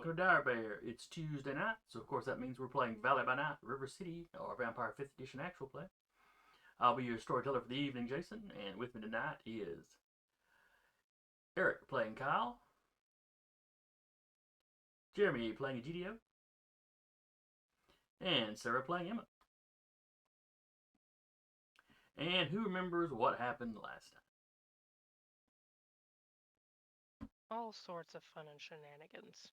welcome to Dire Bear. It's Tuesday night, so of course that means we're playing Valley by Night, River City, or Vampire 5th Edition actual play. I'll be your storyteller for the evening, Jason, and with me tonight is Eric playing Kyle, Jeremy playing Egidio, and Sarah playing Emma. And who remembers what happened last time? All sorts of fun and shenanigans.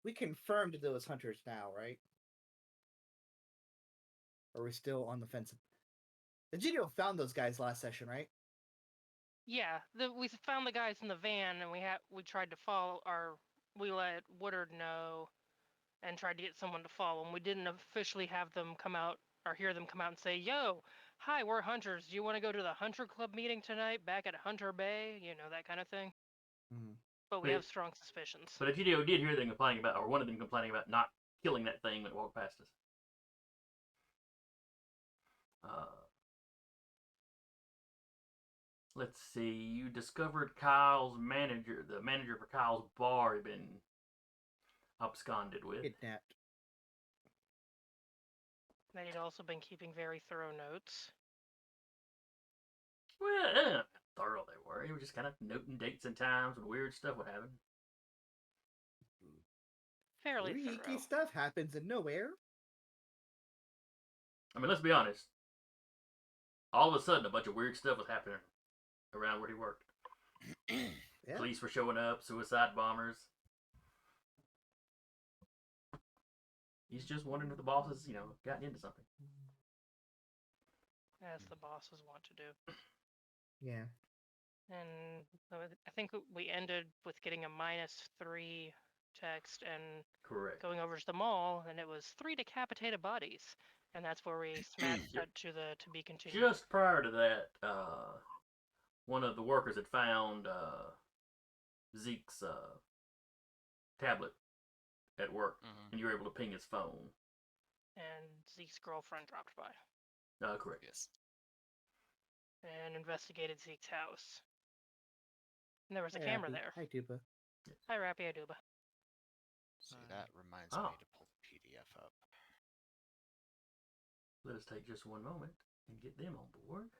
We confirmed those hunters now, right? Or are we still on the fence? The GDO found those guys last session, right? Yeah, we found the guys in the van, and we tried to follow we let Woodard know, and tried to get someone to follow them. We didn't officially have them come out or hear them come out and say, "Yo, hi, we're hunters. Do you want to go to the Hunter Club meeting tonight back at Hunter Bay?" You know, that kind of thing. Mm-hmm. But we have strong suspicions. But Egidio did hear them complaining about, or one of them complaining about not killing that thing when it walked past us. Let's see. You discovered Kyle's manager, the manager for Kyle's bar, had been absconded with. Kidnapped. That he'd also been keeping very thorough notes. Well, thorough they were. He was just kind of noting dates and times when weird stuff would happen. Fairly Freaky thorough. stuff happens in nowhere. I mean, let's be honest. All of a sudden, a bunch of weird stuff was happening around where he worked. Yeah. Police were showing up, suicide bombers. He's just wondering if the bosses, gotten into something. As the bosses want to do. Yeah. And I think we ended with getting a -3 text and Correct. going over to the mall, and it was 3 decapitated bodies. And that's where we smacked cut to the to be continued. Just prior to that, one of the workers had found Zeke's tablet at work, and you were able to ping his phone. And Zeke's girlfriend dropped by. Correct. Yes. And investigated Zeke's house. And there was a camera there. Hi, Duba. Hi, Rappy. Hi, Duba. See, that reminds me to pull the PDF up. Let us take just one moment and get them on board.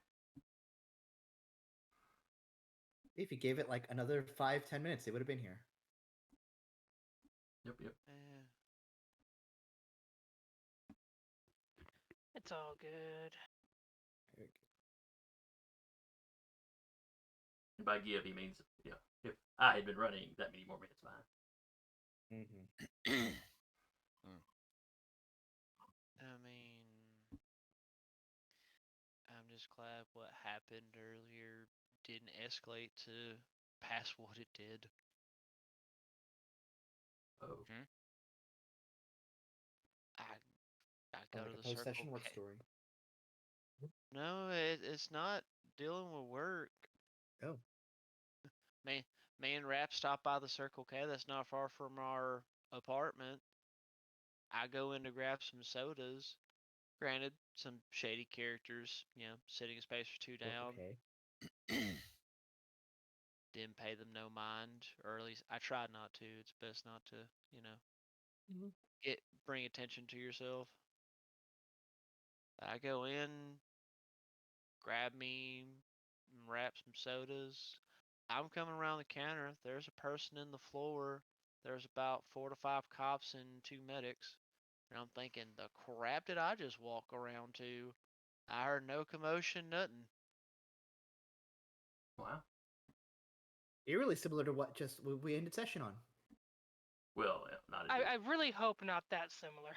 If you gave it like another 5-10 minutes, they would have been here. Yep. It's all good. And by give, he means, if I had been running that many more minutes behind. Mm-hmm. I mean, I'm just glad what happened earlier didn't escalate to past what it did. Oh. I go to the Circle Post-session work K. story. No, it's not dealing with work. Oh. Me and Rap stopped by the Circle K. That's not far from our apartment. I go in to grab some sodas. Granted, some shady characters, sitting a space or two down. Okay. Didn't pay them no mind, or at least I tried not to. It's best not to, bring attention to yourself. I go in, grab me, wrap some sodas. I'm coming around the counter. There's a person in the floor. There's about 4 to 5 cops and 2 medics. And I'm thinking, the crap did I just walk around to? I heard no commotion, nothing. Wow. Eerily similar to what we ended session on. Well, not. I really hope not that similar.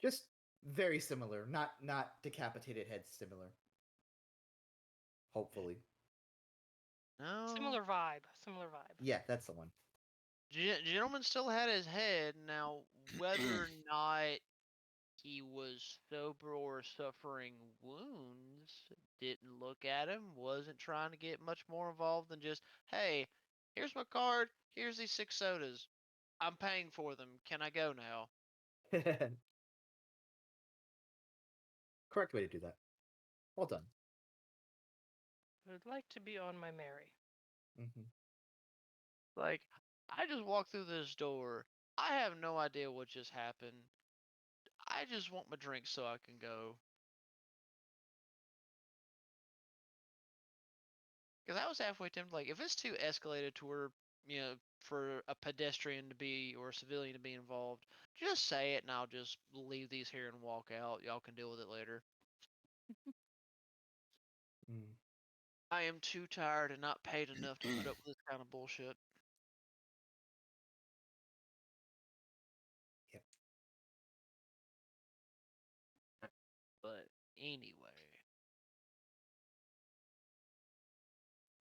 Just very similar, not decapitated heads similar. Hopefully. No. Similar vibe. Yeah, that's the one. Gentleman still had his head. Now, whether or not he was sober or suffering wounds, didn't look at him, wasn't trying to get much more involved than just, hey, here's my card, here's these 6 sodas. I'm paying for them. Can I go now? Correct way to do that. Well done. I would like to be on my merry. Mm-hmm. Like, I just walked through this door. I have no idea what just happened. I just want my drink so I can go. Because I was halfway tempted, like, if it's too escalated to where, for a pedestrian to be, or a civilian to be involved, just say it and I'll just leave these here and walk out. Y'all can deal with it later. Mm. I am too tired and not paid enough to put up with this kind of bullshit. Yep. But anyway.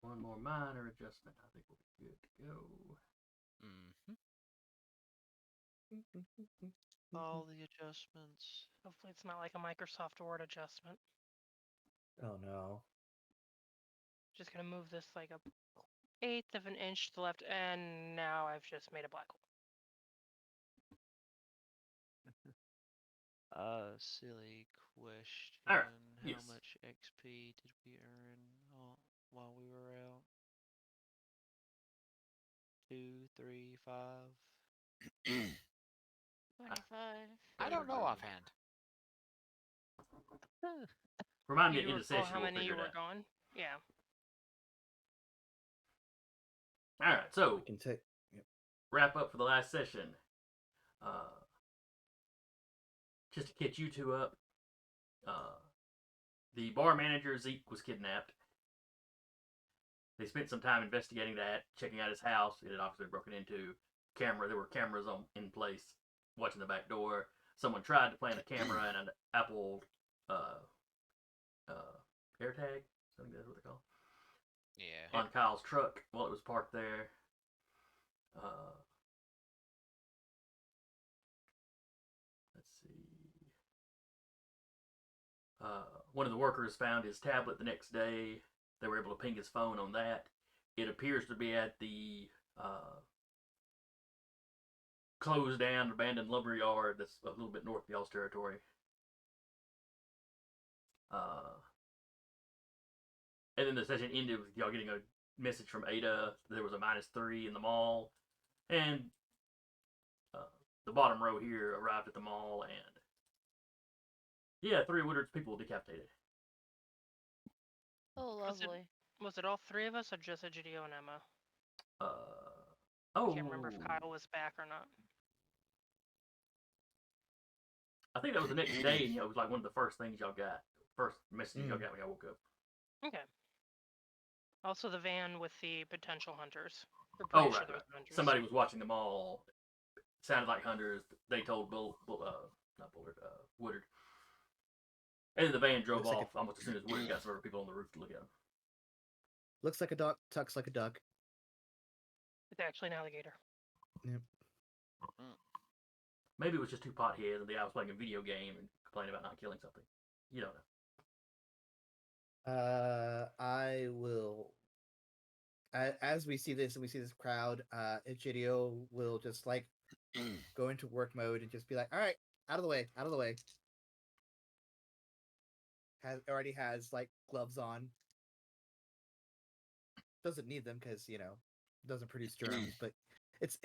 One more minor adjustment. I think we'll be good to go. All the adjustments. Hopefully, it's not like a Microsoft Word adjustment. Oh no. Just gonna move this like a 1/8 of an inch to the left, and now I've just made a black hole. Silly question. Alright, How yes. much XP did we earn while we were out? 2, 3, 5. 25. I don't know offhand. Remind me You at the end of the recall session. how We'll many figure you it were out. gone? Yeah. All right, so We can take. wrap up for the last session. Just to catch you two up, the bar manager Zeke was kidnapped. They spent some time investigating that, checking out his house. It had obviously broken into. There were cameras in place, watching the back door. Someone tried to plant a camera in an Apple AirTag. I think that's what they call it. Yeah. On Kyle's truck while it was parked there. Let's see. One of the workers found his tablet the next day. They were able to ping his phone on that. It appears to be at the closed down, abandoned lumber yard that's a little bit north of y'all's territory. And then the session ended with y'all getting a message from Ada. There was a -3 in the mall. And the bottom row here arrived at the mall, and yeah, 3 of Woodard's people decapitated. Oh, lovely. Was it all 3 of us, or just Egidio and Emma? I can't remember if Kyle was back or not. I think that was the next day, and it was like one of the first things y'all got. First messages y'all got when y'all woke up. Okay. Also, the van with the potential hunters. We're Oh, pretty sure right, there right. was hunters. Somebody was watching them all. Sounded like hunters. They told Woodard. And then the van drove Looks like off almost as soon as Woodard got some other people on the roof to look at them. Looks like a duck, tucks like a duck. It's actually an alligator. Yep. Maybe it was just 2 potheads and the guy was playing a video game and complaining about not killing something. You don't know. I will. As we see this and we see this crowd, Egidio will just like go into work mode and just be like, "All right, out of the way, out of the way." Already has like gloves on. Doesn't need them because doesn't produce germs, but it's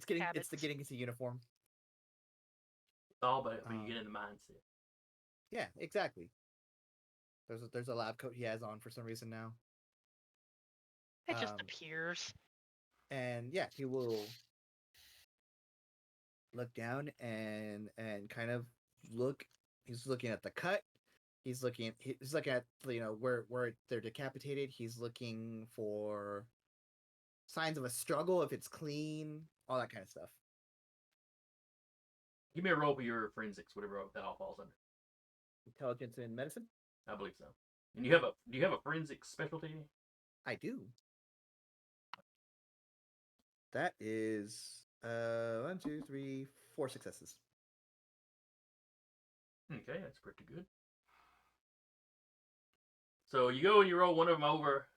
getting into uniform. It's all about when you get in the mindset. Yeah, exactly. There's a lab coat he has on for some reason now. It just appears. And yeah, he will look down and kind of look. He's looking at the cut. He's looking at where they're decapitated. He's looking for signs of a struggle, if it's clean, all that kind of stuff. Give me a roll for your forensics, whatever that all falls under. Intelligence and medicine? I believe so. And do you have a forensics specialty? I do. That is 1, 2, 3, 4 successes. Okay, that's pretty good. So you go and you roll one of them over.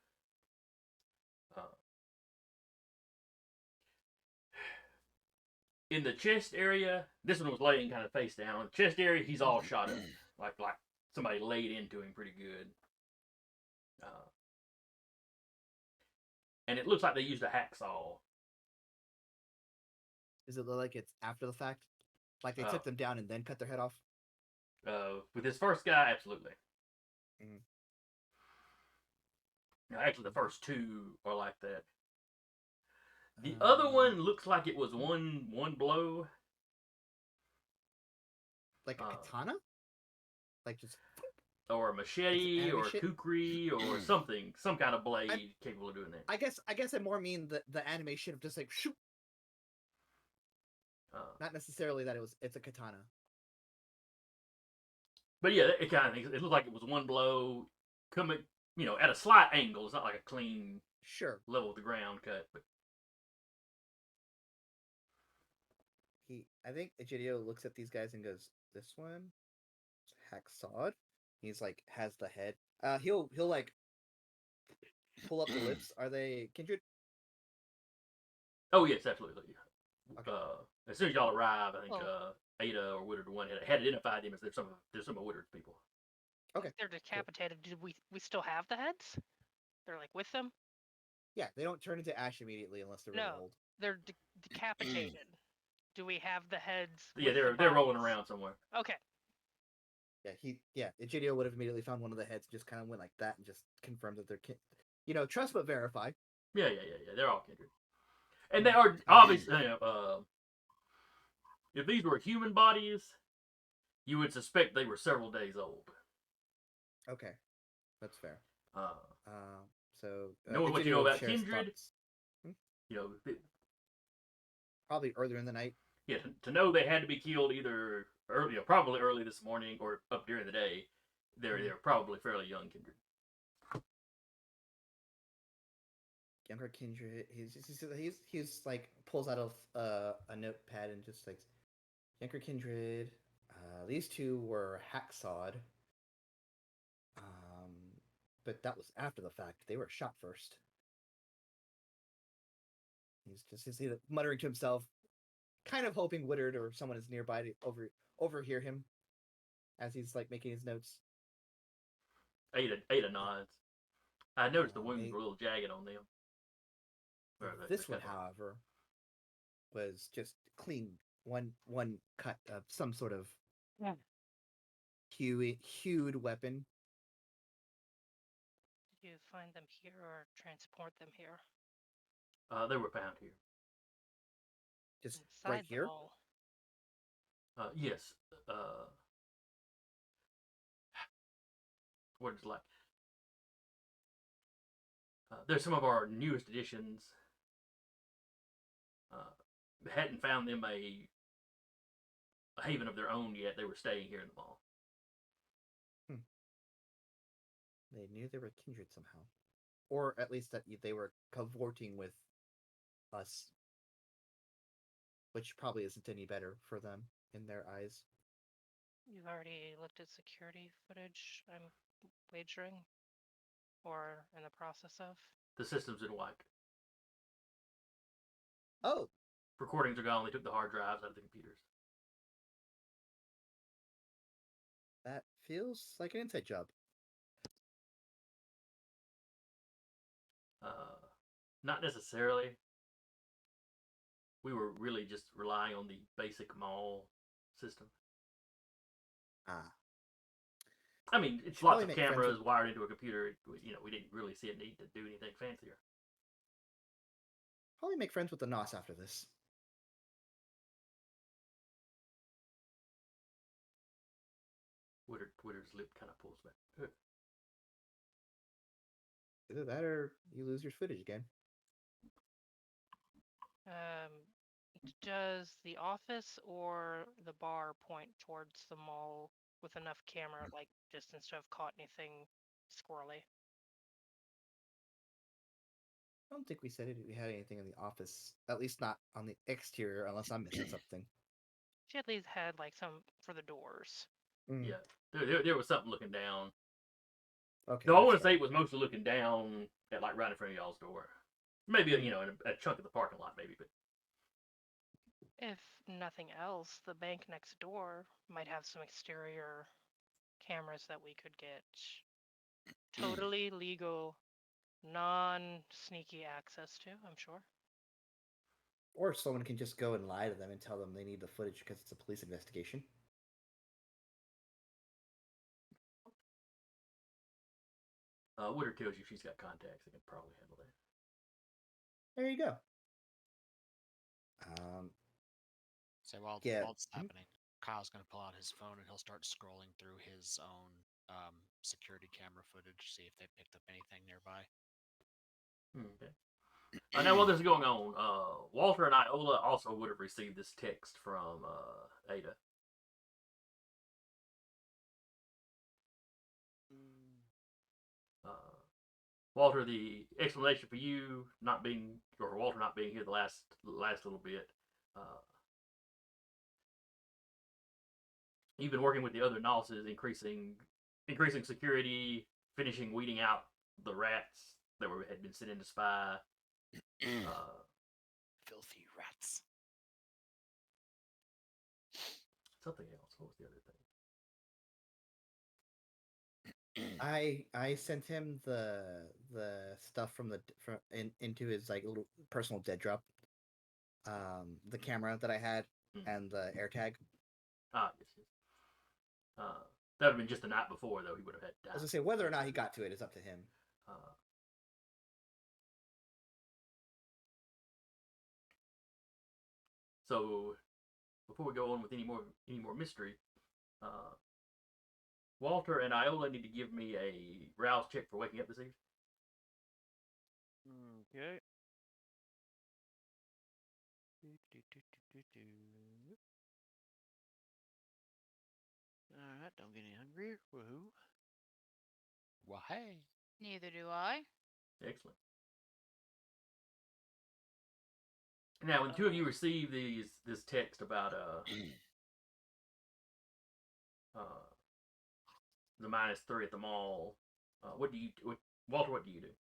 In the chest area, this one was laying kind of face down. In the chest area, he's all shot up, like somebody laid into him pretty good. and it looks like they used a hacksaw. Does it look like it's after the fact? Like they took them down and then cut their head off? With this first guy, absolutely. Mhm. Actually, the first two are like that. The other one looks like it was one blow. Like a katana? Like just Or a machete, anime or a shit? kukri, or something. Some kind of blade capable of doing that. I guess I more mean the anime should have just like shoot. Not necessarily that it's a katana. But yeah, it kind of it looked like it was one blow coming, at a slight angle. It's not like a clean Sure. level with the ground cut. But I think Egidio looks at these guys and goes, "This one, hacksawed." He's like has the head. He'll like pull up the lips. Are they kindred? oh yes, absolutely. Okay. As soon as y'all arrive, I think Well- Ada or Woodard one had identified them as they're some of Woodard's people. Okay. If they're decapitated, did we still have the heads? They're like with them? Yeah, they don't turn into ash immediately unless they're really No. old. They're decapitated. Do we have the heads? Yeah, with the they're rolling bodies? around somewhere. Okay. Egidio would have immediately found one of the heads, just kind of went like that, and just confirmed that they're trust but verify. Yeah. They're all kindred, and they are obviously. If these were human bodies, you would suspect they were several days old. Okay, that's fair. So knowing what you Egidio know about shares kindred, thoughts. Probably earlier in the night. Yeah, to know they had to be killed either early, probably early this morning or up during the day, they're probably fairly young kindred. Younger kindred. He's like pulls out of a notepad and just like younger kindred. These two were hacksawed. But that was after the fact. They were shot first. He's muttering to himself, kind of hoping Woodard or someone is nearby to overhear him as he's like making his notes. Ada nods. I noticed the wounds were a little jagged on them. This one, however, was just clean. One cut of some sort of hewed weapon. Did you find them here or transport them here? They were found here. Just Inside right the here. mall. Yes. What it's like. There's some of our newest editions. Hadn't found them a haven of their own yet. They were staying here in the mall. They knew they were kindred somehow, or at least that they were cavorting with us, which probably isn't any better for them in their eyes. You've already looked at security footage, I'm wagering? Or in the process of? The system's been wiped. Oh, Recordings are gone. They took the hard drives out of the computers. that feels like an inside job. Not necessarily. We were really just relying on the basic mall system. I mean, it's lots of cameras wired into a computer. We didn't really see a need to do anything fancier. Probably make friends with the NOS after this. Woodard's lip kind of pulls back. Either that or you lose your footage again. Does the office or the bar point towards the mall with enough camera distance to have caught anything squirrely? I don't think we said we had anything in the office. At least not on the exterior, unless I'm missing something. She at least had some for the doors. Yeah, there was something looking down. Okay. No, I want to say it was mostly looking down at right in front of y'all's door. Maybe in a chunk of the parking lot, maybe. But if nothing else, the bank next door might have some exterior cameras that we could get. Totally legal non-sneaky access to, I'm sure. Or someone can just go and lie to them and tell them they need the footage because it's a police investigation. Woodard tells you she's got contacts that can probably handle that. There you go. So while Yeah. while it's happening, Kyle's gonna pull out his phone and he'll start scrolling through his own security camera footage, see if they picked up anything nearby. Okay. Now, while this is going on, Walter and Iola also would have received this text from Ada. Walter, the explanation for you not being, or Walter not being here the last little bit, you've been working with the other Nosses, increasing security, finishing weeding out the rats that had been sent in to spy. Filthy rats. Something else. What was the other thing? I sent him the stuff from into his like little personal dead drop. The camera that I had and the AirTag. Yes. That would have been just the night before, though. He would have had time. I was gonna say whether or not he got to it is up to him. So, before we go on with any more mystery, Walter and Iola need to give me a rouse check for waking up this evening. Okay. Alright, don't get any hungrier. Woohoo. Well, hey. Neither do I. Excellent. Now, when the two of you receive this text about the -3 at the mall, Walter, what do you do?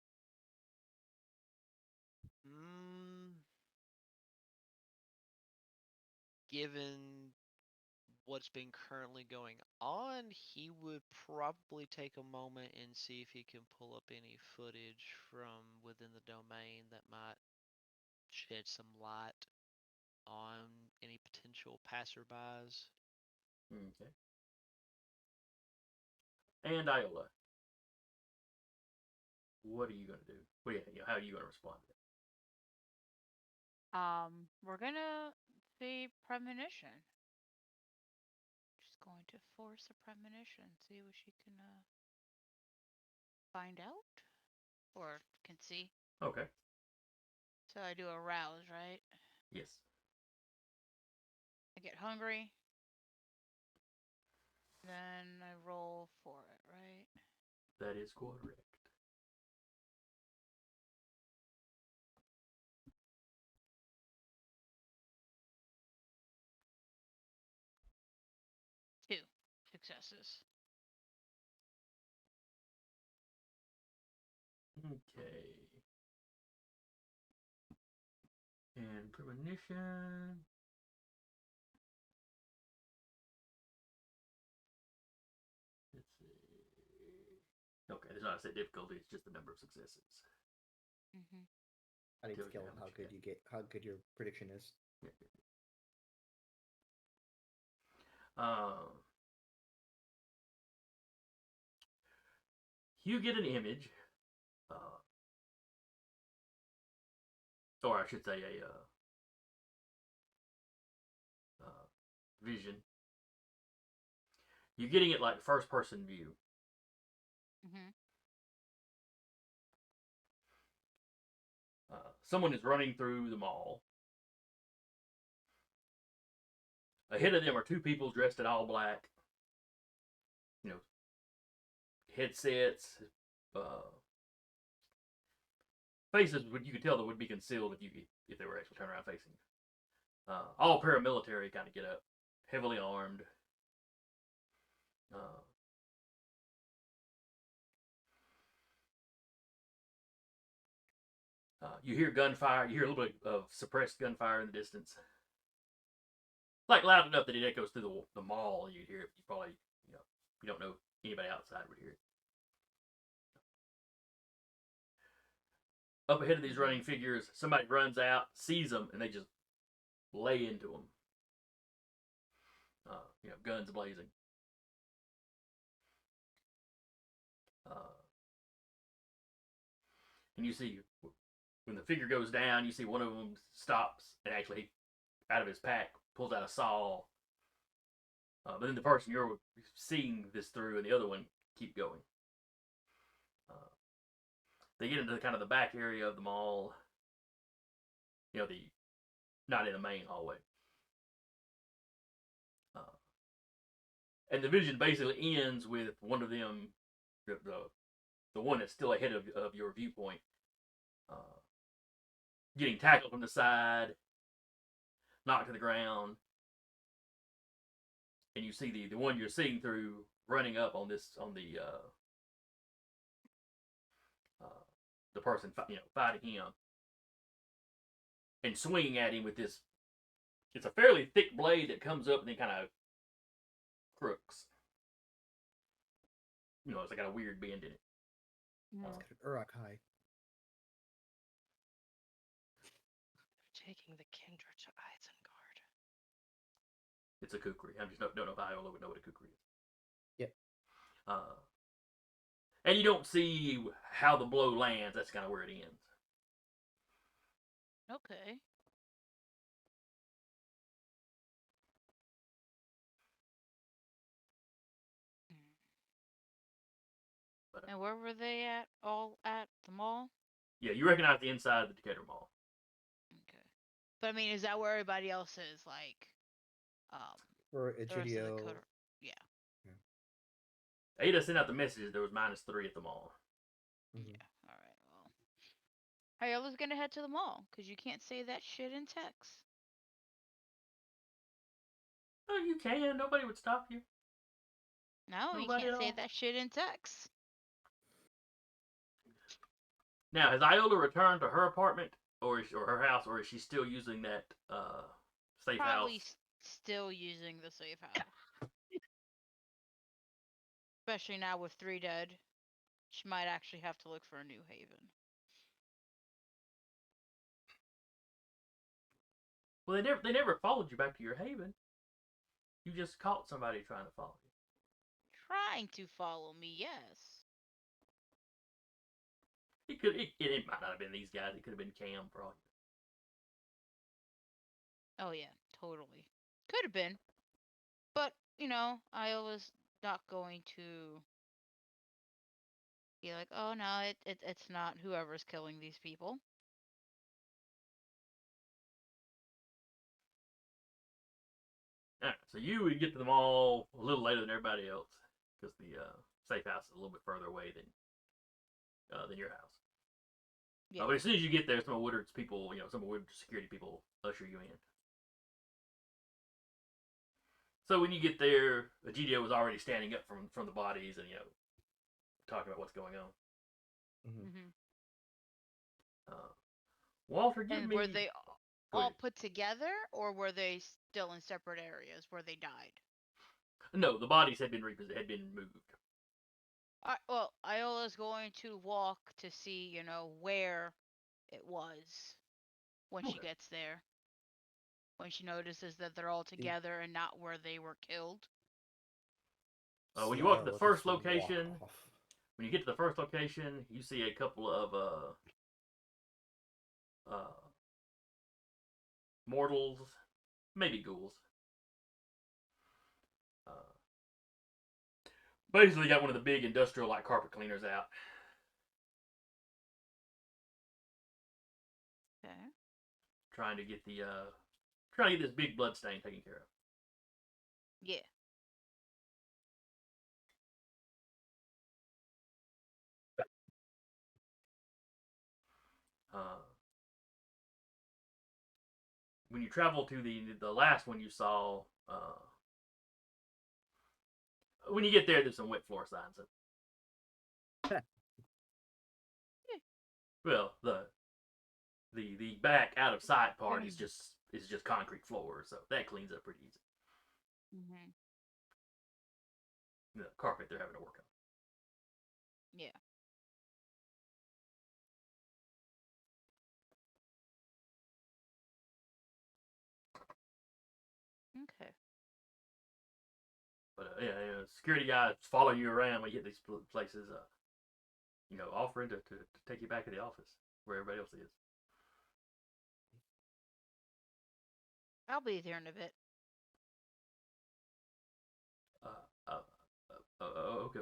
Given what's been currently going on, he would probably take a moment and see if he can pull up any footage from within the domain that might shed some light on any potential passerbys. Okay. And Iola, what are you going to do? How are you going to respond to that? We're gonna say premonition. Just going to force a premonition, see what she can find out or can see. Okay. So I do a rouse, right? Yes. I get hungry. Then I roll for it, right? That is correct. Two successes. Okay. And premonition. Let's see. Okay, there's not a set difficulty. It's just the number of successes. Mm-hmm. I need to Tells you scale how how much you good get. how good your prediction is. You get an image, or I should say a vision. You're getting it like first person view. Mm-hmm. Someone is running through the mall. Ahead of them are two people dressed in all black. Headsets, faces you could tell that would be concealed if they were actually turned around facing you. All paramilitary kind of get up, heavily armed. You hear gunfire. You hear a little bit of suppressed gunfire in the distance, like loud enough that it echoes through the mall. You hear it. You probably you don't know anybody outside would hear it. up ahead of these running figures, somebody runs out, sees them, and they just lay into them. Guns blazing. And you see, when the figure goes down, you see one of them stops and actually, out of his pack, pulls out a saw. But then the person you're seeing this through and the other one keep going. They get into kind of the back area of the mall. Not in the main hallway. And the vision basically ends with one of them, the one that's still ahead of your viewpoint, getting tackled from the side, knocked to the ground, and you see the one you're seeing through running up on the person fighting him, and swinging at him with this. It's a fairly thick blade that comes up and then kind of crooks. It's got a weird bend in it. It's got an Uruk high. Taking the Kindred to Isengard. It's a kukri. I just don't know if Iola would know what a kukri is. Yep. And you don't see how the blow lands. That's kind of where it ends. Okay. And where were they at? All at the mall? Yeah, you recognize the inside of the Decatur Mall. Okay. But I mean, is that where everybody else is? Like, For the rest of the Egidio. yeah. Ada sent out the messages. There was -3 at the mall. Mhm. Yeah. All right. Well, hey, I was gonna head to the mall because you can't say that shit in text. Oh, you can. Nobody would stop you. No, you Nobody can't at say all. that shit in text. Now, has Iola returned to her apartment or her house, or is she still using that safe Probably house? still using the safe house. Especially now with 3 dead. She might actually have to look for a new haven. Well, they never followed you back to your haven. You just caught somebody trying to follow you. Trying to follow me, yes. It might not have been these guys. It could have been Cam for all you. Oh yeah, totally. Could have been. But, Iola's not going to be like, oh no, it's not whoever's killing these people. Alright, so you would get to the mall a little later than everybody else because the safe house is a little bit further away than your house. Yeah. But as soon as you get there, some of Woodard's people, some of Woodard's security people usher you in. So when you get there, Egidio was already standing up from the bodies and talking about what's going on. Mm-hmm. Walter, give And me. were they Go all ahead. put together, or were they still in separate areas where they died? No, the bodies had been moved. Well, Iola's going to walk to see, where it was when she Okay. gets there. When she notices that they're all together and not where they were killed. When you See walk to the Iola first just walk location, off. when you get to the first location, you see a couple of mortals, maybe ghouls. Basically, got one of the big industrial like carpet cleaners out. Okay. Trying to get this big blood stain taken care of. Yeah. When you travel to the last one you saw, when you get there, there's some wet floor signs. Well, the back out of sight part is just concrete floor, so that cleans up pretty easy. Mm-hmm. The carpet they're having to work on. Yeah. Okay. But yeah, security guys follow you around when you hit these places. Offering to take you back to the office where everybody else is. I'll be there in a bit.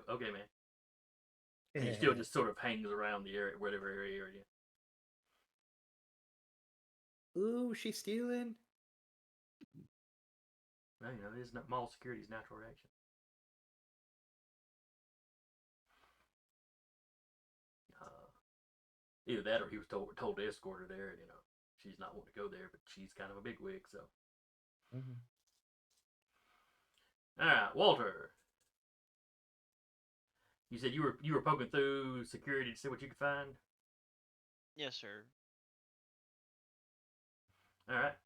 Okay, man. And he still just sort of hangs around the area, whatever area. Ooh, she's stealing. Well, this is mall security's natural reaction. Either that, or he was told to escort her there. She's not wanting to go there, but she's kind of a bigwig, so. Mm-hmm. All right, Walter. You said you were poking through security to see what you could find. Yes, sir. All right.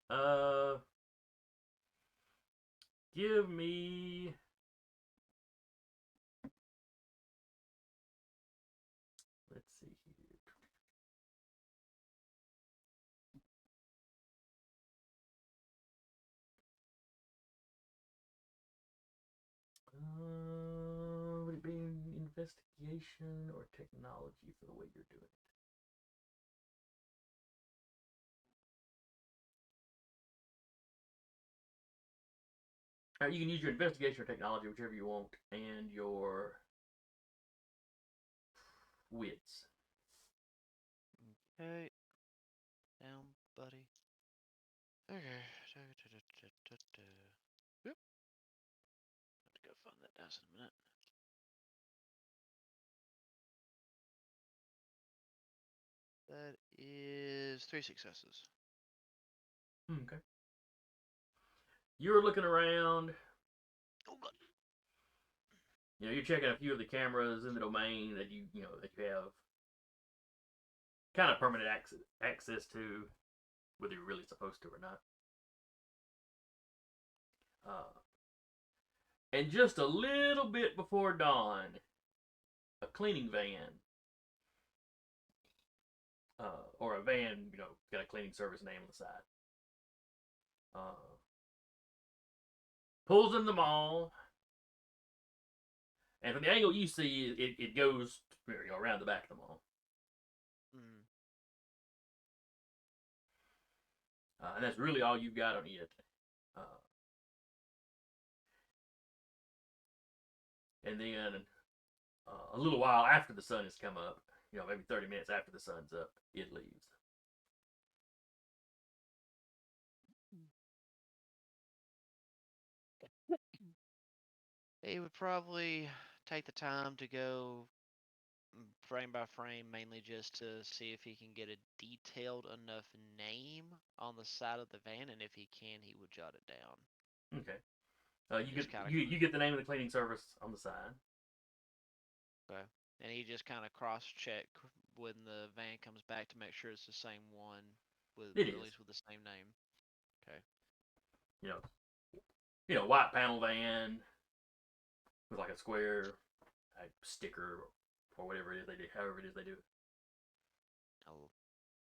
Give me. Let's see here. Would it be investigation or technology for the way you're doing it? All right, you can use your investigation or technology, whichever you want, and your wits. Okay. Down, buddy. Okay. Yep. Have to go find that dice in a minute. That is 3 successes. Okay. You're looking around. Oh god. You're checking a few of the cameras in the domain that you have kind of permanent access to, whether you're really supposed to or not. And just a little bit before dawn, a cleaning van, or a van, got a cleaning service name on the side, pulls in the mall, and from the angle you see, it goes around the back of the mall. Mm. And that's really all you've got on it. And then a little while after the sun has come up, maybe 30 minutes after the sun's up, it leaves. They would probably take the time to go frame by frame, mainly just to see if he can get a detailed enough name on the side of the van, and if he can, he would jot it down. Okay. You get the name of the cleaning service on the side. Okay. And he just kind of cross-check when the van comes back to make sure it's the same one, at least with the same name. Okay. White panel van with like a square sticker or whatever it is they do, however it is they do it. I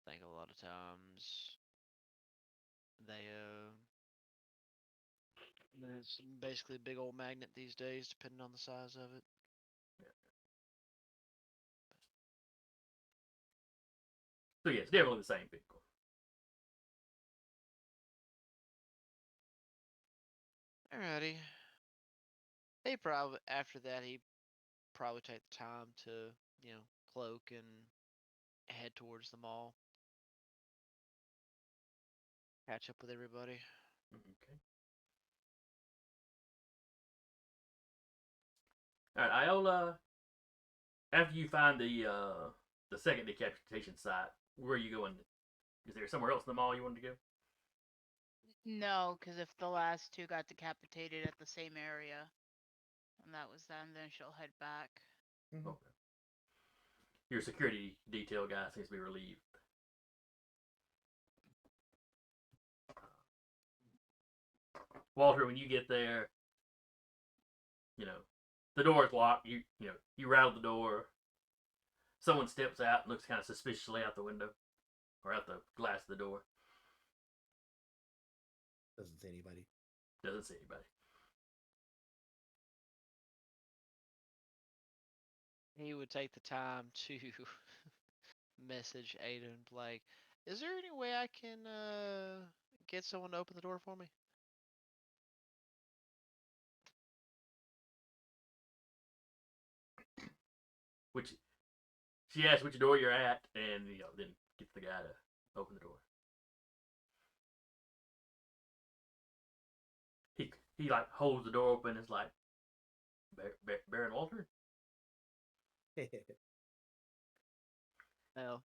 think a lot of times it's basically a big old magnet these days, depending on the size of it. Yeah. So yeah, it's definitely the same vehicle. Alrighty. After that, he'd probably take the time to, cloak and head towards the mall. Catch up with everybody. Okay. All right, Iola. After you find the second decapitation site, where are you going? Is there somewhere else in the mall you wanted to go? No, because if the last two got decapitated at the same area, and that was them, then she'll head back. Mm-hmm. Okay. Your security detail guy seems to be relieved. Walter, when you get there, the door's locked. You rattle the door. Someone steps out and looks kind of suspiciously out the window or out the glass of the door. Doesn't say anybody. Doesn't see anybody. He would take the time to message Aiden like, is there any way I can get someone to open the door for me? Which she asks which door you're at, and then gets the guy to open the door. He like holds the door open. And it's like Baron Walter. No.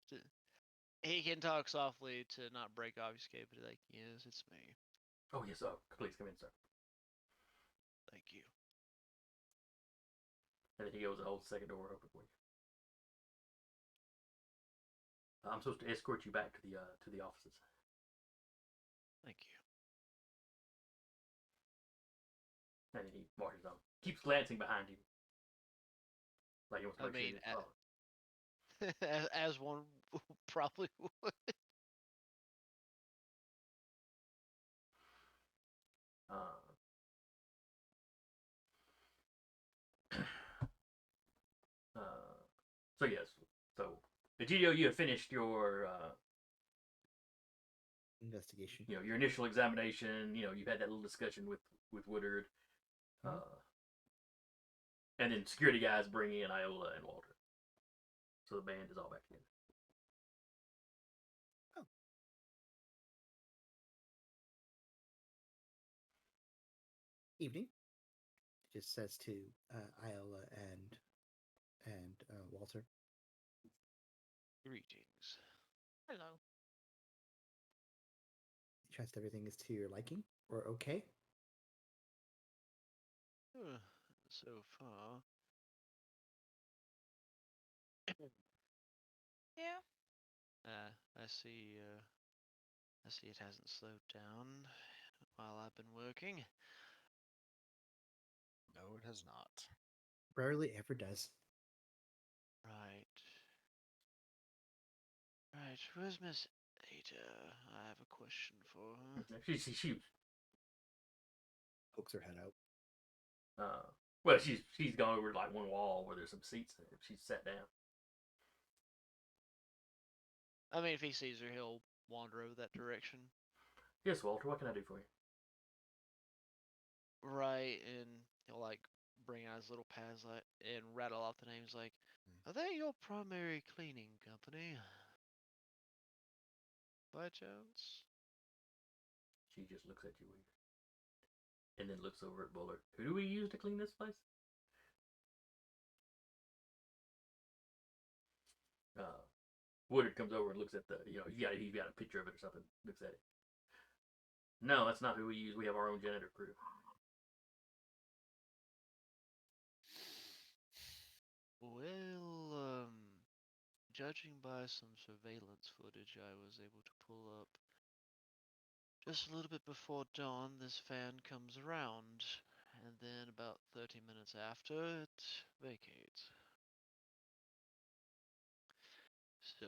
He can talk softly to not break obfuscate, but like, yes, it's me. Oh yes, please come in, sir. Thank you. And then he goes and holds the second door open for you. I'm supposed to escort you back to the offices. Thank you. And then he marches on. Keeps glancing behind you. Like he wants to I make sure mean, you follow. as one probably would. So yes. So Egidio, you have finished your Investigation. your initial examination. You've had that little discussion with Woodard. And then security guys bring in Iola and Walter. So the band is all back together. Oh. Evening. Just says to Iola and Walter. Greetings. Hello. Trust everything is to your liking or okay? So far. Yeah. I see. I see it hasn't slowed down while I've been working. No, it has not. Rarely ever does. Right. Right. Where's Miss Ada? I have a question for her. She Pokes her head out. well, she's gone over to like one wall where there's some seats there. She's sat down. I mean, if he sees her, he'll wander over that direction. Yes, Walter. What can I do for you? Right, and he'll like bring out his little pads like and rattle off the names like, are they your primary cleaning company? By chance? She just looks at you weird, and then looks over at Bullard. Who do we use to clean this place? Woodard comes over and looks at the, he's got a picture of it or something. Looks at it. No, that's not who we use. We have our own janitor crew. Well, judging by some surveillance footage I was able to pull up, just a little bit before dawn, this van comes around, and then about 30 minutes after, it vacates. So,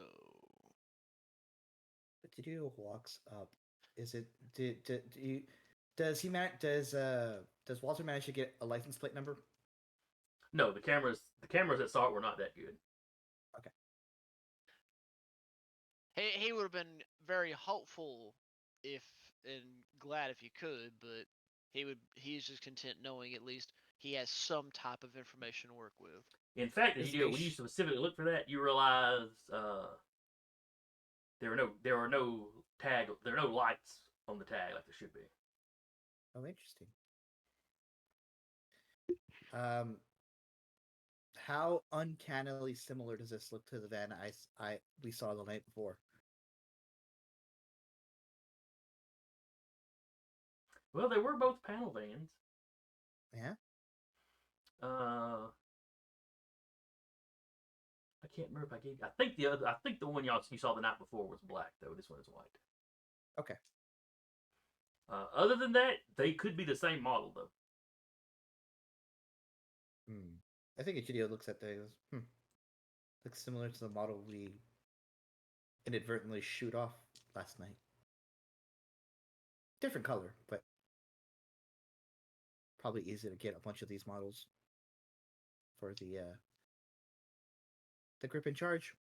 Didio walks up. Is it? Do you? Does he does Walter manage to get a license plate number? No, the cameras that saw it were not that good. Okay. he would have been very hopeful if and glad if he could, but he's just content knowing at least he has some type of information to work with. In fact, Is when you specifically look for that, you realize there are no lights on the tag like there should be. Oh, interesting. How uncannily similar does this look to the van we saw the night before? Well, they were both panel vans. Yeah. I can't remember if I gave. I think the one you saw the night before was black though. This one is white. Okay. Other than that, they could be the same model though. I think Egidio looks at those. Looks similar to the model we inadvertently shoot off last night. Different color, but probably easy to get a bunch of these models for the group in charge.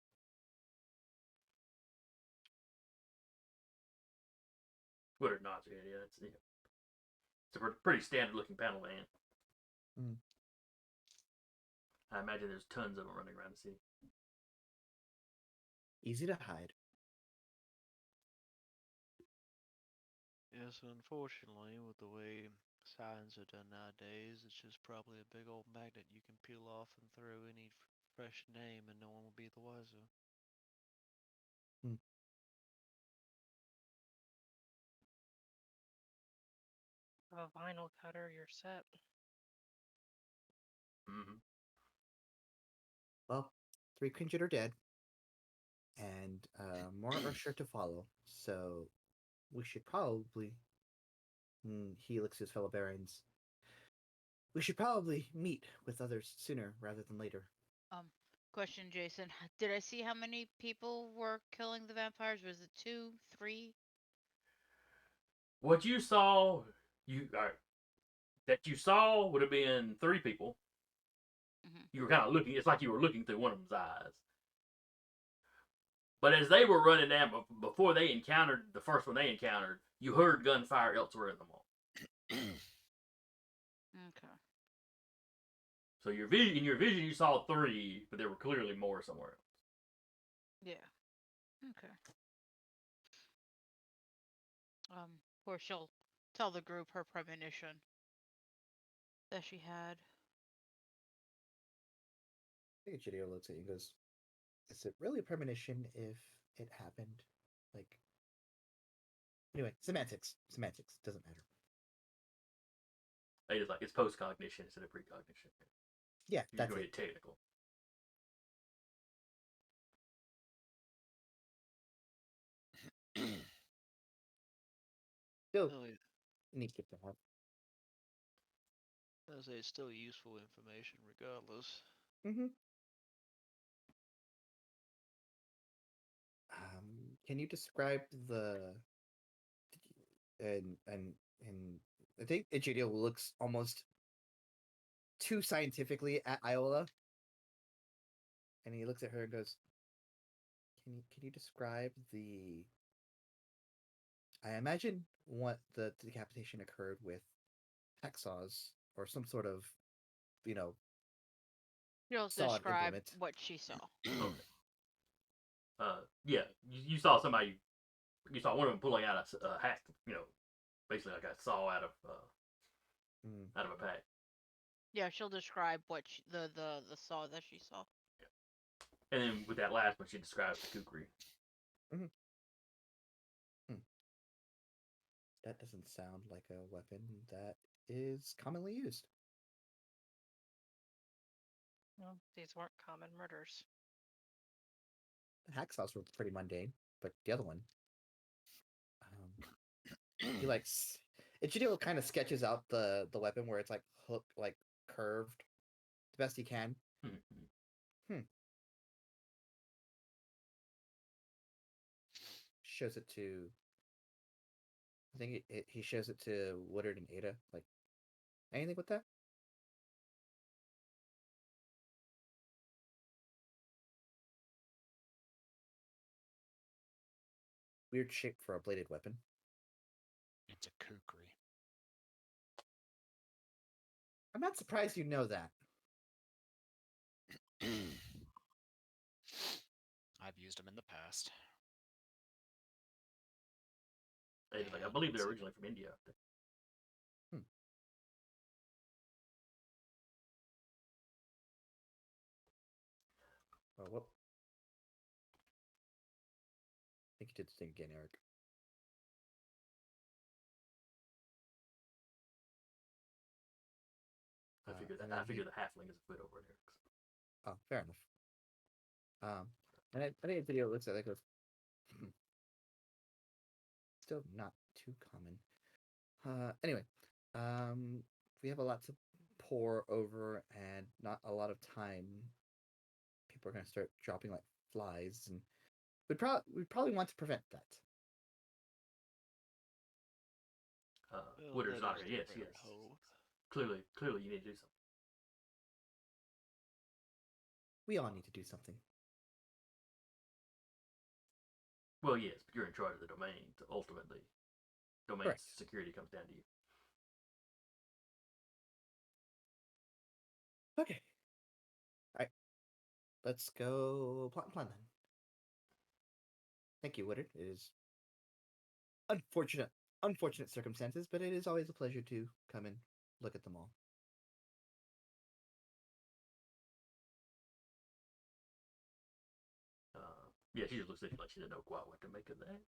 Woodard nods her head. Yeah, it's a pretty standard looking panel van. Mm. I imagine there's tons of them running around the city. Easy to hide. Yes, unfortunately, with the way signs are done nowadays, it's just probably a big old magnet you can peel off and throw any fresh name and no one will be the wiser. A vinyl cutter, you're set. Mm-hmm. Well, 3 Kindred are dead, and more are sure to follow. So we should probably. He looks at his fellow barons. We should probably meet with others sooner rather than later. Question, Jason. Did I see how many people were killing the vampires? Was it 2, 3? What you saw, that you saw would have been 3 people. Mhm. You were kind of looking. It's like you were looking through one of them's eyes. But as they were running down, before they encountered the first one they encountered, you heard gunfire elsewhere in the mall. Okay. So in your vision, you saw 3, but there were clearly more somewhere else. Yeah. Okay. Of course, she'll tell the group her premonition that she had. I think Gideon looks at you and goes, "Is it really a premonition if it happened? Like, anyway, semantics. Semantics doesn't matter." It's like it's post-cognition instead of precognition. Yeah, You're that's going to it. get technical. Still Oh, yeah. neat to have. I say it's still useful information regardless. Mm-hmm. Can you describe the and I think Egidio looks almost too scientifically at Iola, and he looks at her and goes, "Can you describe the? I imagine what the decapitation occurred with hacksaws or some sort of, you know, She'll sawed describe implement." what she saw. Okay. Yeah, you saw somebody. You saw one of them pulling out a hack. Basically like a saw out of a pack. Yeah, she'll describe what the saw that she saw. And then with that last one, she describes the kukri. That doesn't sound like a weapon that is commonly used. Well, these weren't common murders. The hacksaws were pretty mundane, but the other one, he likes. Egidio kind of sketches out the weapon where it's like hooked, like curved, the best he can. Shows it to. I think he shows it to Woodard and Ada. Like, anything with that? Weird shape for a bladed weapon. It's a kukri. I'm not surprised you know that. I've used them in the past. I believe they're originally from India. Oh, whoop. I think you did the thing again, Eric. I figure the halfling is a foot over there. Oh, fair enough. And I think the video looks at it, goes, still not too common. Anyway, we have a lot to pour over and not a lot of time. People are going to start dropping like flies, and we'd probably want to prevent that. Woodard's not here. Yes. Hope. clearly, you need to do something. We all need to do something. Well, yes, but you're in charge of the domain. So ultimately, domain Correct. security comes down to you. Okay. All right. Let's go plot and plan then. Thank you, Woodard. It is unfortunate circumstances, but it is always a pleasure to come and look at them all. Yeah, she just looks at you like she didn't know quite what to make of that.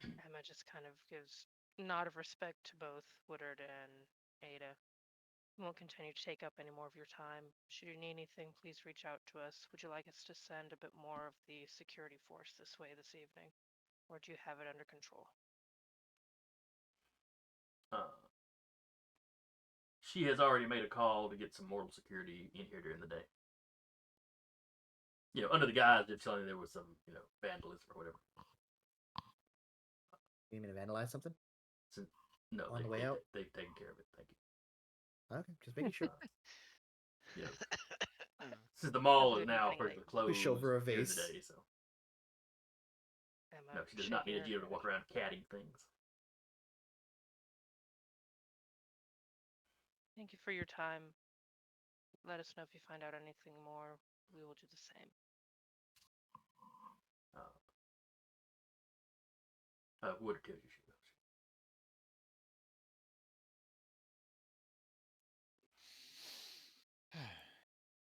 Emma just kind of gives a nod of respect to both Woodard and Ada. We won't continue to take up any more of your time. Should you need anything, please reach out to us. Would you like us to send a bit more of the security force this way this evening? Or do you have it under control? She has already made a call to get some mortal security in here during the day. Under the guise of telling there was some, vandalism or whatever. You mean to vandalize something? No, On the way out? they've taken care of it. Thank you. Okay, just making sure. Since the mall That's is good now anyway. perfectly closed Push over a during vase. the day, so Emma, no, she does not need a shaking her Geo to head. walk around catting things. Thank you for your time. Let us know if you find out anything more. We will do the same. Woodard tells you she goes.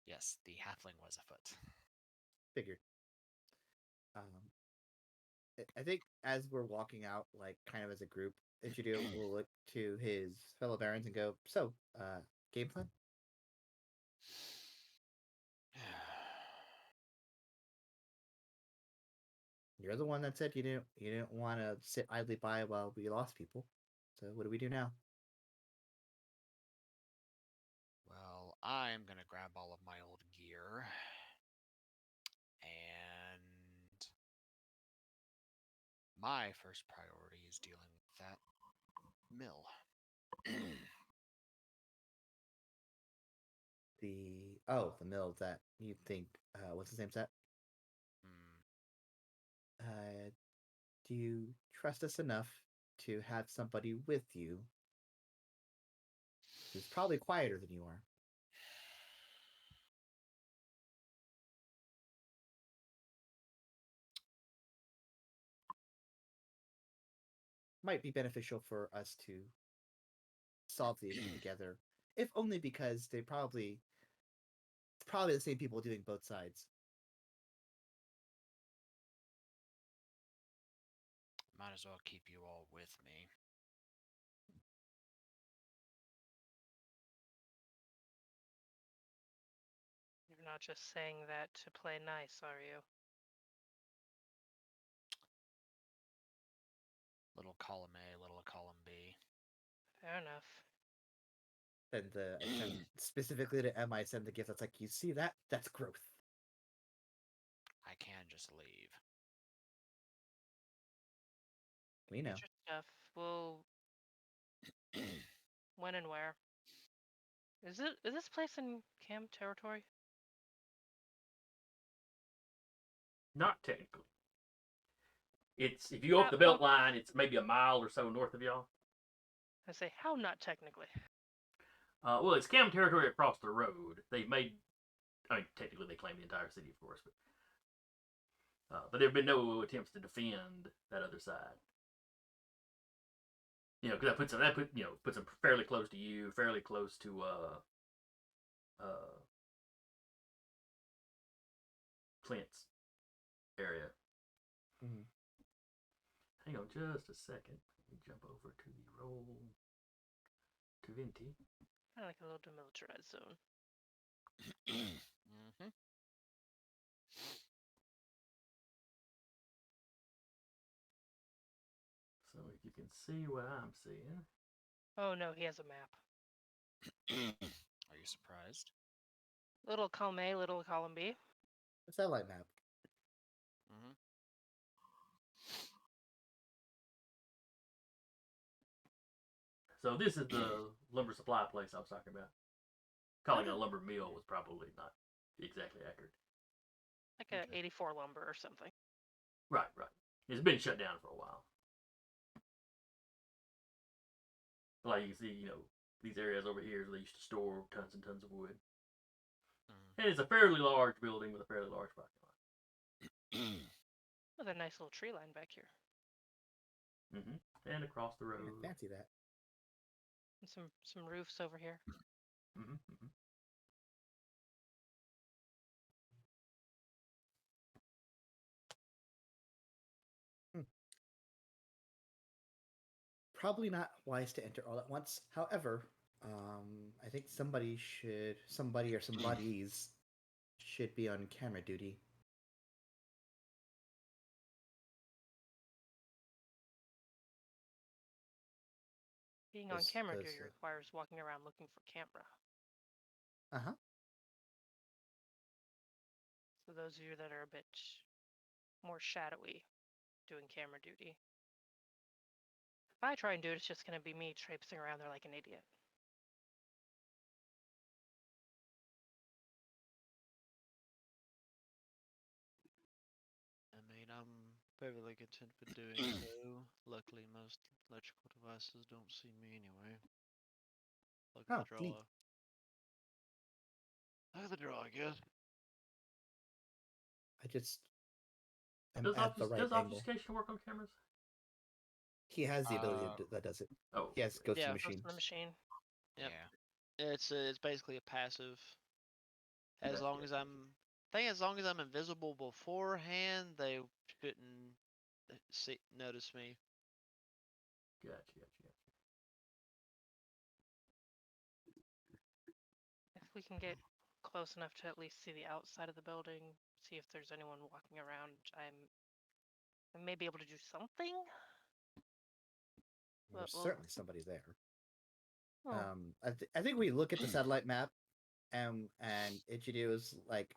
Yes, the halfling was afoot. Figured. I think as we're walking out, like kind of as a group, Ichido will look to his fellow barons and go, "So, game plan? You're the one that said you didn't want to sit idly by while we lost people. So what do we do now?" Well, I'm gonna grab all of my old gear, and my first priority is dealing with that mill. The mill that you think what's his name set? Do you trust us enough to have somebody with you who's probably quieter than you are? Might be beneficial for us to solve the issue together, if only because it's probably the same people doing both sides. Might as well keep you all with me. You're not just saying that to play nice, are you? Little column A, little column B. Fair enough. And I send specifically to Emma, I send the gift that's like, you see that? That's growth. I can just leave. We know. Get your stuff. We'll. When and where? Is this place in camp territory? Not technically. It's if you go up the belt line, it's maybe a mile or so north of y'all. I say, how not technically? Well, it's camp territory across the road. They've made, technically they claim the entire city, of course, but there have been no attempts to defend that other side. Because that puts them fairly close to you, fairly close to Clint's area. Mm-hmm. Hang on just a second. Let me jump over to the roll to Venti. Kind of like a little demilitarized zone. Mm-hmm. So if you can see what I'm seeing. Oh no, he has a map. Are you surprised? Little column A, little column B. A satellite map. Mm-hmm. So this is the lumber supply place I was talking about. Calling it a lumber mill was probably not exactly accurate. Like a 84 lumber or something. Right. It's been shut down for a while. Like you can see, these areas over here they used to store tons and tons of wood. And it's a fairly large building with a fairly large parking lot. With a nice little tree line back here. And across the road. I fancy that. And some roofs over here. Probably not wise to enter all at once. However, I think somebody or somebodies should be on camera duty. Being on camera duty requires walking around looking for camera. So those of you that are a bit more shadowy doing camera duty. If I try and do it, it's just going to be me traipsing around there like an idiot. I mean, I'm perfectly content with doing so. Luckily, most electrical devices don't see me anyway. Look at the draw. Neat. Look at the draw, I guess. I just am Does at the right angle. obfuscation work on cameras? He has the ability that does it. Oh, he has go to the Goes machine. to the machine. Yep. Yeah. It's basically a passive. As long as I'm invisible beforehand, they shouldn't notice me. Gotcha. If we can get close enough to at least see the outside of the building, see if there's anyone walking around, I may be able to do something. There's certainly somebody there. Oh. I think we look at the satellite map, and Ichidu's like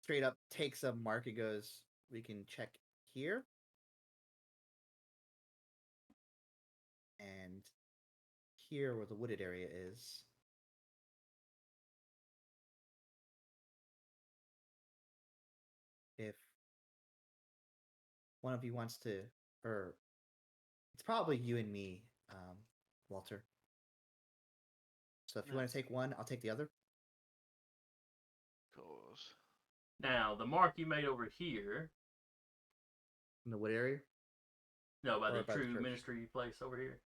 straight up takes a mark and goes, "We can check here." And here where the wooded area is. If one of you wants to, or it's probably you and me, Walter. So if you want to take one, I'll take the other. Of course. Now, the mark you made over here. In the wood area? No, by Or the by the true church? ministry place over here.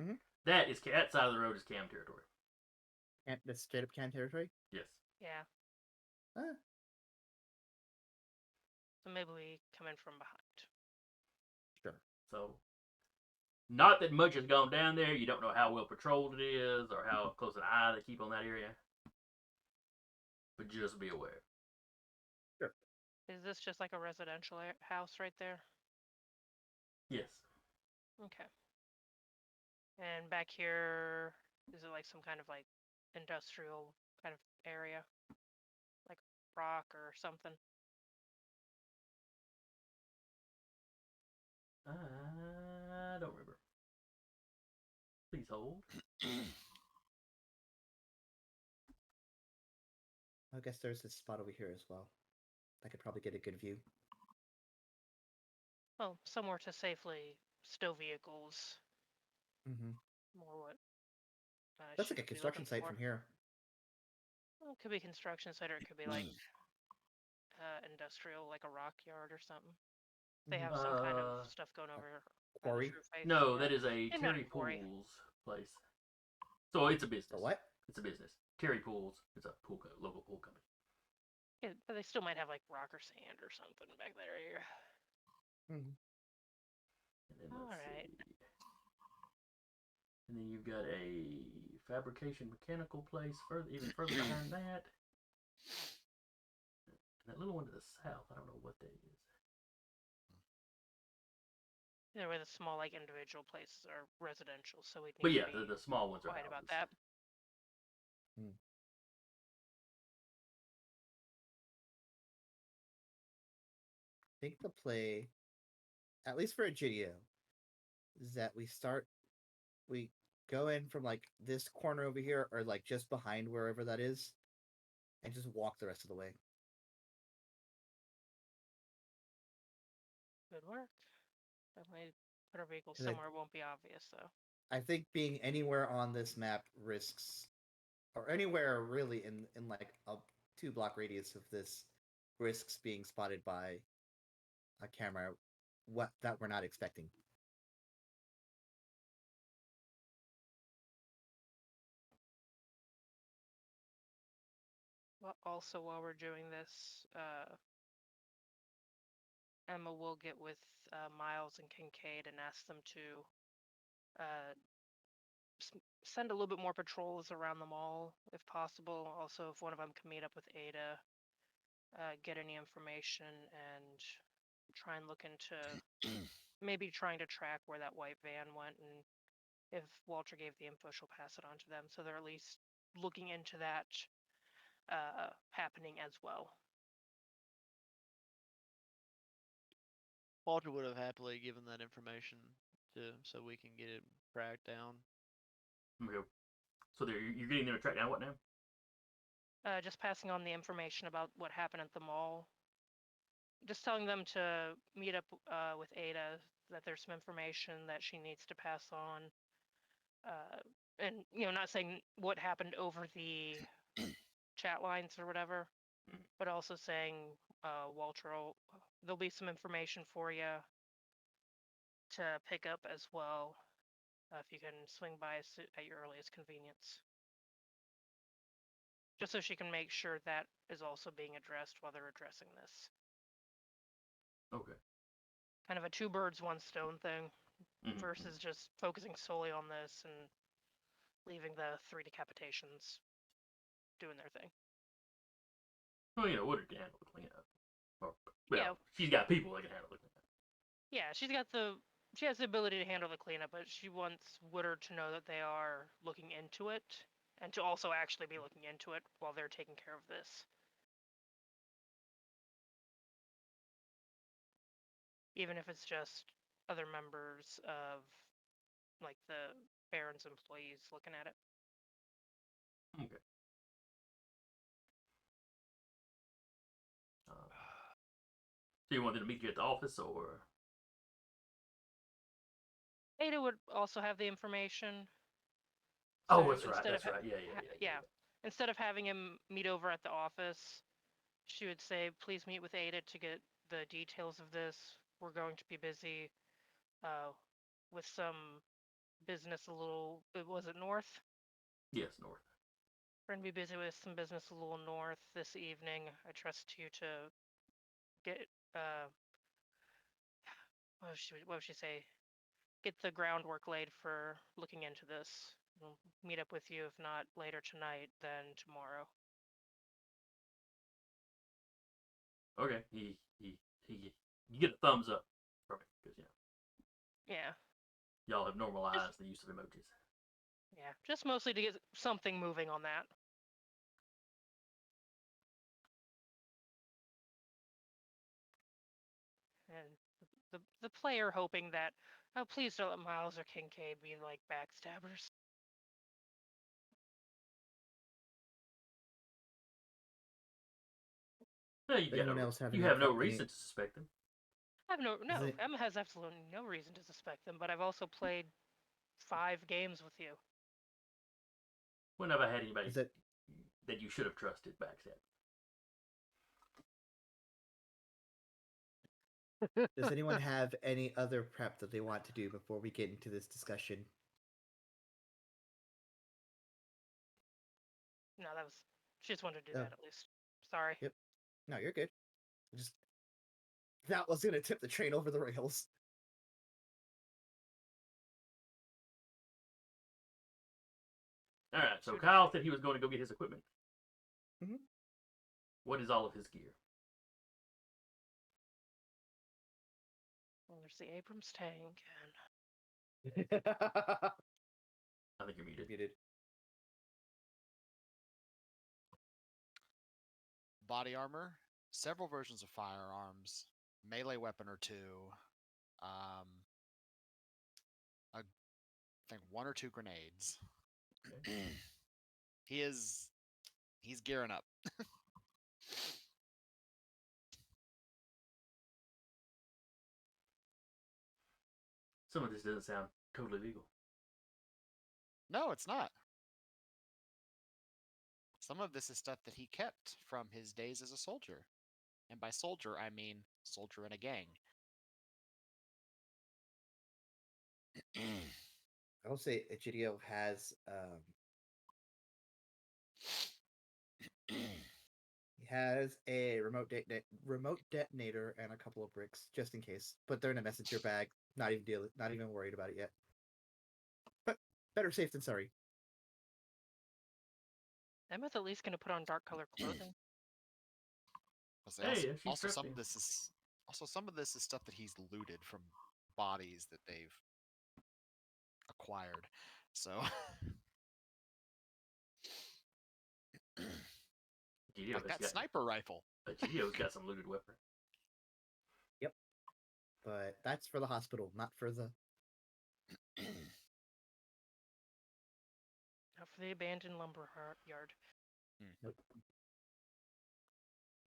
Mm-hmm. That side of the road is cam territory. That's straight up Can territory? Yes. Yeah. So maybe we come in from behind. Sure. So, not that much has gone down there. You don't know how well patrolled it is or how close an eye they keep on that area. But just be aware. Sure. Is this just like a residential house right there? Yes. Okay. And back here, is it like some kind of like industrial kind of area? Like rock or something? I don't remember. Please hold. I guess there's this spot over here as well. I could probably get a good view. Well, somewhere to safely stow vehicles. Mm-hmm. More what? That's like a construction site from here. Well, it could be construction site or it could be like industrial, like a rock yard or something. They have some kind of stuff going over. Quarry? No, that is a Maybe not Terry a quarry. Pools place. So it's a business. A what? It's a business. Terry Pools. It's a local pool company. Yeah, but they still might have like rock or sand or something back there. Mm-hmm. And then All let's right. see. And then you've got a fabrication mechanical place even further behind that. And that little one to the south, I don't know what that is. Either way, the small like individual places are residential, so we. But yeah, the small ones are quiet houses. about that. I think the play, at least for Egidio, is that we start we go in from like this corner over here, or like just behind wherever that is, and just walk the rest of the way. Good work. Definitely put our vehicle 'Cause I- somewhere it won't be obvious, though. I think being anywhere on this map risks, or anywhere really in like a 2 block radius of this, risks being spotted by a camera, what that we're not expecting. Well, also, while we're doing this, Emma will get with Miles and Kincaid and ask them to uh, send a little bit more patrols around the mall, if possible. Also, if one of them can meet up with Ada, get any information, and try and look into maybe trying to track where that white van went. And if Walter gave the info, she'll pass it on to them, so they're at least looking into that happening as well. Walter would have happily given that information so we can get it tracked down. Okay. So you're getting them to track down what now? Just passing on the information about what happened at the mall. Just telling them to meet up with Ada, that there's some information that she needs to pass on. And, not saying what happened over the chat lines or whatever, but also saying, Walter, there'll be some information for you to pick up as well, if you can swing by at your earliest convenience. Just so she can make sure that is also being addressed while they're addressing this. Okay. Kind of a 2 birds, 1 stone thing, Mhm, versus just focusing solely on this and leaving the 3 decapitations doing their thing. Well, Woodard can handle the cleanup. Or, well, Yeah. she's got people that can handle the cleanup. Yeah, she has the ability to handle the cleanup, but she wants Woodard to know that they are looking into it, and to also actually be looking into it while they're taking care of this. Even if it's just other members of, like, the Baron's employees looking at it. Okay. So you want them to meet you at the office, or? Ada would also have the information. Oh, So that's right. instead That's of right. Yeah. Instead of having him meet over at the office, she would say, "Please meet with Ada to get the details of this. We're going to be busy with some business a little. Was it north? Yes, north. We're going to be busy with some business a little north this evening. I trust you to get what would she say? Get the groundwork laid for looking into this. We'll meet up with you, if not later tonight, then tomorrow." Okay. You get a thumbs up from it because Yeah. y'all have normalized the use of emojis. Yeah, just mostly to get something moving on that. And the player hoping that, oh, please don't let Miles or Kincaid be like backstabbers. No, Anyone else have you any have no any- reason to suspect them. I have no. Is it- Emma has absolutely no reason to suspect them, but I've also played 5 games with you. When have I had anybody Is it that you should have trusted backstab? Does anyone have any other prep that they want to do before we get into this discussion? No, she just wanted to do Oh. that at least. Sorry. Yep. No, you're good. Just that was gonna tip the train over the rails. All right. So Kyle said he was going to go get his equipment. Mhm. What is all of his gear? Well, there's the Abrams tank, and I think you're muted. Muted. Body armor, several versions of firearms, melee weapon or 2, a I think 1 or 2 grenades. Okay. He's gearing up. Some of this doesn't sound totally legal. No, it's not. Some of this is stuff that he kept from his days as a soldier. And by soldier, I mean soldier in a gang. I will say Egidio has he has a remote detonator and a couple of bricks just in case, but they're in a messenger bag. Not even worried about it yet. But better safe than sorry. Emma's at least gonna put on dark colored clothing. Hey, she's also prepped some him. of this is some of this is stuff that he's looted from bodies that they've acquired. So like that sniper rifle. Gidio's got some looted weapon. Yep. But that's for the hospital, not for the Not for the abandoned lumber yard. Nope.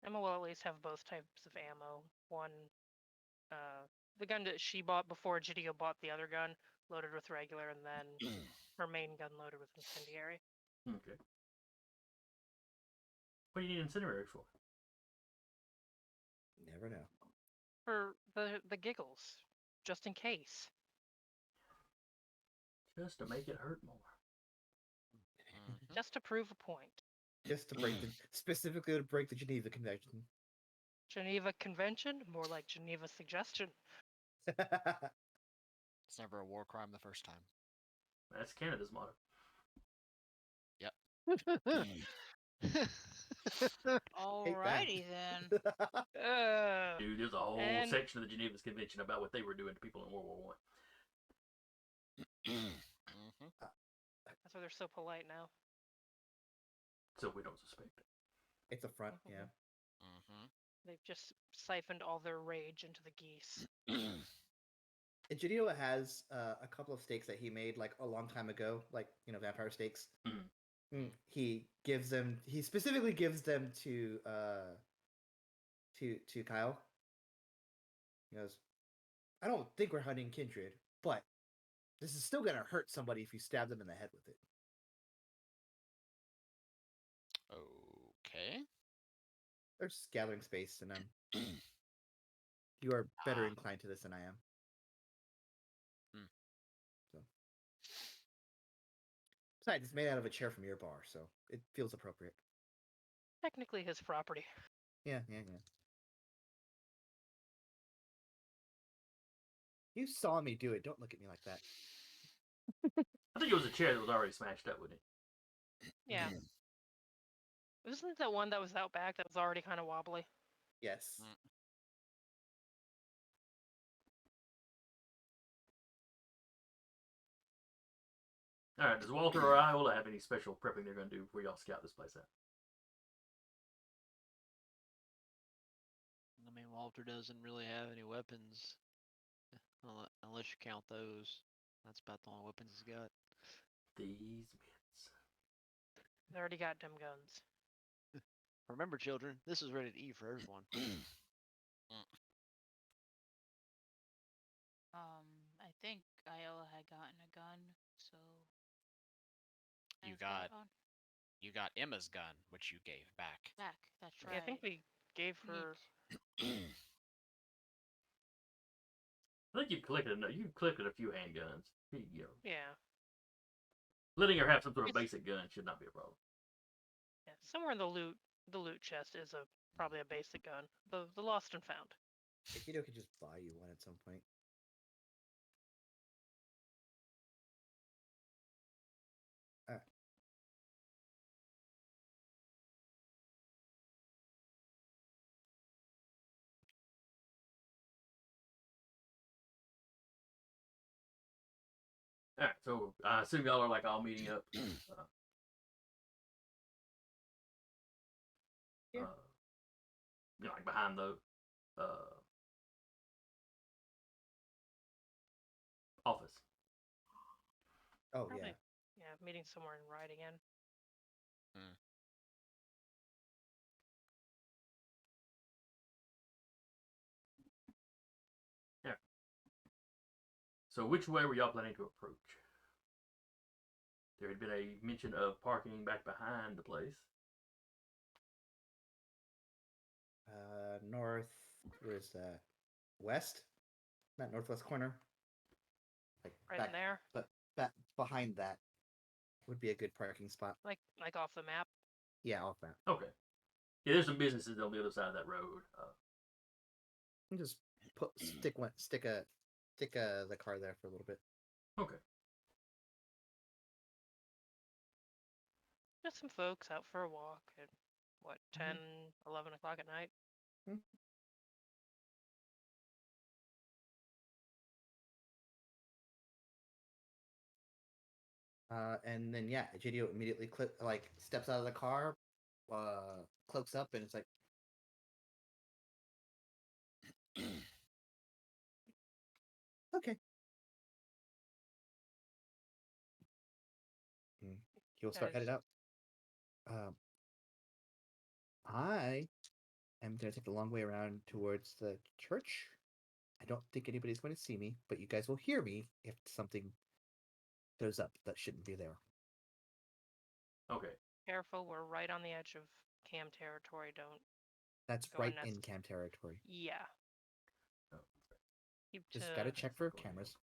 Emma will at least have both types of ammo. One, the gun that she bought before Gidio bought the other gun, loaded with regular, and then her main gun loaded with incendiary. Okay. What do you need incendiary for? Never know. For the giggles, just in case. Just to make it hurt more. Just to prove a point. Just to break specifically to break the Geneva Convention. Geneva Convention? More like Geneva Suggestion. It's never a war crime the first time. That's Canada's motto. Alrighty then. Dude, there's a whole section of the Geneva Convention about what they were doing to people in World War One. That's why they're so polite now. So we don't suspect it. It's a front, yeah. They've just siphoned all their rage into the geese. Egidio has a couple of steaks that he made like a long time ago, like vampire steaks. He specifically gives them to Kyle. He goes, I don't think we're hunting kindred, but this is still gonna hurt somebody if you stab them in the head with it. Okay. They're just gathering space, and you are better inclined to this than I am. So, besides, it's made out of a chair from your bar, so it feels appropriate. Technically his property. Yeah. You saw me do it. Don't look at me like that. I think it was a chair that was already smashed up with it. Yeah. Wasn't that one that was out back that was already kind of wobbly? Yes. Alright, does Walter or Iola have any special prepping they're going to do before y'all scout this place out? I mean, Walter doesn't really have any weapons, unless you count those. That's about the only weapons he's got. These mitts. They already got them guns. Remember, children, this is rated E for everyone. I think Iola had gotten a gun, so You I've got on you got Emma's gun, which you gave back. back. That's Yeah, right. I think we gave her. I think you've collected a few handguns. Yeah. Letting her have some sort of basic gun should not be a problem. Yeah. Somewhere in the loot chest is probably a basic gun. The lost and found. Egidio could just buy you one at some point. Alright. Alright, so I assume y'all are like all meeting up. Yeah. Like behind the office. Oh Probably. yeah. Yeah, meeting somewhere and ride again. So which way were y'all planning to approach? There had been a mention of parking back behind the place. North. Where is that? West. Not northwest corner. Like Right back, in there, but back behind that would be a good parking spot. like off the map. Yeah, off that. Okay. Yeah, there's some businesses on the other side of that road. You just stick the car there for a little bit. Okay. Just some folks out for a walk at what 10, Mhm. 11 o'clock at night. And then yeah, Egidio immediately steps out of the car, cloaks up, and it's like, okay. He'll start Guys. headed out. I am going to take the long way around towards the church. I don't think anybody's going to see me, but you guys will hear me if something shows up that shouldn't be there. Okay. Careful, we're right on the edge of cam territory. Don't. That's Go right unnecessary. in cam territory. Yeah. Oh. Keep Just to- gotta check for cameras.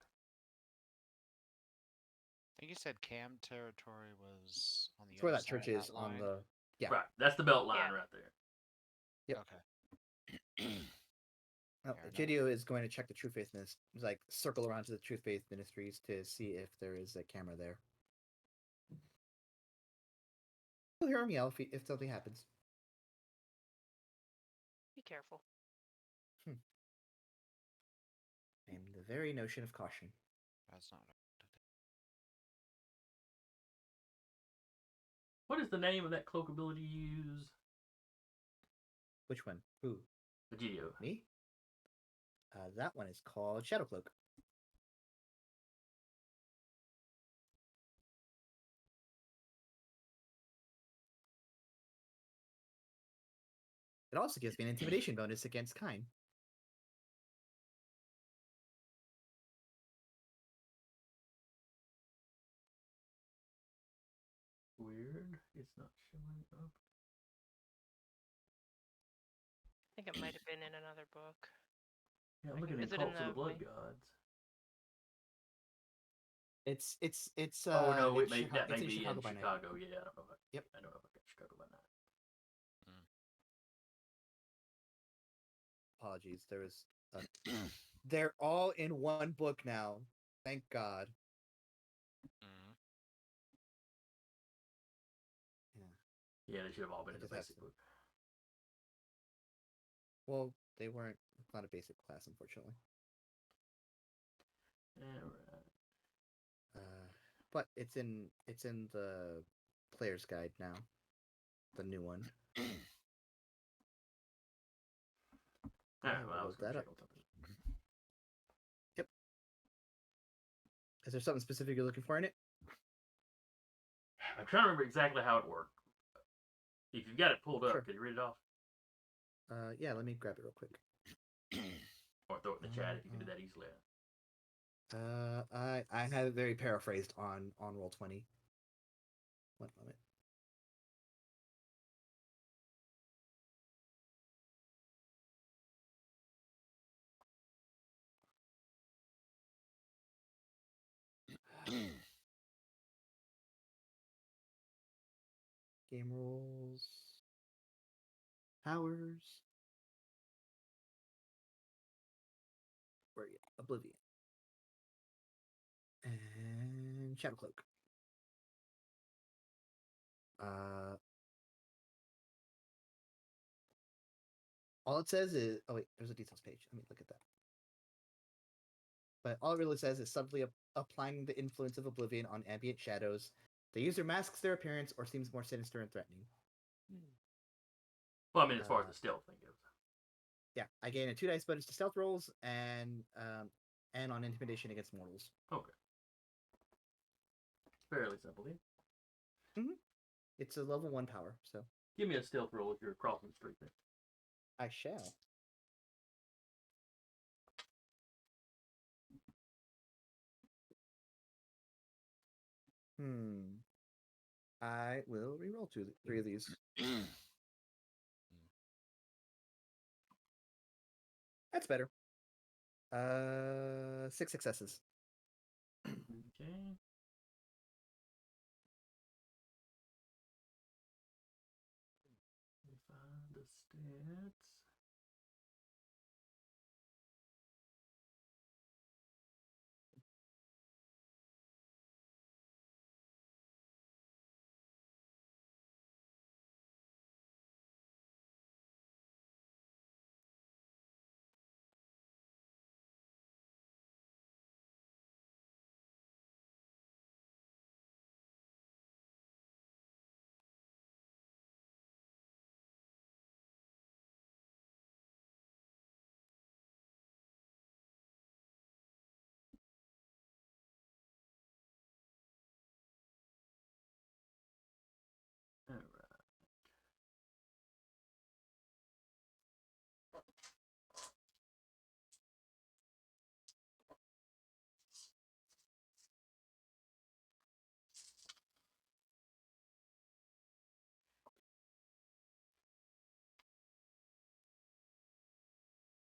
I think you said cam territory was on the That's where other that side church of is that on line? the Right. That's the belt line Yeah. right there. Yep. Okay. Oh, Fair enough. JDO is going to check the True Faith Ministries, like circle around to the True Faith Ministries to see if there is a camera there. You'll hear him yell if something happens. Be careful. And the very notion of caution. That's not. What is the name of that cloak ability you use? Which one? Who? Egidio. Me? That one is called Shadow Cloak. It also gives me an intimidation bonus against Kine. Weird. It's not showing up. I think it might have been in another book. Yeah, I'm I looking can at visit in Cults of the the Blood main- Gods. It's Oh no, it's that may in be Chicago in by night. Chicago. Yeah, I don't know about. Yep. I don't know about Chicago by night. Apologies. There was they're all in one book now. Thank God. Yeah, they should have all been I in the just have basic to- book. Well, they weren't. It's not a basic class, unfortunately. Alright. But it's in the player's guide now, the new one. Alright, well, I I'll was look gonna that check up. on something. Is there something specific you're looking for in it? I'm trying to remember exactly how it worked. If you've got it pulled up, Sure. could you read it off? Yeah, let me grab it real quick. Or throw it in the chat if you can do that easily. I had it very paraphrased on Roll20. One moment. Game rules. Powers. Where are you? Oblivion. And Shadow Cloak. All it says is, oh wait, there's a details page. Let me look at that. But all it really says is subtly applying the influence of Oblivion on ambient shadows. The user masks their appearance or seems more sinister and threatening. Well, I mean, as far as the stealth thing goes. Yeah, I gain a 2 dice bonus to stealth rolls and on intimidation against mortals. Okay. fairly simple. Then. It's a level 1 power, so Give me a stealth roll if you're crossing the street there. I shall. I will reroll 3 of these. That's better. 6 successes. Okay. Let me find the stats. All right.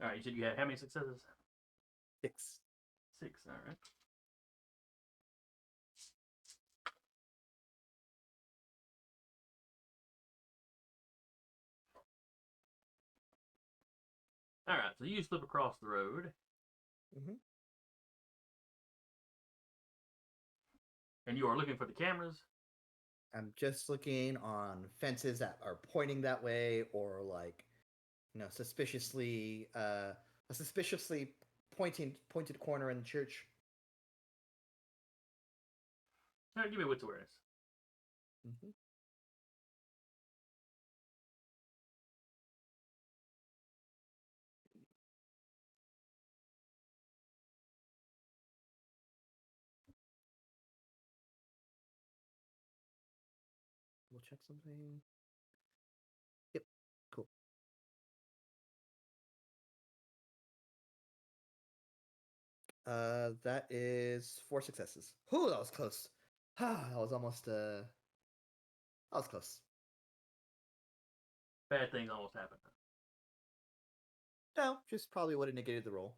All right. You said you had how many successes? 6. 6. All right. All right. So you slip across the road. Mhm. And you are looking for the cameras. I'm just looking on fences that are pointing that way, or like, suspiciously, a suspiciously pointed corner in the church. All right. Give me a wits awareness. Mm-hmm. We'll check something. Yep. Cool. That is 4 successes. Whew, that was close. That was almost that was close. Bad things almost happen. No, just probably would have negated the roll.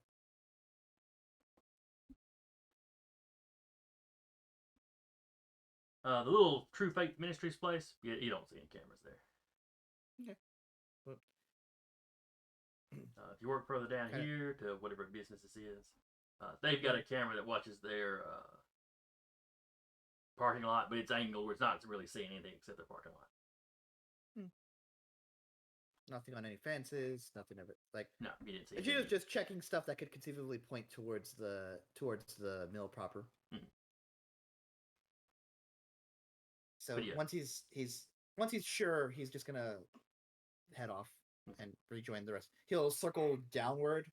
The little True Faith Ministries place, you don't see any cameras there. Okay. Well, if you work further down Kinda- here to whatever business this is, they've got a camera that watches their parking lot, but it's angled where it's not really seeing anything except their parking lot. Nothing on any fences, nothing of it. Like, No, you didn't see she was anything. just checking stuff that could conceivably point towards the mill proper. So But yeah. once he's sure, he's just gonna head off and rejoin the rest. He'll circle downward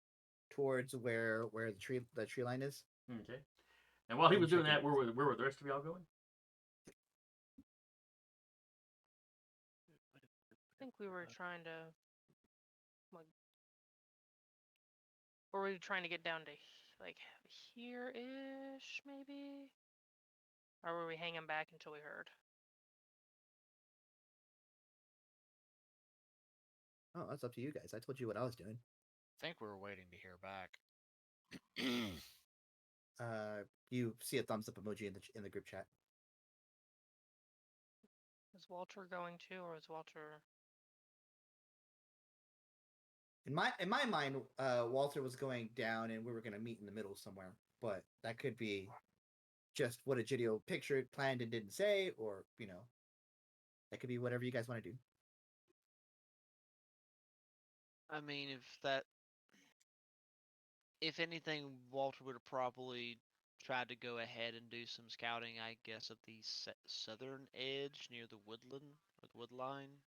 towards where the tree line is. Okay. And while he And was doing check that, it. where were the rest of y'all going? I think we were trying to, like, or were we trying to get down to like here-ish, maybe? Or were we hanging back until we heard? Oh, that's up to you guys. I told you what I was doing. I think we were waiting to hear back. You see a thumbs up emoji in the group chat. Is Walter going too, or is Walter? In my mind, Walter was going down, and we were gonna meet in the middle somewhere. But that could be just what Egidio pictured, planned, and didn't say, or that could be whatever you guys want to do. I mean, if anything, Walter would have probably tried to go ahead and do some scouting, I guess, at the southern edge near the woodland or the wood line.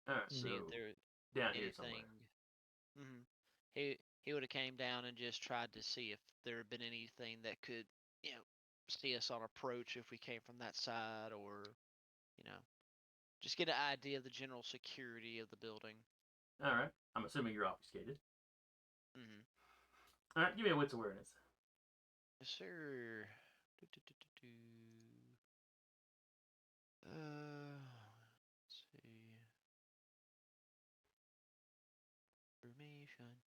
All right, See so if there down here anything. somewhere. He would have came down and just tried to see if there had been anything that could, see us on approach if we came from that side, or you know, just get an idea of the general security of the building. All right. I'm assuming you're obfuscated. Mm-hmm. All right. Give me a wits awareness. Yes, sir. Let's see. Information.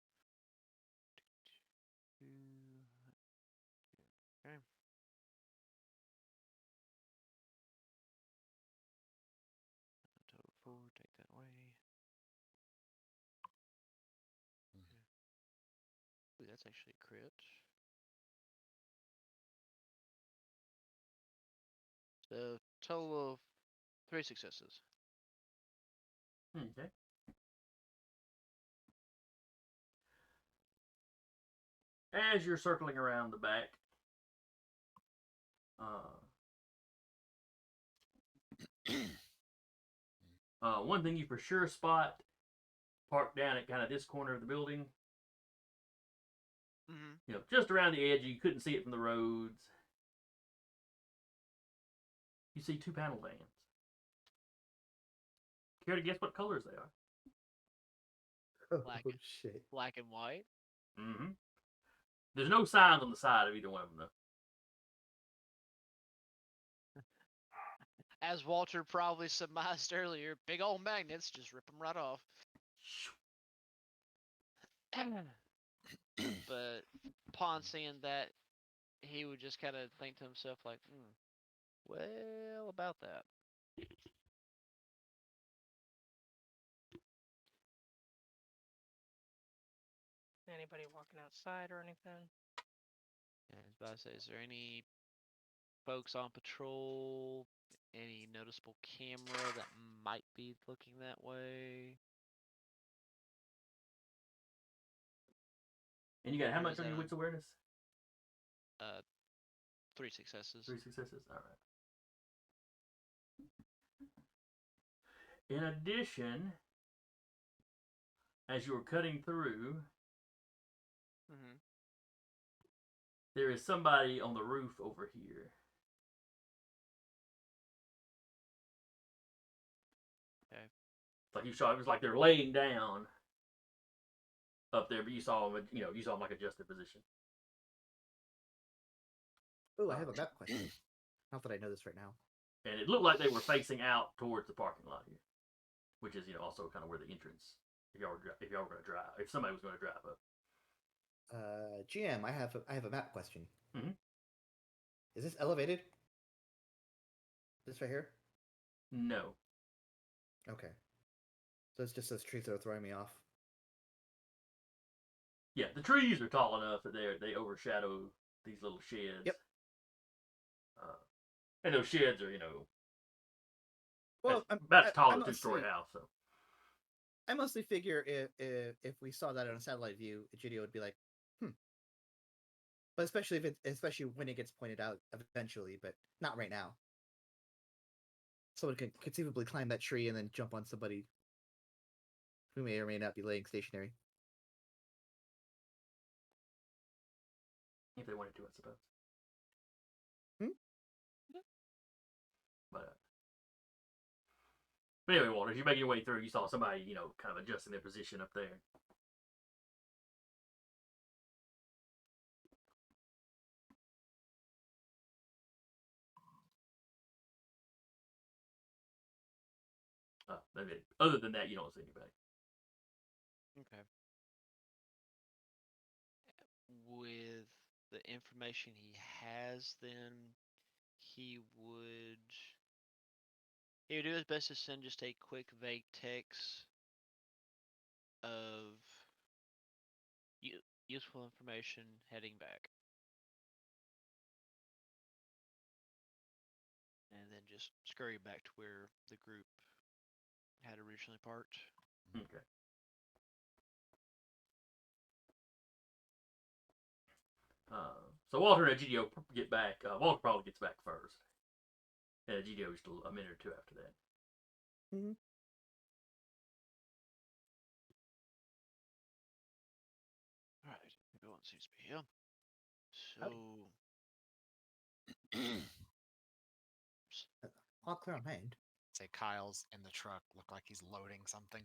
Okay. Total 4, take that away. Ooh, that's actually a crit. So, total of 3 successes. Okay. As you're circling around the back, one thing you for sure spot, parked down at kind of this corner of the building, Mm-hmm. Just around the edge, you couldn't see it from the roads. You see 2 panel vans. Care to guess what colors they are? Black, Oh shit! black and white. Mm-hmm. There's no signs on the side of either one of them, though. As Walter probably surmised earlier, big old magnets, just rip them right off. But upon seeing that, he would just kind of think to himself, like, well, about that. Anybody walking outside or anything? Yeah, I was about to say, is there any folks on patrol? Any noticeable camera that might be looking that way? And you got how Or much is on that your on- wits awareness? 3 successes. 3 successes? All right. In addition, as you were cutting through, Mm-hmm. there is somebody on the roof over here. Okay. Like you saw, it was like they're laying down up there, but you saw them, you saw them like adjusted position. Oh, I have a map question. Not that I know this right now. And it looked like they were facing out towards the parking lot here, which is also kind of where the entrance. If y'all were going to drive, if somebody was going to drive up. GM, I have a map question. Mm-hmm. Is this elevated? This right here? No. Okay. So it's just those trees that are throwing me off. Yeah, the trees are tall enough that they overshadow these little sheds. Yep. And those sheds are, Well, about as tall I as a 2-story mostly- house. So I mostly figure if we saw that on a satellite view, Egidio would be like, But especially when it gets pointed out eventually, but not right now. Someone could conceivably climb that tree and then jump on somebody who may or may not be laying stationary. if they wanted to, I suppose. But anyway, Walter, as you make your way through, you saw somebody, kind of adjusting their position up there. Other than that, you don't see anybody. Okay. With the information he has, then he would do his best to send just a quick, vague text of useful information heading back, and then just scurry back to where the group had originally parked. Okay. So Walter and Egidio get back. Walter probably gets back first. And Egidio is a minute or two after that. Mm-hmm. Alright, everyone seems to be here. So, Howdy. All clear on my end. Say Kyle's in the truck, look like he's loading something.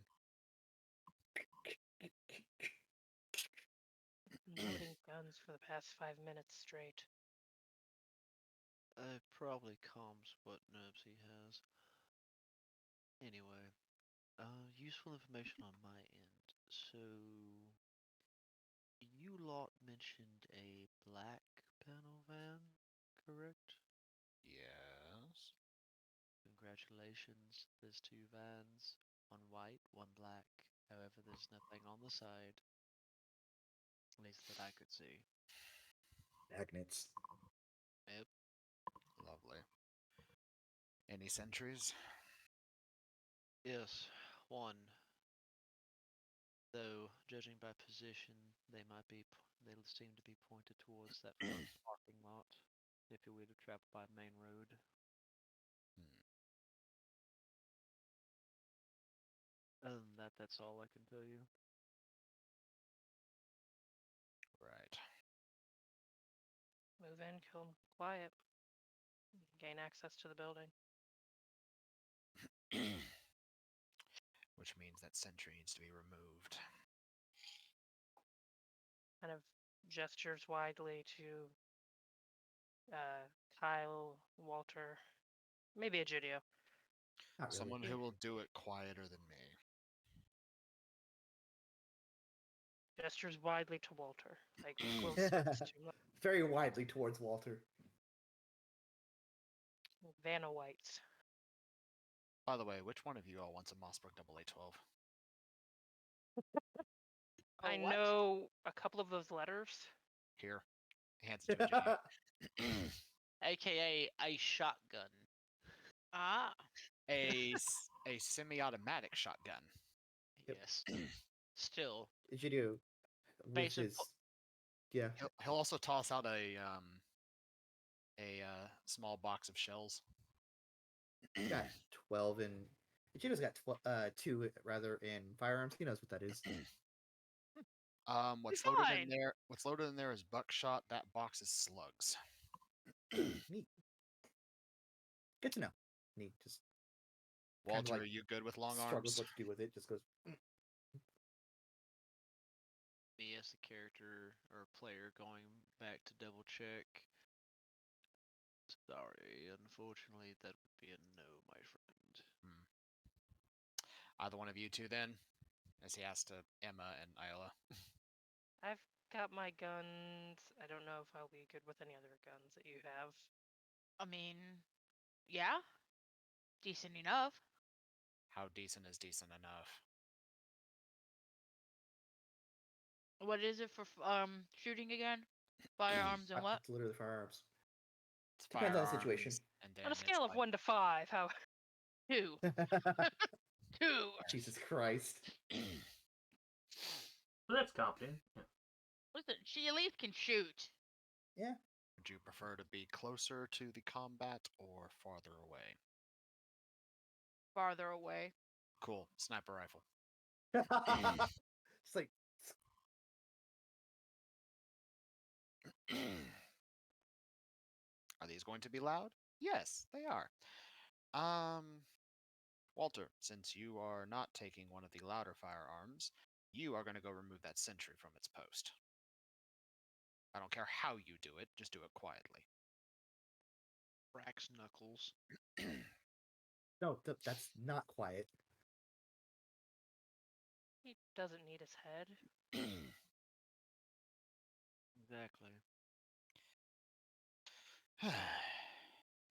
Loading guns for the past 5 minutes straight. Probably calms what nerves he has. Anyway, useful information on my end. So, you lot mentioned a black panel van, correct? Yes. Congratulations, there's 2 vans. One white, one black. However, there's nothing on the side. At least that I could see. Magnets. Yep. Lovely. Any sentries? Yes, one. Though, judging by position, they seem to be pointed towards that front parking lot. If you were to travel by main road. Other than that, that's all I can tell you. Right. Move in, kill 'em quiet. Gain access to the building. Which means that sentry needs to be removed. Kind of gestures widely to Kyle, Walter, maybe Egidio. Not really. Someone who will do it quieter than me. Gestures widely to Walter. Like close to Very widely towards Walter. Vanna Whites. By the way, which one of you all wants a Mossbrook AA-12? I what? know a couple of those letters. Here. He hands it to Egidio. AKA a shotgun. Ah. a semi-automatic shotgun. Yep. Yes. Still. Egidio with Basic his yeah. He'll also toss out a small box of shells. Got 12 in. Egidio's got 2 rather in firearms. He knows what that is. What's Be loaded fine. in there? What's loaded in there is buckshot. That box is slugs. Neat. Good to know. Neat. Just Walter, like are you good with long struggles arms? what to do with it. Just goes. Me as the character or player going back to double check. Sorry, unfortunately that would be a no, my friend. Either one of you two then? As he asks to Emma and Isla. I've got my guns. I don't know if I'll be good with any other guns that you have. I mean, yeah. Decent enough. How decent is decent enough? What is it for shooting again? Firearms and what? It's literally firearms. It's Depends on the firearms, situation. And then On a it's scale of like, 1 to 5, how 2. 2. Jesus Christ. So that's competent. Yeah. Listen, she at least can shoot. would you prefer to be closer to the combat or farther away? Farther away. Cool. Sniper rifle. It's like Are these going to be loud? Yes, they are. Walter, since you are not taking one of the louder firearms, you are going to go remove that sentry from its post. I don't care how you do it, just do it quietly. Brax knuckles. no, that's not quiet. he doesn't need his head. Exactly.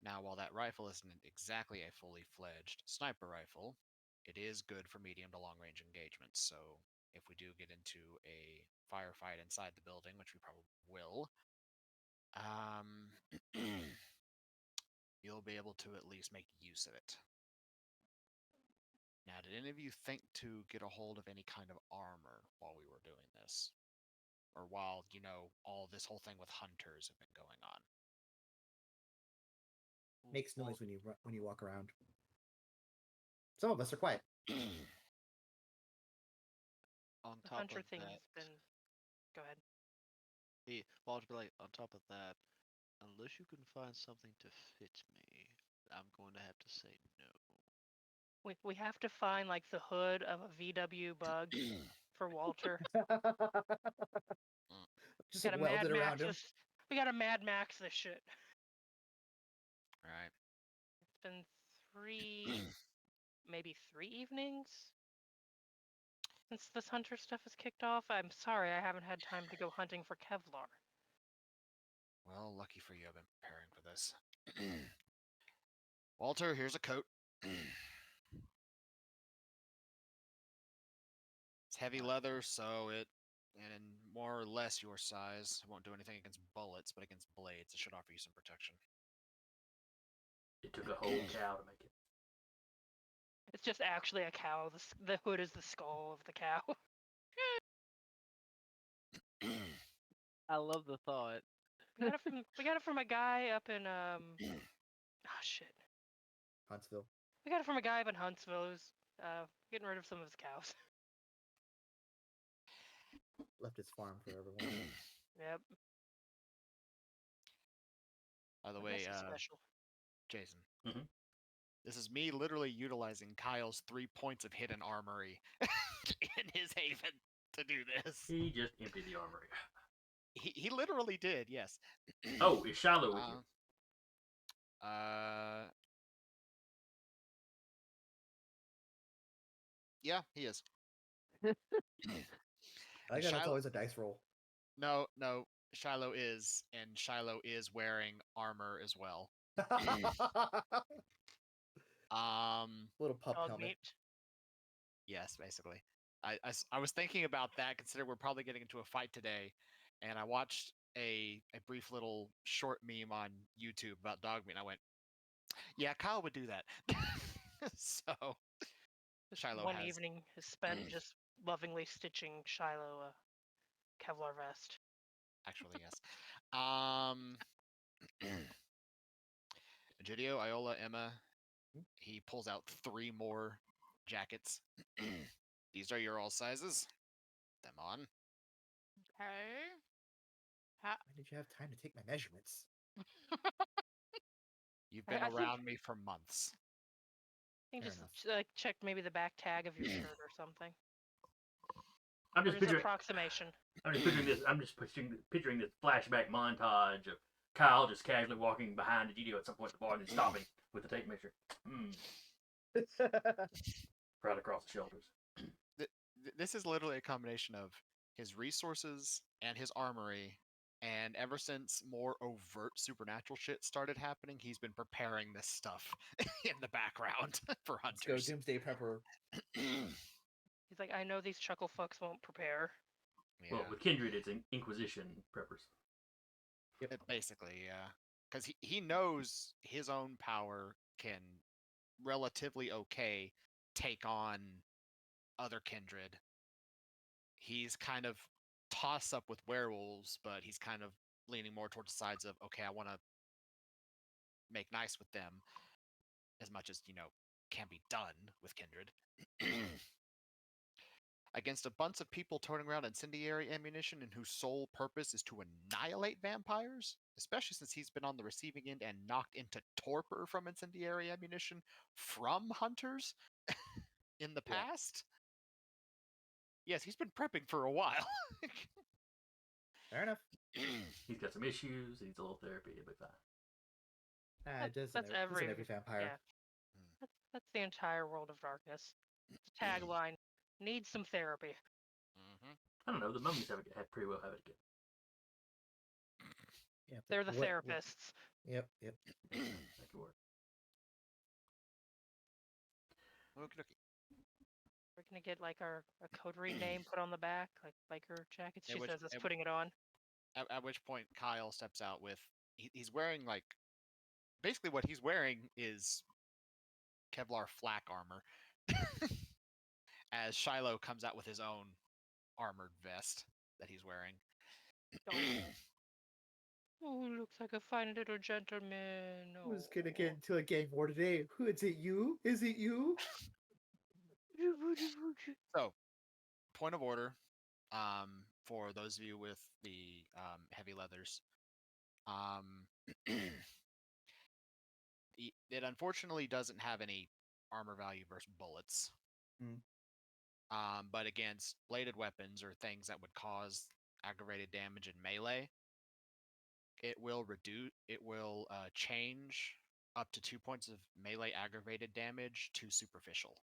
Now, while that rifle isn't exactly a fully fledged sniper rifle, it is good for medium to long range engagements. So, if we do get into a firefight inside the building, which we probably will, you'll be able to at least make use of it. Now, did any of you think to get a hold of any kind of armor while we were doing this? Or while, all this whole thing with hunters have been going on? Makes noise when you walk around. Some of us are quiet. On The top hunter of thing that, has been. Go ahead. Walter, like on top of that, Unless you can find something to fit me, I'm going to have to say no. We have to find like the hood of a VW bug for Walter. Just Gotta weld Mad it around Max him. this. We gotta Mad Max this shit. Right. It's been maybe 3 evenings since this hunter stuff has kicked off. I'm sorry, I haven't had time to go hunting for Kevlar. Well, lucky for you, I've been preparing for this. Walter, here's a coat. It's heavy leather, so it, and more or less your size, it won't do anything against bullets, but against blades, it should offer you some protection. It took a whole cow to make it. It's just actually a cow. The hood is the skull of the cow. I love the thought. We got it from a guy up in shit. Huntsville. We got it from a guy up in Huntsville who's getting rid of some of his cows. Left his farm for everyone. Yep. By the I way, guess it's special. Jason, Mhm. this is me literally utilizing Kyle's 3 points of hidden armory in his haven to do this. He just emptied the armory. He literally did, yes. Oh, is Shiloh with you? Yeah, he is. I guess that's always a dice roll. No, Shiloh is, and Shiloh is wearing armor as well. Little pup Dog helmet. meat. Yes, basically. I was thinking about that, considering we're probably getting into a fight today, and I watched a brief little short meme on YouTube about dog meat, and I went, yeah, Kyle would do that. So, Shiloh One has... evening is spent just lovingly stitching Shiloh a Kevlar vest. Actually, yes. Egidio, Iola, Emma, he pulls out 3 more jackets. These are your all sizes. Them on. Okay. When did you have time to take my measurements? You've been I think- around me for months. I think Fair just like check maybe the back tag of your shirt or something. I'm just Or just picturing. approximation. I'm just picturing this. I'm just picturing this flashback montage of Kyle just casually walking behind Egidio at some point at the bar and then stopping with the tape measure. Right across the shoulders. This is literally a combination of his resources and his armory, and ever since more overt supernatural shit started happening, he's been preparing this stuff in the background for Let's go, hunters. Doomsday Prepper. He's like, I know these chuckle fucks won't prepare. Yeah, Well, with Kindred, it's Inquisition preppers. basically, yeah. Because he knows his own power can relatively okay take on other kindred. He's kind of toss up with werewolves, but he's kind of leaning more towards the sides of, okay, I want to make nice with them as much as, can be done with kindred. Against a bunch of people toting around incendiary ammunition and whose sole purpose is to annihilate vampires, especially since he's been on the receiving end and knocked into torpor from incendiary ammunition from hunters in the past. Yes, he's been prepping for a while. Fair enough. He's got some issues. He needs a little therapy. He'll be fine. That's every vampire. Yeah. That's the entire world of darkness. Tagline: needs some therapy. I don't know. The mummies have pretty well have it again. Yeah, They're the therapists. Yep. That could work. Okay. We're gonna get like a coterie name put on the back, like biker jackets. She says it's at- putting it on. At which point Kyle steps out with he's wearing basically what he's wearing is Kevlar flak armor. As Shiloh comes out with his own armored vest that he's wearing. Oh, looks like a fine little gentleman. Who's gonna get into a gang war today? Who is it? You? Is it you? So, point of order, for those of you with the heavy leathers, It unfortunately doesn't have any armor value versus bullets. Mm. But against bladed weapons or things that would cause aggravated damage in melee, it will change up to 2 points of melee aggravated damage to superficial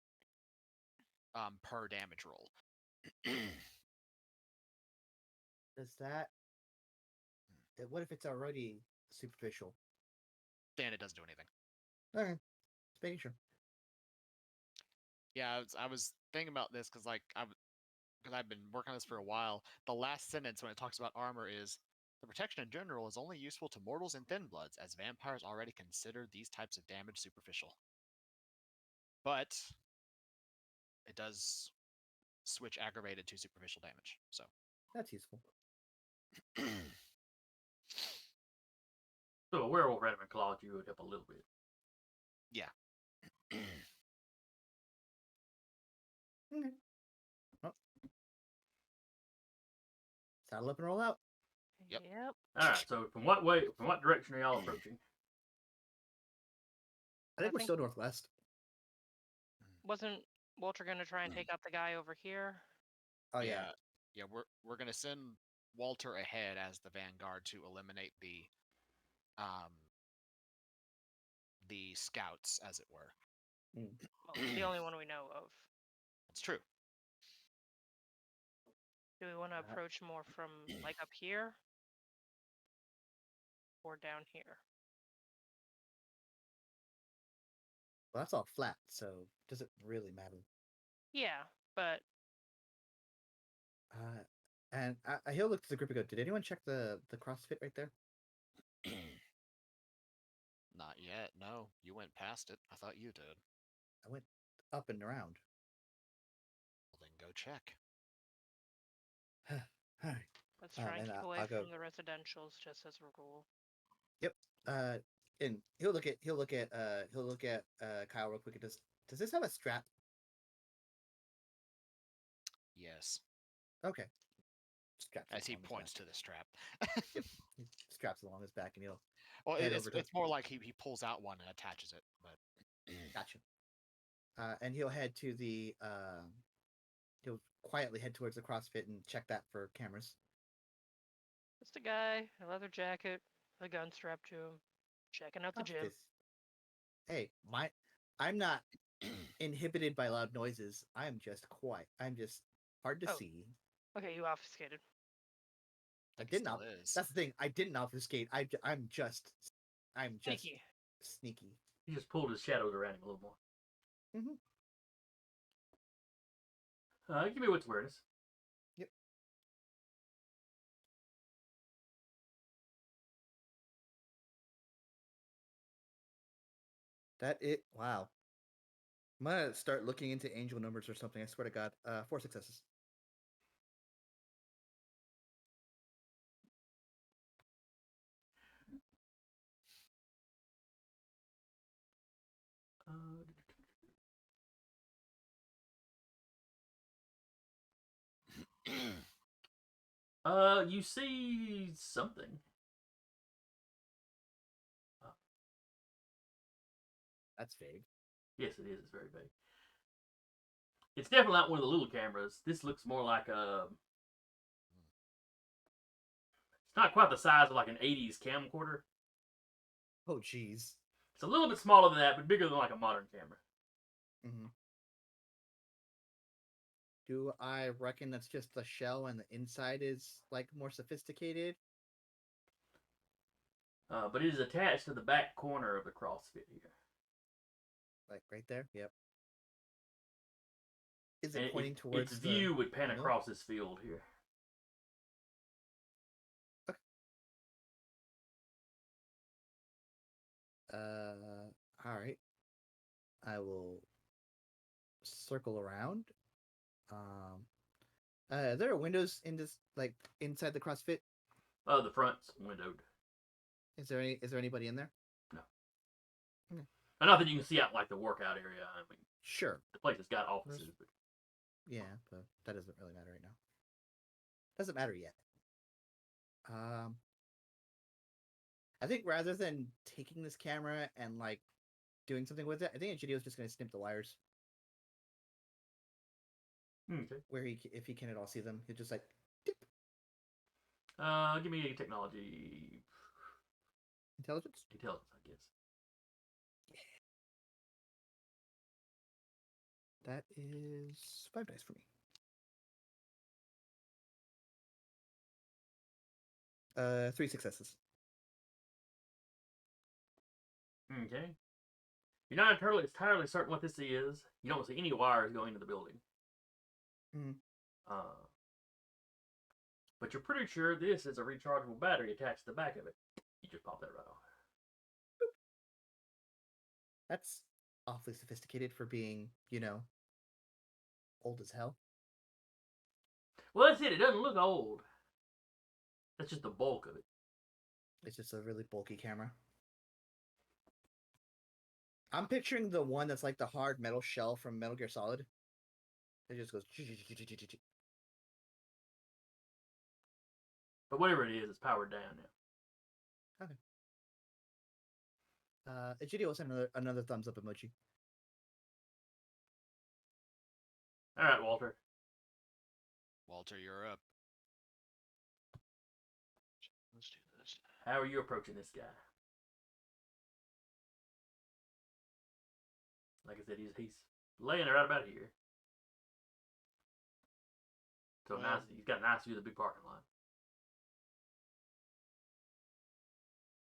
per damage roll. Does that? What if it's already superficial? Then it doesn't do anything. Okay, just making sure. Yeah, I was thinking about this because I've been working on this for a while. The last sentence when it talks about armor is the protection in general is only useful to mortals and thin bloods, as vampires already consider these types of damage superficial. But it does switch aggravated to superficial damage. So That's useful. So a werewolf venom clawed you would help a little bit. yeah. Okay. Well, saddle up and roll out. Yep. All right. So from what direction are y'all approaching? I think we're think- still northwest. Wasn't Walter gonna try and take out the guy over here? Oh yeah. Yeah, we're gonna send Walter ahead as the vanguard to eliminate the scouts, as it were. Well, the only one we know of. That's true. Do we want to approach more from like up here or down here? Well, that's all flat, so does it really matter? Yeah, but And he'll look to the group and go, "Did anyone check the CrossFit right there?" Not yet. No, you went past it. I thought you did. I went up and around. Well, then go check. All right. let's try and and keep away I'll go- from the residentials, just as a rule. And he'll look at Kyle real quick. And does this have a strap? Yes. Okay. Straps it As he along his points back. to the strap. He straps it along his back, and he'll Well, head it's over to- it's more like he pulls out one and attaches it, but gotcha. And he'll head to the he'll quietly head towards the CrossFit and check that for cameras. Just a guy, a leather jacket, a gun strapped to him, checking out the gym. Hey, I'm not inhibited by loud noises. I'm just quiet. I'm just hard to Oh. see. Okay, you obfuscated. I think it didn't. still is. That's the thing. I didn't obfuscate. I'm just Sneaky. sneaky. He just pulled his shadows around him a little more. Mhm. Give me what's awareness. Yep. That it. Wow. I'm gonna start looking into angel numbers or something. I swear to God. 4 successes. You see something. That's vague. Yes, it is. It's very big. It's definitely not one of the little cameras. This looks more like a. It's not quite the size of like an 80s camcorder. Oh, jeez. It's a little bit smaller than that, but bigger than like a modern camera. Mm-hmm. Do I reckon that's just the shell and the inside is like more sophisticated? But it is attached to the back corner of the CrossFit here. Like right there? Yep. Is it And pointing towards its view would pan the mill? across this field here. All right. I will circle around. There are windows in this, like inside the CrossFit. The front's windowed. Is there anybody in there? And not that you can see out like the workout area. I mean, Sure. the place has got offices, but Yeah, but that doesn't really matter right now. Doesn't matter yet. I think rather than taking this camera and like doing something with it, I think Egidio's just going to snip the wires. Okay. Where if he can at all see them, he'll just like. Give me a technology Intelligence? intelligence, I guess. That is 5 dice for me. 3 successes. Okay. You're not entirely certain what this is. You don't see any wires going into the building. Mhm. But you're pretty sure this is a rechargeable battery attached to the back of it. You just pop that right off. That's awfully sophisticated for being, old as hell. Well, that's it. It doesn't look old. That's just the bulk of it. It's just a really bulky camera. I'm picturing the one that's like the hard metal shell from Metal Gear Solid. It just goes. But whatever it is, it's powered down now. Egidio will send another thumbs up emoji. All right, Walter. Walter, you're up. Let's do this. How are you approaching this guy? Like I said, he's laying right about here. So nice. He's got a nice view of the big parking lot.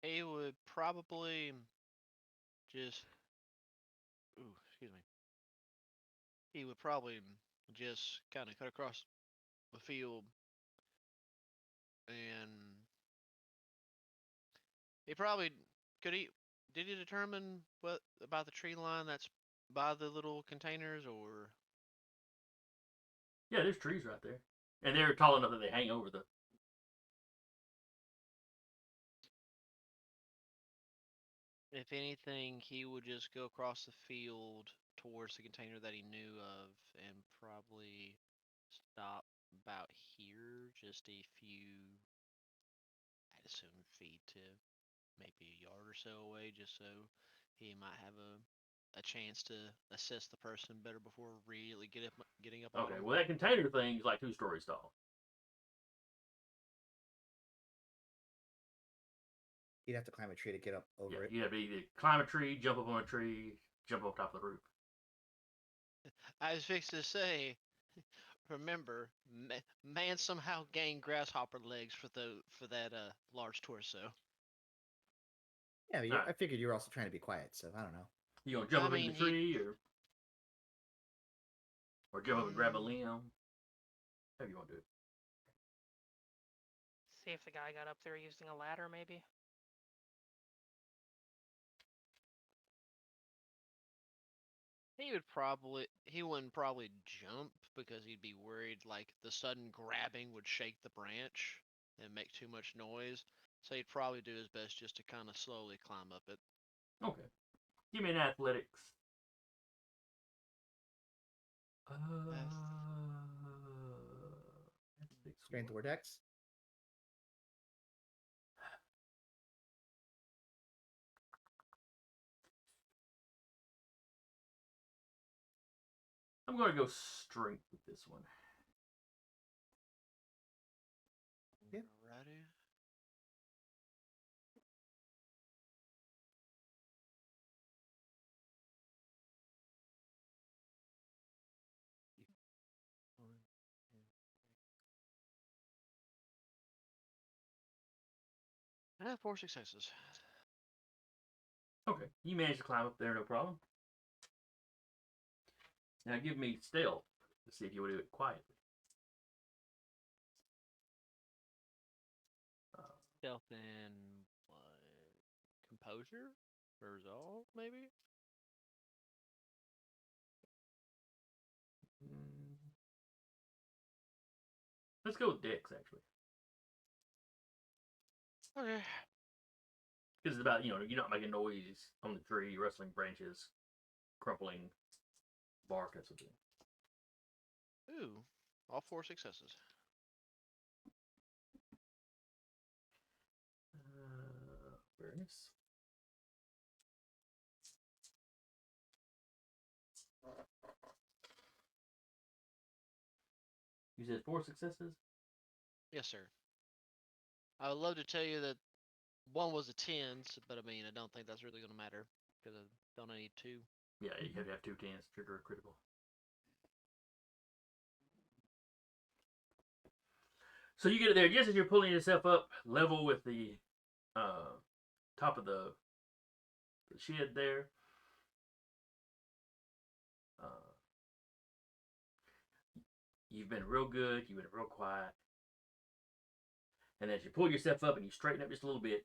He would probably just. Ooh, excuse me. He would probably just kind of cut across the field, and he probably could he. Did he determine what about the tree line that's by the little containers, or Yeah, there's trees right there. And they're tall enough that they hang over the. if anything, he would just go across the field towards the container that he knew of, and probably stop about here, just a few, I'd assume, feet to maybe a yard or so away, just so he might have a chance to assess the person better before really getting up on Okay, him. well, that container thing is like 2 stories tall. You'd have to climb a tree to get up over Yeah, it. you have to either climb a tree, jump up on a tree, jump up top of the roof. I was fixed to say, remember, man somehow gained grasshopper legs for that large torso. Yeah, Alright. I figured you were also trying to be quiet, so I don't know. You gonna jump I up in the mean, tree or jump up and grab a limb? However you want to do it. See if the guy got up there using a ladder, maybe. He wouldn't probably jump because he'd be worried like the sudden grabbing would shake the branch and make too much noise. So he'd probably do his best just to kind of slowly climb up it. Okay. Give me an athletics. Strength or dex? I'm going to go strength with this one. Yeah. Alrighty. I have 4 successes. Okay, you managed to climb up there, no problem. Now give me stealth to see if you would do it quietly. Stealth and what? Composure? Resolve, maybe? Let's go with dex, actually. Okay. Because it's about, you're not making noise on the tree, rustling branches, crumpling bark, that sort of thing. Ooh, all 4 successes. awareness. You said 4 successes? Yes, sir. I would love to tell you that one was a 10, but I mean, I don't think that's really going to matter because I don't need 2. Yeah, you have to have 2 10s to trigger a critical. So you get it there just as you're pulling yourself up level with the top of the shed there. You've been real good. You've been real quiet. And as you pull yourself up and you straighten up just a little bit,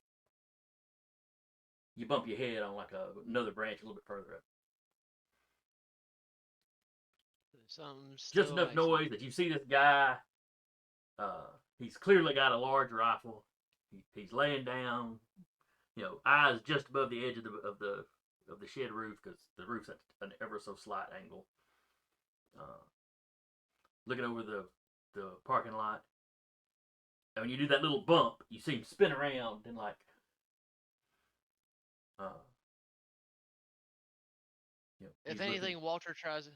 you bump your head on like another branch a little bit further up. Just enough noise that you see this guy. He's clearly got a large rifle. He's laying down, eyes just above the edge of the shed roof because the roof's at an ever so slight angle. Looking over the parking lot. And when you do that little bump, you see him spin around and if anything, Walter tries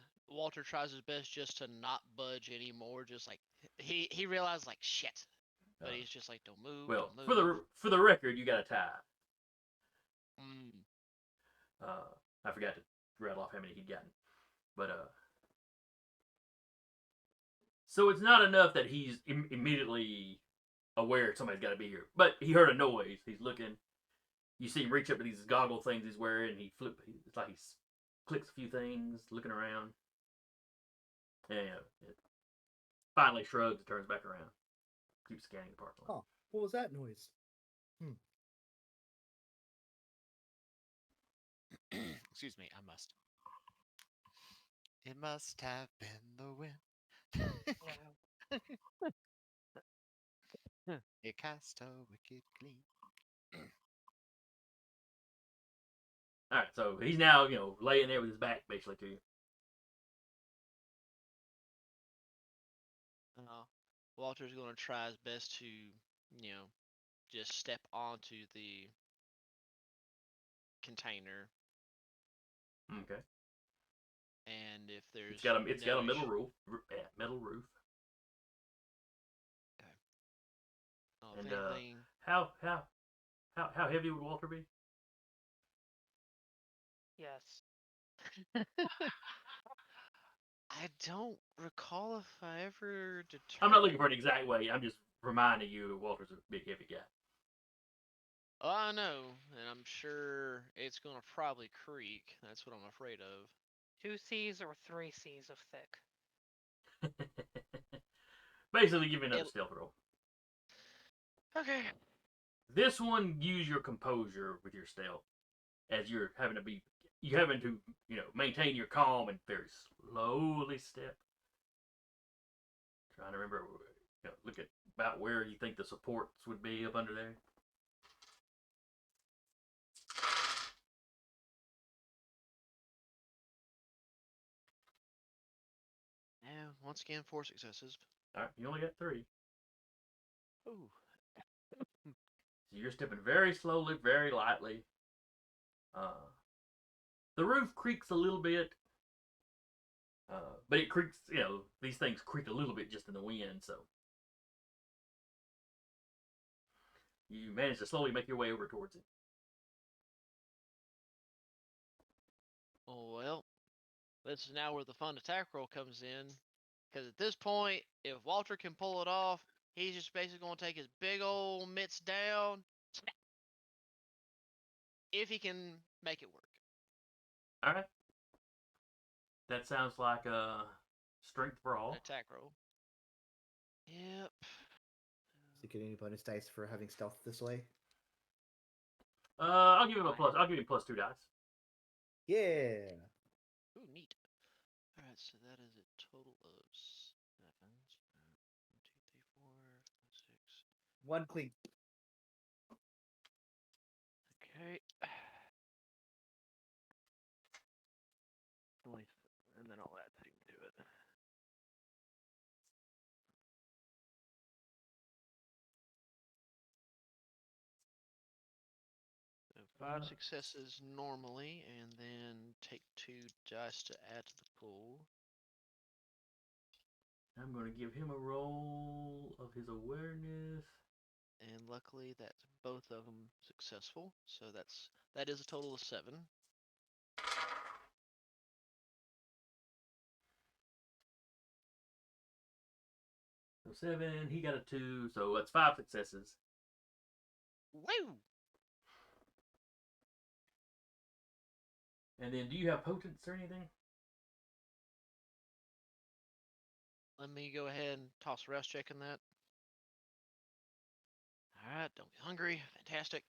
his best just to not budge anymore. Just like he realized, like, shit, but he's just like, don't move. Well, don't move. for the record, you got a tie. Mm. I forgot to rattle off how many he'd gotten, but so it's not enough that he's immediately aware somebody's got to be here. But he heard a noise. He's looking. You see him reach up to these goggle things he's wearing, and it's like he clicks a few things, looking around. And finally shrugs and turns back around. Keeps scanning the parking lot. Oh, what was that noise? Excuse me, I must. It must have been the wind. It cast a wicked gleam. All right, so he's now laying there with his back basically to you. Walter's going to try his best to, just step onto the container. Okay. And if there's it's got a metal roof. Metal roof. Okay. And how heavy would Walter be? Yes. I don't recall if I ever determined. I'm not looking for an exact weight. I'm just reminding you Walter's a big heavy guy. Oh, I know, and I'm sure it's going to probably creak. That's what I'm afraid of. 2 C's or 3 C's of thick. Basically, give me another stealth roll. Okay. This one, use your composure with your stealth, as you're having to maintain your calm and very slowly step. Trying to remember, look at about where you think the supports would be up under there. Yeah, once again, 4 successes. All right, you only got 3. Ooh. So you're stepping very slowly, very lightly. The roof creaks a little bit, but it creaks. These things creak a little bit just in the wind. So you manage to slowly make your way over towards it. Oh well, this is now where the fun attack roll comes in. Because at this point, if Walter can pull it off, he's just basically going to take his big old mitts down. If he can make it work. All right. That sounds like a strength brawl. An attack roll. Yep. Does he get any bonus dice for having stealth this way? I'll give him a plus. I'll give him +2 dice. Yeah. Ooh, neat. All right, so that is a total of 7. 1, 2, 3, 4, 5, 6. 1 clean. Okay. And then I'll add thing to it. 5 successes normally, and then take 2 dice to add to the pool. I'm going to give him a roll of his awareness. And luckily, that's both of them successful. So that is a total of 7. So 7, he got a 2, so that's 5 successes. Woo! And then, do you have potence or anything? Let me go ahead and toss a rest check in that. Alright, don't be hungry. Fantastic.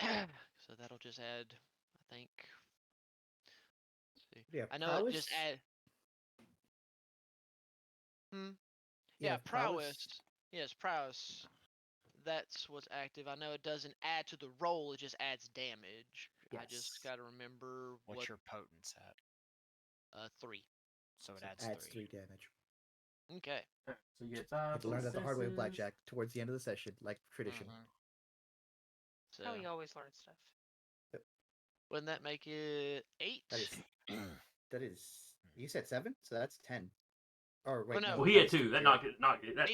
So that'll just add, I think. Let's see. Yeah, I know it just add. Yeah, prowess. Yes, prowess. That's what's active. I know it doesn't add to the roll, it just adds damage. I just Yes. gotta remember What's your potence at? 3. So it So adds 3 damage. Okay. So you get I 5 had to learn that the hard way with successes. Blackjack towards the end of the session, like tradition. Mhm. So How he always learns stuff. wouldn't that make it 8? That is. You said 7, so that's 10. Or wait, Well, no. no. Well, he had that's 2. That 0. knocked it. That,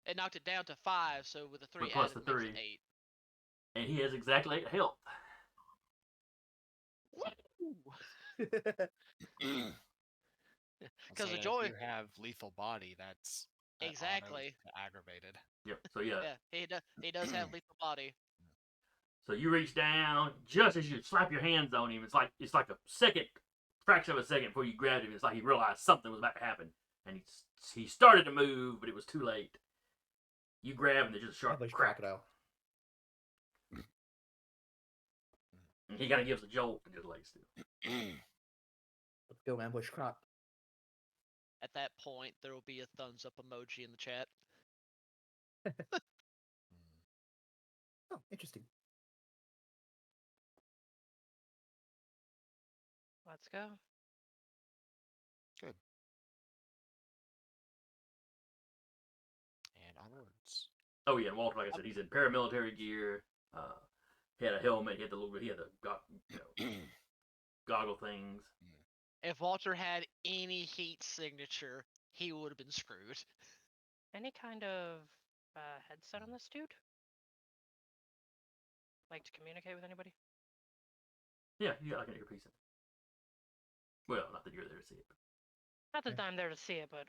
It knocked it down to 5, so with the 3 But plus added, the makes 3. it 8. and he has exactly 8 health. Because So the if joy. you have lethal body, that's that autos Exactly. to aggravated. Yep. So yeah. Yeah, he does have lethal body. So you reach down just as you slap your hands on him. It's like a second, fraction of a second before you grabbed him. It's like he realized something was about to happen, and he started to move, but it was too late. You grab and there's just a sharp Ambush crack. crocodile. And he kind of gives a jolt and just lays still. Let's go ambush croc. At that point, there will be a thumbs up emoji in the chat. Oh, interesting. Let's go. Good. And onwards. Oh yeah, and Walter, like I said, he's in paramilitary gear. He had a helmet. He had the goggle things. If Walter had any heat signature, he would have been screwed. Any kind of headset on this dude? Like to communicate with anybody? Yeah, you got like an earpiece in. Well, not that you're there to see it. Not that Okay. I'm there to see it, but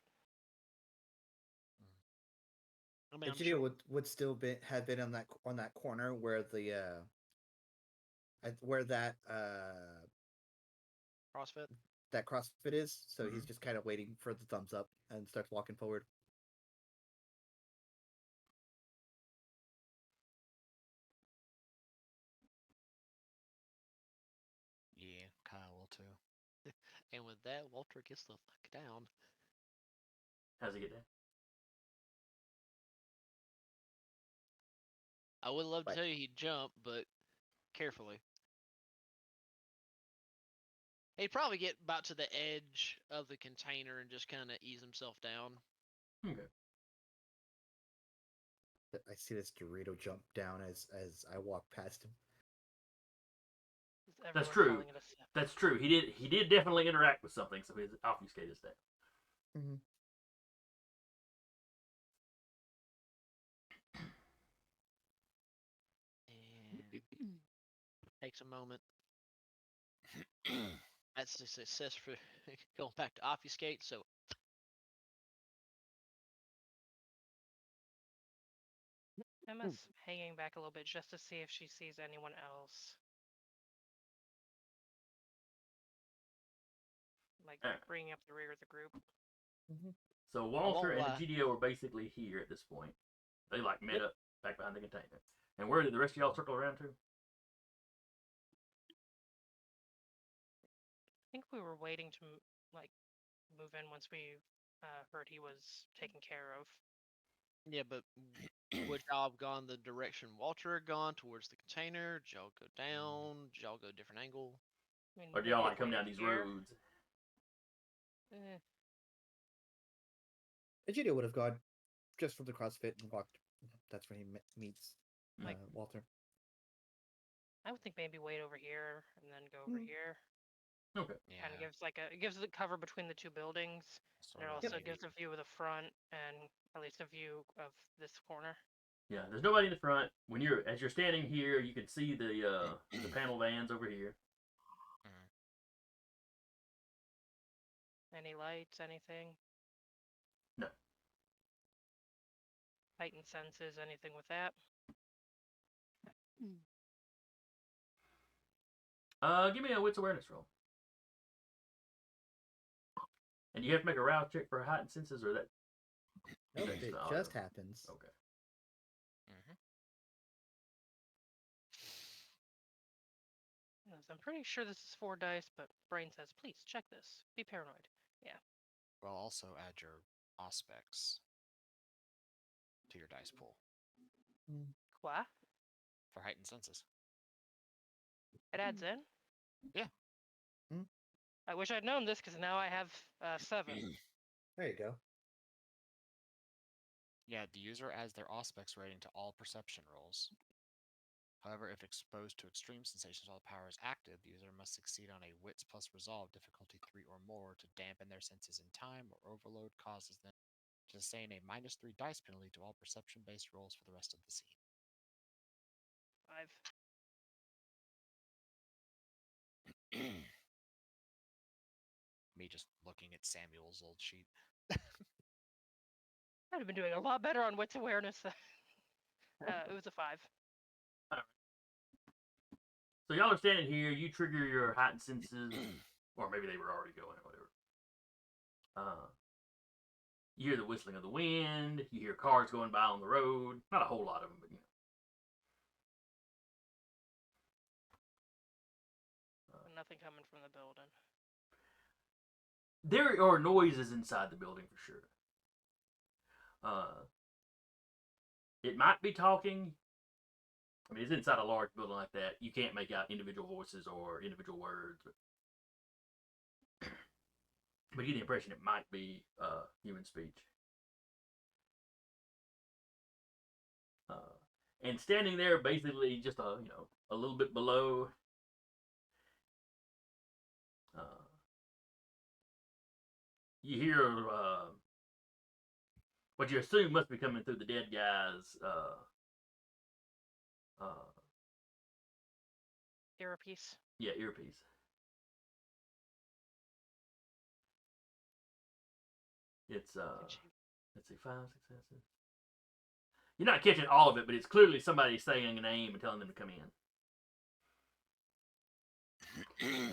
I mean, I'm Egidio sure. would still have been on that corner where the where that CrossFit. that CrossFit is. So he's Mhm. just kind of waiting for the thumbs up and starts walking forward. Yeah, Kyle will too. And with that, Walter gets the fuck down. How's he get down? I would love to Right. tell you he'd jump, but carefully. He'd probably get about to the edge of the container and just kind of ease himself down. Okay. I see this Dorito jump down as I walk past him. is That's everyone true. calling it a sip? That's true. He did definitely interact with something, so he's obfuscated that. Mm-hmm. And takes a moment. That's a success for going back to obfuscate, so Emma's hanging back a little bit just to see if she sees anyone else. Like bringing up the rear of the group. Mm-hmm. So Walter and lie. Egidio are basically here at this point. They like met up back behind the container. And where did the rest of y'all circle around to? I think we were waiting to like move in once we heard he was taken care of. yeah, but would y'all have gone the direction Walter had gone towards the container? Did y'all go down? Did y'all go a different angle? I mean, Or do we y'all both like come down waited these here. roads? Egidio would have gone just from the CrossFit and walked. That's where he meets Like- Walter. I would think maybe wait over here and then go over Hmm. here. Okay. Yeah. Kind of gives it gives the cover between the two buildings, and sort it of also maybe- gives a view of the front and at least a view of this corner. Yeah, there's nobody in the front. As you're standing here, you can see the panel vans over here. Mhm. Any lights, anything? No. Heightened senses, anything with that? Give me a wits awareness roll. And you have to make a rouse check for heightened senses, or that. Nope, Thanks, it Oliver. just happens. Okay. Mhm. Yes, I'm pretty sure this is 4 dice, but brain says, please check this. Be paranoid. Well, also add your aspects to your dice pool What? for heightened senses. It adds in? Yeah. Hmm. I wish I'd known this because now I have 7. There you go. Yeah, the user adds their aspects rating to all perception rolls. However, if exposed to extreme sensations while the power is active, the user must succeed on a Wits plus Resolve difficulty 3 or more to dampen their senses in time, or overload causes them to sustain a -3 dice penalty to all perception-based rolls for the rest of the scene. 5. Me just looking at Samuel's old sheet. I'd have been doing a lot better on wits awareness. It was a 5. So y'all are standing here. You trigger your heightened senses, or maybe they were already going, or whatever. You hear the whistling of the wind. You hear cars going by on the road. Not a whole lot of them, but you know. Nothing coming from the building. There are noises inside the building for sure. It might be talking. I mean, it's inside a large building like that. You can't make out individual voices or individual words. But you get the impression it might be human speech. And standing there, basically, just a little bit below. You hear what you assume must be coming through the dead guy's Earpiece. earpiece. It's let's see, 5 successes. You're not catching all of it, but it's clearly somebody saying a name and telling them to come in.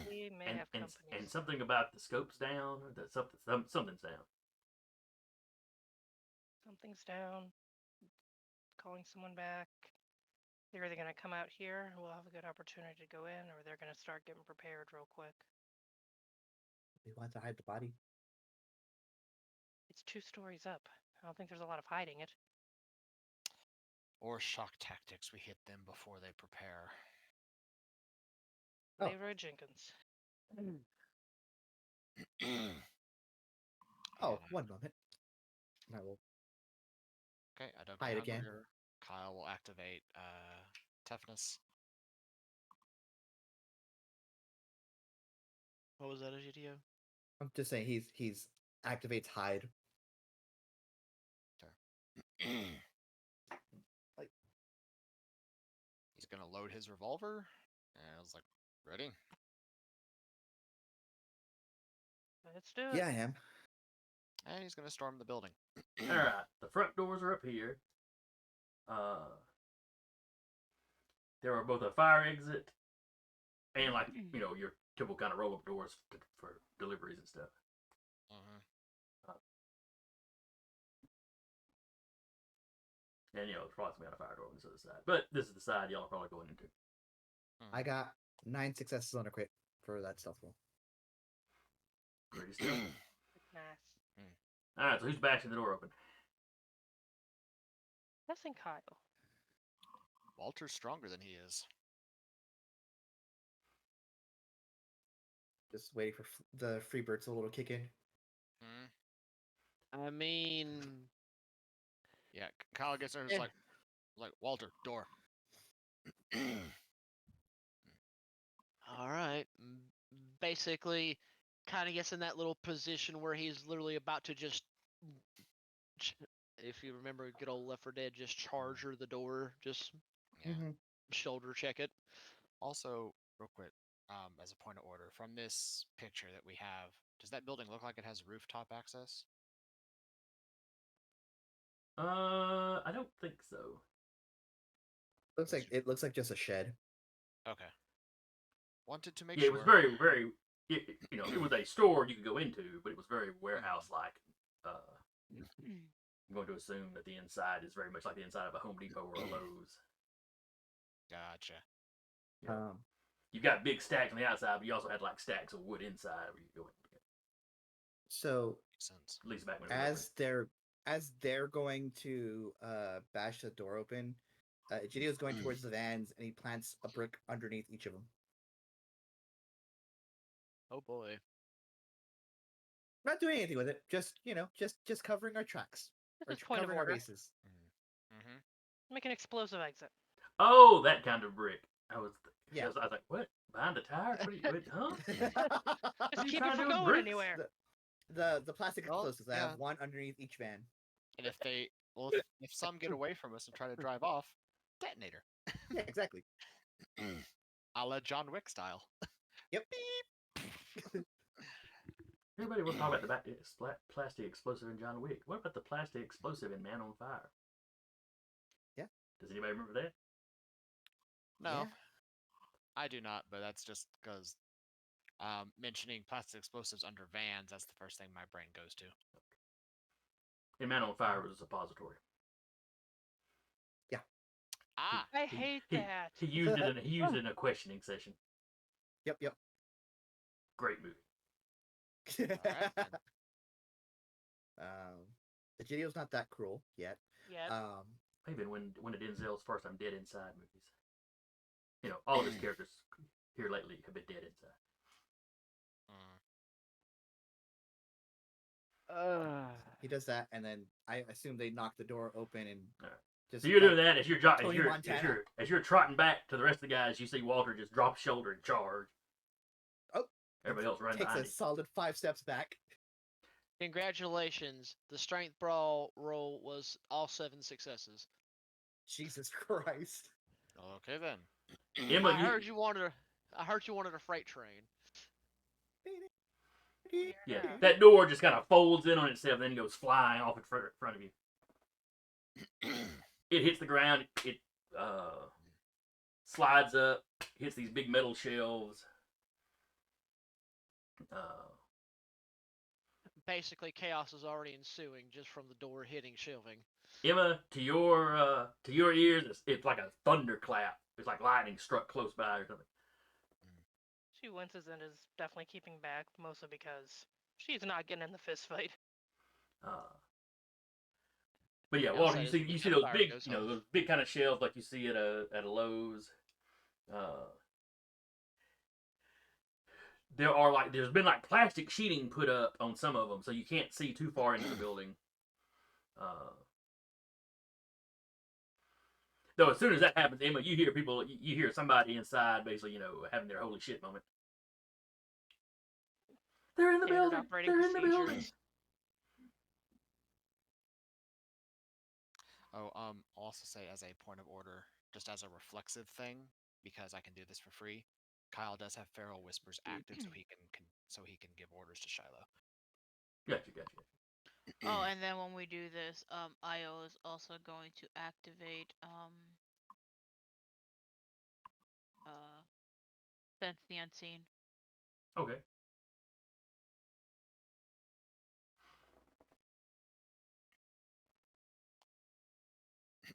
We may have companies. And something about the scope's down, or that something's down. Something's down. Calling someone back. They're either going to come out here, we'll have a good opportunity to go in, or they're going to start getting prepared real quick. We want to hide the body. It's 2 stories up. I don't think there's a lot of hiding it. Or shock tactics. We hit them before they prepare. Oh. Leroy Jenkins. Oh, And, 1 moment. I will. okay, I don't Hide get again. hungrier. Kyle will activate toughness. What was that, a GTO? I'm just saying he's activates hide. Like, He's gonna load his revolver, and I was like, ready? Let's do it. yeah, I am. And he's gonna storm the building. All right, the front doors are up here. There are both a fire exit and your typical kind of roll up doors for deliveries and stuff. And there's probably some kind of fire door on this other side, but this is the side y'all are probably going into. I got 9 successes on a crit for that stealth roll. Pretty still. Nice. All right, so who's bashing the door open? Guessing Kyle. Walter's stronger than he is. Just waiting for the Freebirds a little kick in. I mean, Yeah, Kyle gets there. It's like Walter, door. All right. Basically, kind of gets in that little position where he's literally about to just, if you remember good old Left 4 Dead, just charge her the door, just Yeah. Mhm. shoulder check it. Also, real quick, as a point of order, from this picture that we have, does that building look like it has rooftop access? I don't think so. It looks like just a shed. Okay. Wanted to make Yeah, sure. it was very, very. It was a store you could go into, but it was very warehouse-like. I'm going to assume that the inside is very much like the inside of a Home Depot or a Lowe's. Gotcha. Yeah. You've got big stacks on the outside, but you also had like stacks of wood inside where you go in. So Makes sense. At least back when it was as they're going to bash the door open, Gideo's going towards the vans and he plants a brick underneath each of them. Oh boy. Not doing anything with it, just just covering our tracks. This Or is point of covering our order. bases. Mm-hmm. Make an explosive exit. Oh, that kind of brick. I was like, what? Behind the tire? What are you doing? Huh? Just you keep trying it to from do with going bricks? anywhere. The plastic Well, explosives. I yeah. have one underneath each van. And if some get away from us and try to drive off, detonator. Yeah, exactly. A la John Wick style. Yep. Everybody was talking about the plastic explosive in John Wick. What about the plastic explosive in Man on Fire? Yeah. Does anybody remember that? No, Yeah. I do not, but that's just because mentioning plastic explosives under vans, that's the first thing my brain goes to. In Man on Fire was a suppository. Ah! I hate that. He used it in a questioning session. Yep. Great movie. Alright, then. The Gideo's not that cruel yet. Yet. Maybe when it Denzel's first time dead inside movies. All of his characters here lately have been dead inside. He does that, and then I assume they knock the door open and Alright. just. So you're like, doing that as you're trotting back to the rest of the guys. You see Walter just drop his shoulder and charge. Oh, Everybody else running takes behind a him. solid 5 steps back. Congratulations. The strength brawl roll was all 7 successes. Jesus Christ. Okay then. Emma, I heard you wanted a freight train. Yeah, that door just kind of folds in on itself, then goes flying off in front of you. It hits the ground. It slides up, hits these big metal shelves. Basically, chaos is already ensuing just from the door hitting shelving. Emma, to your ears, it's like a thunderclap. It's like lightning struck close by or something. She winces and is definitely keeping back, mostly because she's not getting in the fist fight. But yeah, The Walter, outside you is see the those fire big, goes those big kind of shelves like you see at a Lowe's. There's been like plastic sheeting put up on some of them, so you can't see too far into the building. Though as soon as that happens, Emma, you hear somebody inside basically, having their holy shit moment. They're in the Standard building. operating They're in the building. procedures. Oh, I'll also say as a point of order, just as a reflexive thing, because I can do this for free. Kyle does have Feral Whispers active, so he can give orders to Shiloh. Gotcha. Oh, and then when we do this, Io is also going to activate Sense the Unseen. Okay.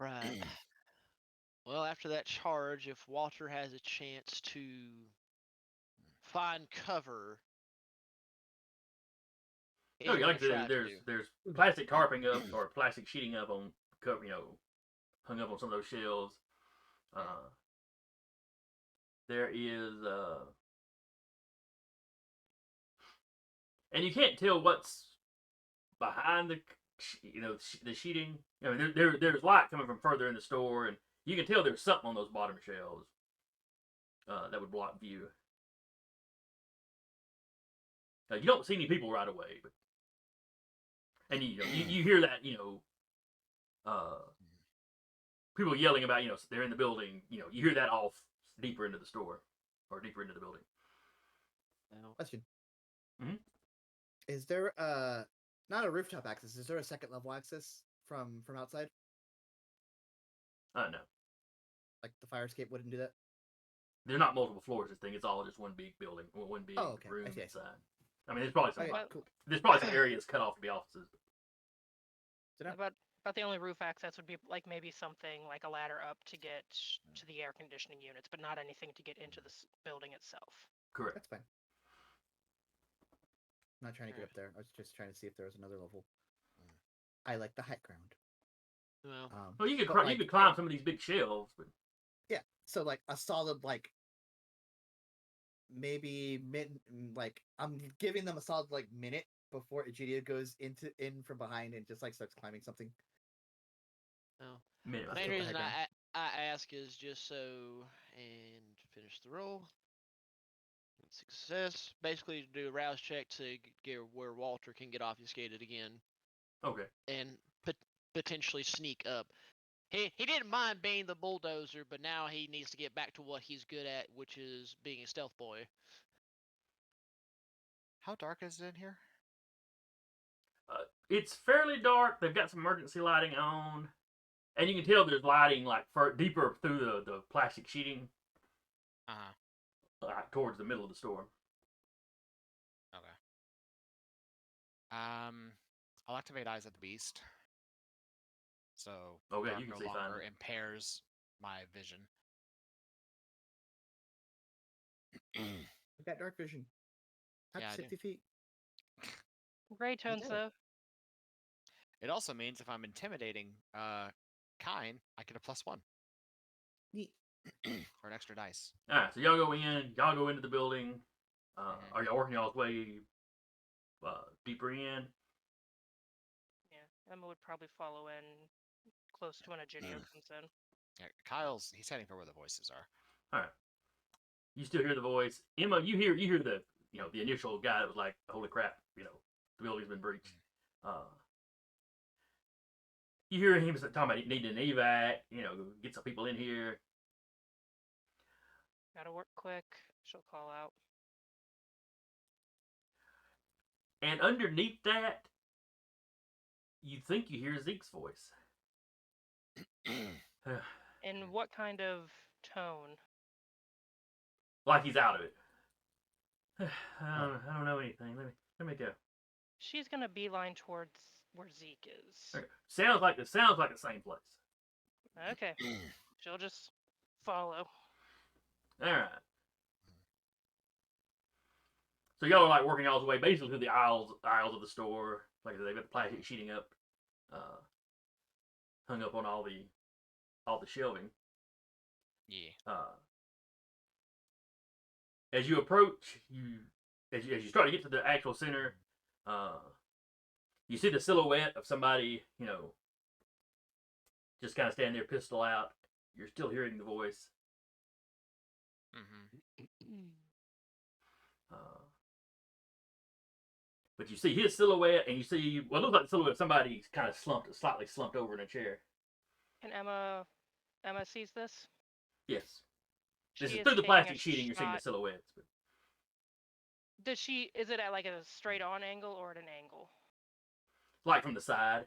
Right. Well, after that charge, if Walter has a chance to find cover, he's No, gonna like try to there's plastic tarping up or plastic sheeting up on cover, hung up on some of those shelves. There is and you can't tell what's behind the sheeting. I mean, there's light coming from further in the store, and you can tell there's something on those bottom shelves that would block view. You don't see any people right away, but and you hear that people yelling about they're in the building. You hear that off deeper into the store or deeper into the building. No. Question. Mhm. Is there not a rooftop access? Is there a second level access from outside? No, Like the fire escape wouldn't do that? there's not multiple floors. This thing, it's all just one big building, one big Oh, okay. I room see. inside. I mean, there's probably some Okay, Well- cool. there's probably some areas cut off to be offices. So now, About the only roof access would be like maybe something like a ladder up to get to the air conditioning units, but not anything to get into the building itself. Correct. that's fine. I'm not trying to get up there. I was just trying to see if there was another level. I like the high ground. Well, Well, you could but, you could climb some of these big shelves, but yeah. So like a solid like maybe like I'm giving them a solid like minute before Egidia goes in from behind and just like starts climbing something. no. minute. Let's Main go with the reason high I ask is just so and finish the roll. Success. Basically, to do a rouse check to get where Walter can get obfuscated again Okay. and potentially sneak up. He didn't mind being the bulldozer, but now he needs to get back to what he's good at, which is being a stealth boy. How dark is it in here? It's fairly dark. They've got some emergency lighting on, and you can tell there's lighting like deeper through the plastic sheeting, like towards the middle of the store. Okay. I'll activate Eyes of the Beast. So Okay, dark you can no see fine. longer impairs my vision. I've got dark vision. Up Yeah, to I do. 60 feet. Gray tones did it. though. It also means if I'm intimidating Kine, I get a +1 Neat. or an extra dice. All right, so y'all go in. Y'all go into the building. Mhm. Are y'all working y'all's way deeper in? Yeah, Emma would probably follow in close to when Egidio comes in. Yeah, he's heading for where the voices are. All right. You still hear the voice, Emma. You hear the the initial guy that was like, "Holy crap!" The building's been breached. You hear him talking about needing an evac. Get some people in here. Gotta work quick. She'll call out. And underneath that, you think you hear Zeke's voice. In what kind of tone? Like he's out of it. I don't know anything. Let me go. She's gonna beeline towards where Zeke is. Okay. Sounds like the same place. Okay. She'll just follow. All right. So y'all are like working y'all's way basically through the aisles of the store. Like they've got the plastic sheeting up, hung up on all the shelving. Yeah. As you approach, as you start to get to the actual center, you see the silhouette of somebody, just kind of standing there, pistol out. You're still hearing the voice. But you see his silhouette, and you see what looks like the silhouette of somebody kind of slightly slumped over in a chair. And Emma sees this? Yes. This She is is through the taking plastic a sheeting. You're seeing the shot. silhouettes. But Is it at like a straight on angle or at an angle? like from the side.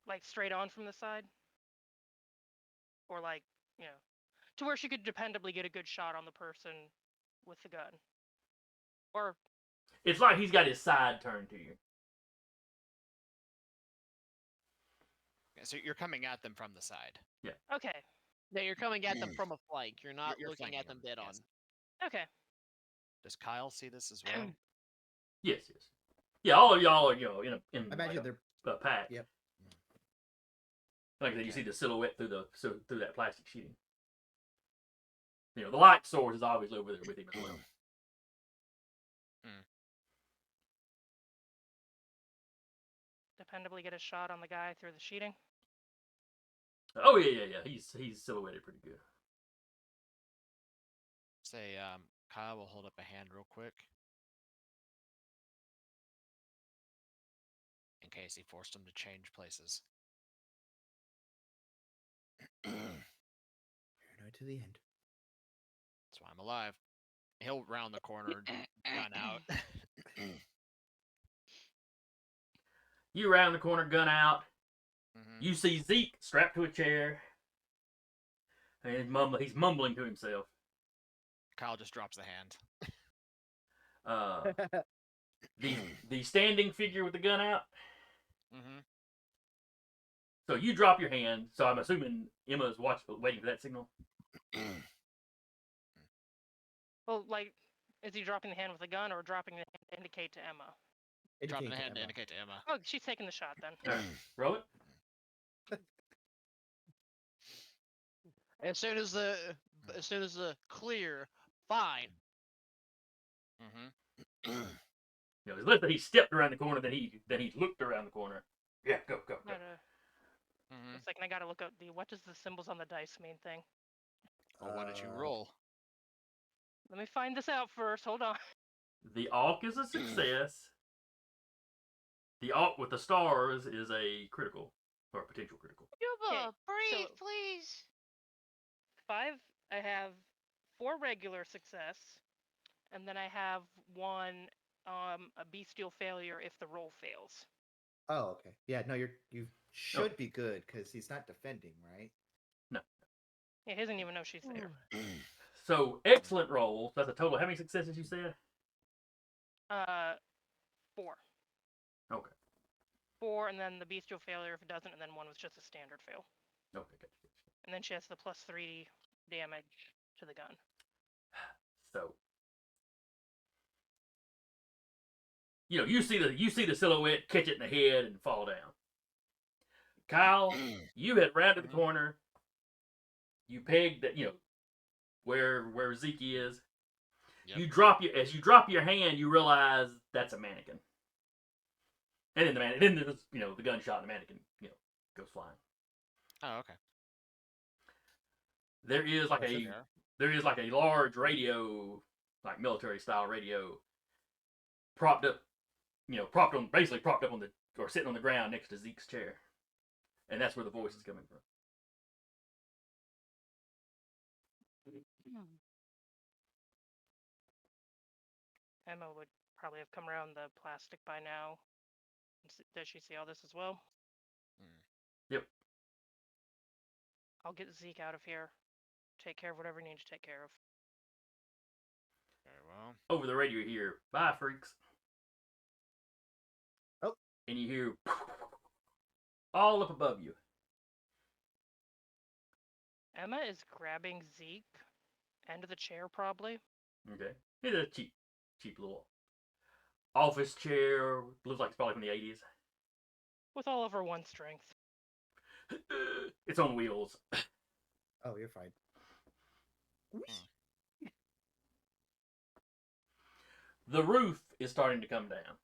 Like straight on from the side? Or like, to where she could dependably get a good shot on the person with the gun. Or It's like he's got his side turned to you. So you're coming at them from the side. okay. Yeah, you're coming at them from a flank. You're not You're looking flanking at them them, dead yes. on. Okay. Does Kyle see this as well? Yes. Yeah, all of y'all are in I imagine like they're a pack. Yep. Like I said, you Okay. see the silhouette through that plastic sheeting. The light source is obviously over there with him as well. Dependably get a shot on the guy through the sheeting. Oh yeah. He's silhouetted pretty good. Say, Kyle will hold up a hand real quick. case he forced him to change places. Paranoid to the end. That's why I'm alive. He'll round the corner, gun out. You round the corner, gun out. Mhm. You see Zeke strapped to a chair. And he's mumbling to himself. Kyle just drops the hand. The standing figure with the gun out. Mm-hmm. So you drop your hand. So I'm assuming Emma's waiting for that signal. Well, like, is he dropping the hand with the gun or dropping the hand to indicate to Emma? Dropping the Indicate to hand to Emma. indicate to Emma. Oh, she's taking the shot then. All right, roll it. As soon as the clear, fine. Mm-hmm. You know, he stepped around the corner, then he looked around the corner. Yeah, go. Mm-hmm. It's like, I gotta look up what does the symbols on the dice mean thing. Well, why don't you roll? Let me find this out first. Hold on. The Auk is a success. The Auk with the stars is a critical or potential critical. Yuba, breathe, so- please. 5. I have 4 regular success, and then I have 1 a bestial failure if the roll fails. Oh, okay. Yeah, no, you should be good because he's not defending, right? No. Yeah, he doesn't even know she's there. So excellent roll. That's a total. How many successes you said? 4. Okay. 4, and then the bestial failure if it doesn't, and then 1 was just a standard fail. Okay, gotcha. And then she has the +3 damage to the gun. So, you know, you see the silhouette catch it in the head and fall down. Kyle, you had rounded the corner. You pegged that, you know, where Zeke is. Yep. As you drop your hand, you realize that's a mannequin. And then the gunshot and the mannequin, goes flying. Oh, okay. There is like a large radio, like military style radio, propped up on or sitting on the ground next to Zeke's chair, and that's where the voice is coming from. Emma would probably have come around the plastic by now. Does she see all this as well? Yep. I'll get Zeke out of here. Take care of whatever you need to take care of. Very well. Over the radio, you hear, "Bye, freaks." Oh. And you hear all up above you. Emma is grabbing Zeke end of the chair, probably. Okay. It's a cheap little office chair. Looks like it's probably from the 80s. With all of her 1 strength. It's on wheels. Oh, you're fine. The roof is starting to come down.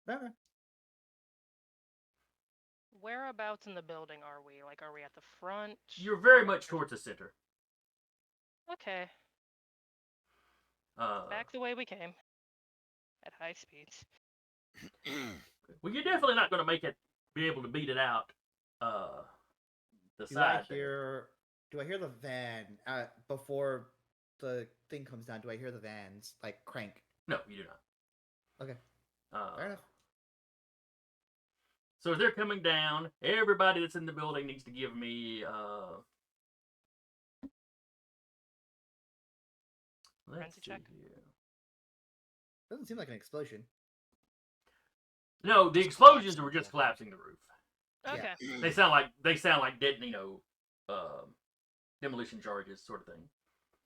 Okay. Whereabouts in the building are we? Like, are we at the front? You're very much towards the center. Okay. Back the way we came. At high speeds. Well, you're definitely not going to be able to beat it out. The Do side. I hear the van before the thing comes down? Do I hear the vans like crank? No, you do not. Okay. Fair enough. So as they're coming down, everybody that's in the building needs to give me let's Frenzy see check? here. Doesn't seem like an explosion. No, the explosions were just collapsing the roof. Okay. Yeah. They sound like dead, demolition charges sort of thing.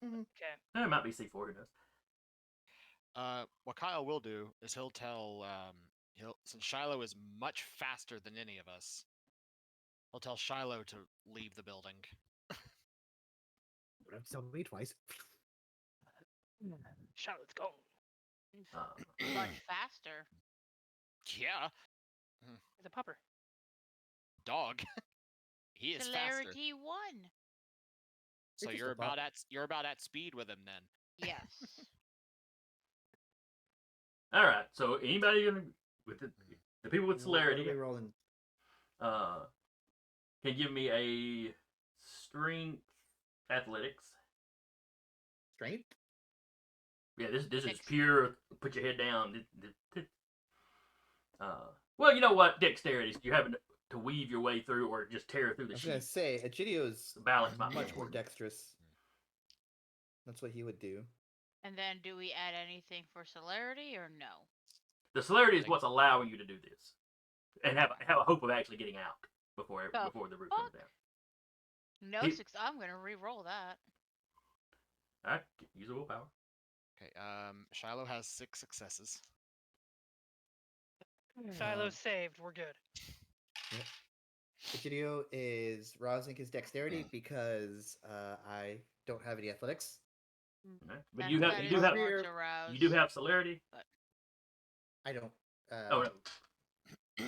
Okay. It might be C4, who knows? What Kyle will do is he'll tell since Shiloh is much faster than any of us, he'll tell Shiloh to leave the building. Don't tell me twice. Charlotte's gone. Much faster. Yeah, He's a pupper. dog. He is faster. Celerity 1. So You're you're just a pup. you're about at speed with him then. Yes. All right. So anybody The people with What celerity are we rolling? can give me a strength athletics. Strength? Yeah, this is Dex- pure. Put your head down. Well, you know what? Dexterity. You're having to weave your way through, or just tear through I the was gonna sheet. say, Egidio's The balance might be much more important. dexterous. That's what he would do. And then do we add anything for celerity or no? The celerity is what's allowing you to do this, and have a hope of actually getting out before The the roof comes fuck? down. No He- six. I'm gonna re-roll that. All right, use a willpower. Okay. Shiloh has 6 successes. Shiloh's saved. We're good. Egidio is rousing his dexterity because I don't have any athletics. Okay. But That- you that do is have more to rouse. you do have celerity. I don't. Oh no.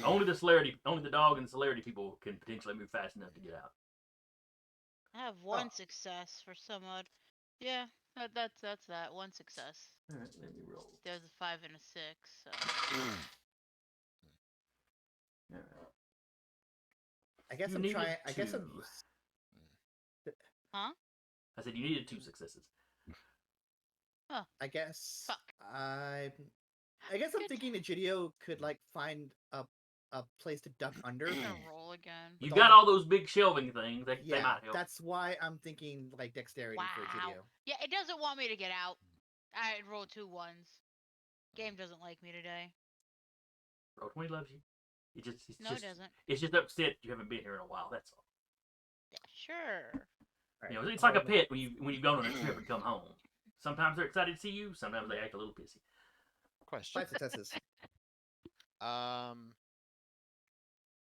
Only the dog and the celerity people can potentially move fast enough to get out. I have one success for some odd. Yeah, that's that one success. All right, let me roll. There's a 5 and a 6. So All right. I guess You I'm needed trying. I guess I'm. two. huh? I said you needed 2 successes. I guess. Fuck. I guess I'm Good. thinking Egidio could like find a place to duck under. I'm gonna roll again. You've With got all all those big shelving things. They Yeah, might help. that's why I'm thinking like dexterity for Wow. Egidio. Yeah, it doesn't want me to get out. I rolled 2 ones. Game doesn't like me today. Roll 20 loves you. It's No, just, it doesn't. It's just upset you haven't been here in a while. That's all. Yeah, sure. You know, it's like a pet when you've gone on a trip and come home. Sometimes they're excited to see you. Sometimes they act a little pissy. Question. 5 successes.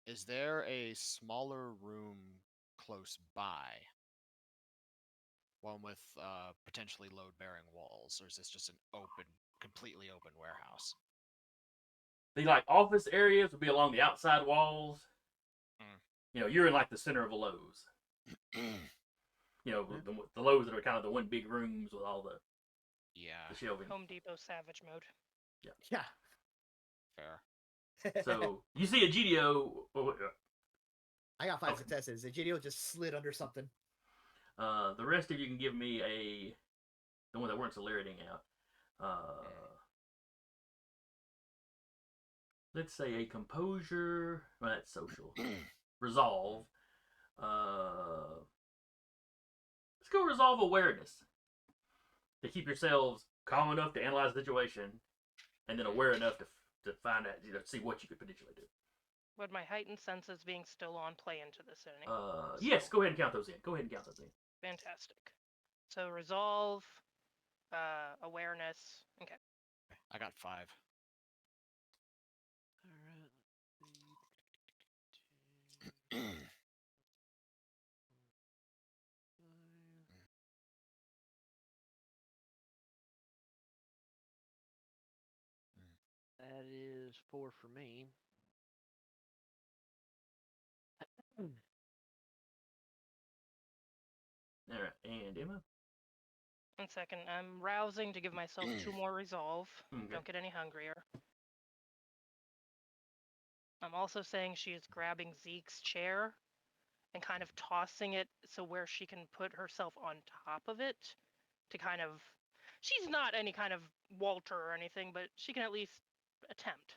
Is there a smaller room close by? One with potentially load-bearing walls, or is this just an completely open warehouse? The like office areas would be along the outside walls. Mm. You know, you're in like the center of a Lowe's. You know, the Lowe's that are kind of the one big rooms with all the Yeah, shelving. Home Depot savage mode. Yeah. fair. So you see a GDO. I got 5 Okay. successes. Egidio just slid under something. The rest of you can give me the one that weren't celeritying out. Let's say a composure. Well, that's social. Resolve. Let's go resolve awareness. To keep yourselves calm enough to analyze the situation, and then aware enough to find out, see what you could potentially do. Would my heightened senses being still on play into this any? Yes, go ahead and count those in. Fantastic. So resolve, awareness. Okay. I got 5. Alright, that is 4 for me. All right, and Emma. 1 second. I'm rousing to give myself 2 more resolve. Okay. Don't get any hungrier. I'm also saying she is grabbing Zeke's chair and kind of tossing it so where she can put herself on top of it to kind of. She's not any kind of Walter or anything, but she can at least attempt.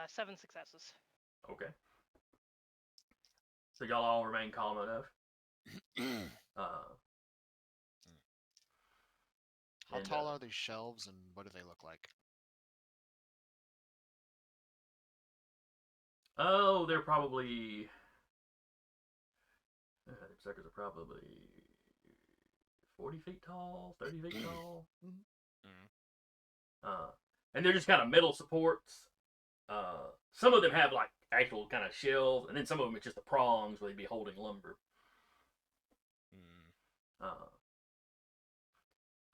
7 successes. Okay. So y'all all remain calm enough. How And, tall are these shelves, and what do they look like? Oh, they're probably. The suckers are probably 40 feet tall, 30 feet tall. And they're just kind of metal supports. Some of them have like actual kind of shelves, and then some of them it's just the prongs where they'd be holding lumber.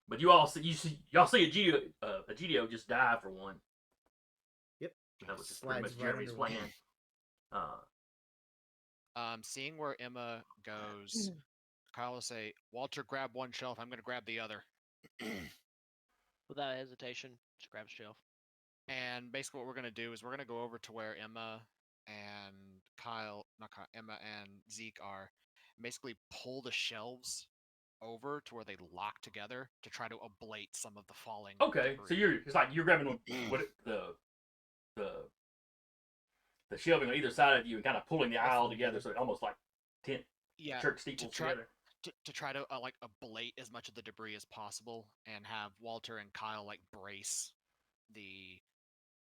But y'all see a GDO just die for one. Yep. That was just pretty much Slides right Jeremy's under one. plan. Seeing where Emma goes Kyle will say, Walter, grab one shelf. I'm going to grab the other. Without hesitation, just grab a shelf. And basically what we're going to do is we're going to go over to where Emma and Emma and Zeke are, and basically pull the shelves over to where they lock together to try to ablate some of the falling Okay, so debris. it's like you're grabbing the shelving on either side of you and kind of pulling the aisle together, so it almost like tent church steeples together. To try to like ablate as much of the debris as possible and have Walter and Kyle like brace the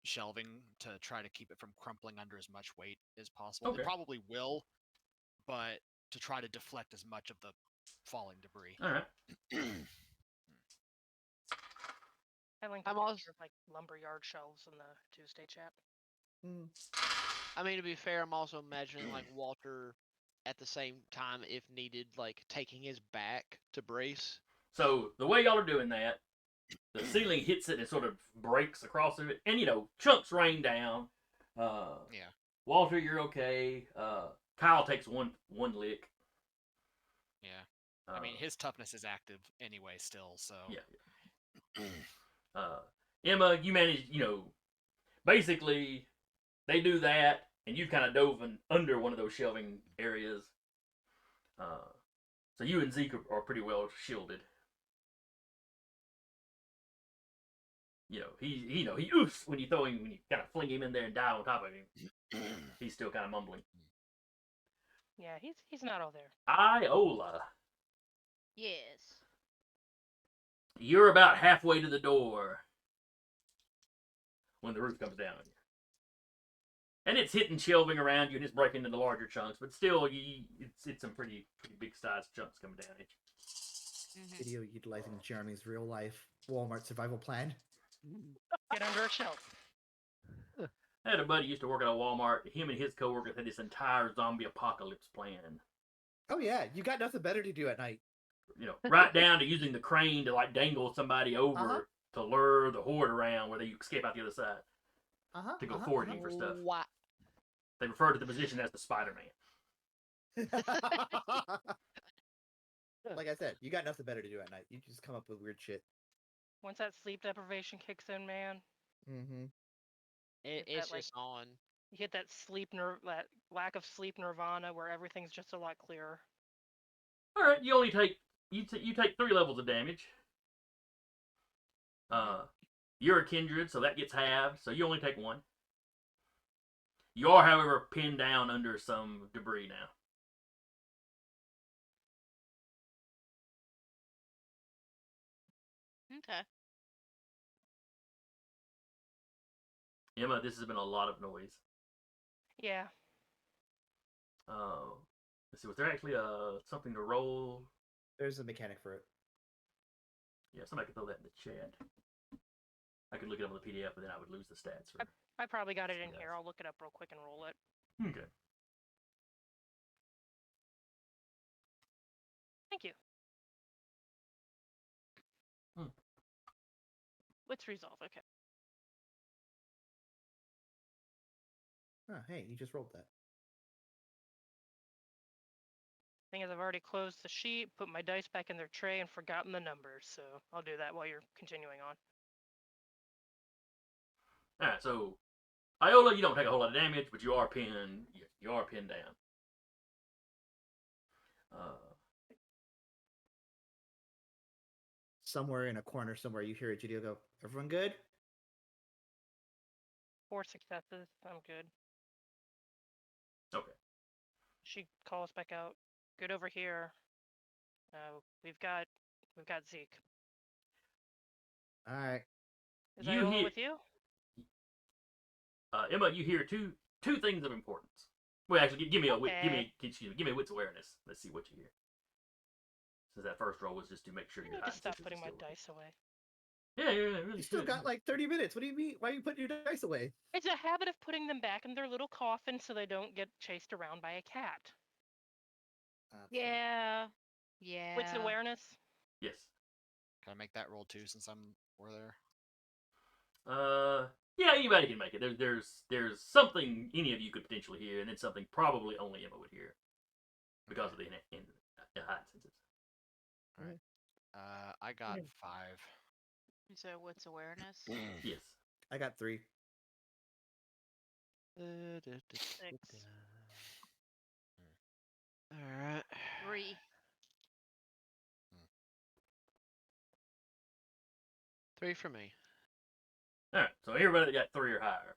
shelving to try to keep it from crumpling under as much weight as possible. Okay. It probably will, but to try to deflect as much of the falling debris. All right. I linked I'm a also- picture of like lumberyard shelves in the Tuesday chat. I mean, to be fair, I'm also imagining like Walter at the same time, if needed, like taking his back to brace. So the way y'all are doing that, the ceiling hits it and sort of breaks across of it, and chunks rain down. Yeah. Walter, you're okay. Kyle takes one lick. Yeah. I mean, his toughness is active anyway still, so... Yeah. Emma, you manage, basically, they do that, and you've kind of dove under one of those shelving areas. So you and Zeke are pretty well shielded. He oofs when you kind of fling him in there and dive on top of him. He's still kind of mumbling. Yeah, he's not all there. Iola, Yes. you're about halfway to the door when the roof comes down on you. And it's hitting shelving around you and it's breaking into larger chunks, but still, it's some pretty big sized chunks coming down at you. Video utilizing Jeremy's real life Walmart survival plan. Get under a shelf. I had a buddy who used to work at a Walmart. Him and his coworkers had this entire zombie apocalypse plan. Oh yeah, you got nothing better to do at night. Right down to using the crane to like dangle somebody over to lure the horde around where they escape out the other side to go foraging for stuff. What? They refer to the position as the Spider-Man. Like I said, you got nothing better to do at night. You just come up with weird shit. Once that sleep deprivation kicks in, man, Mm-hmm. It's that, like- just on. you hit that that lack of sleep nirvana where everything's just a lot clearer. All right, you only take you take 3 levels of damage. You're a kindred, so that gets halved. So you only take 1. You are, however, pinned down under some debris now. Okay. Emma, this has been a lot of noise. Yeah. Let's see, was there actually something to roll? There's a mechanic for it. Yeah, somebody could throw that in the chat. I could look it up on the PDF, but then I would lose the stats. I probably got it in Yes. here. I'll look it up real quick and roll it. Okay. Thank you. Wits resolve. Okay. Oh, hey, you just rolled that. Thing is, I've already closed the sheet, put my dice back in their tray, and forgotten the numbers. So I'll do that while you're continuing on. All right, so Iola, you don't take a whole lot of damage, but you are pinned. You are pinned down. Somewhere in a corner, somewhere you hear a Judeo go, "Everyone good?" 4 successes. I'm good. Okay. She calls back out. Good over here. We've got Zeke. All right. Is You Iola hit- with you? Emma, you hear two things of importance. Well, actually, give me a wits awareness. Let's see what you hear. Since that first roll was just to make sure I your need to high stop senses putting are my still dice away. Yeah, really. You still should. got like 30 minutes. What do you mean? Why are you putting your dice away? It's a habit of putting them back in their little coffin so they don't get chased around by a cat. Yeah. Yeah. Wits awareness. Yes. Can I make that roll too since we're there? Yeah, anybody can make it. There's something any of you could potentially hear, and then something probably only Emma would hear because of the heightened senses. All right. I got Okay. 5. So what's awareness? Yes. I got 3. 6. All right. 3. 3 for me. All right. So everybody got 3 or higher.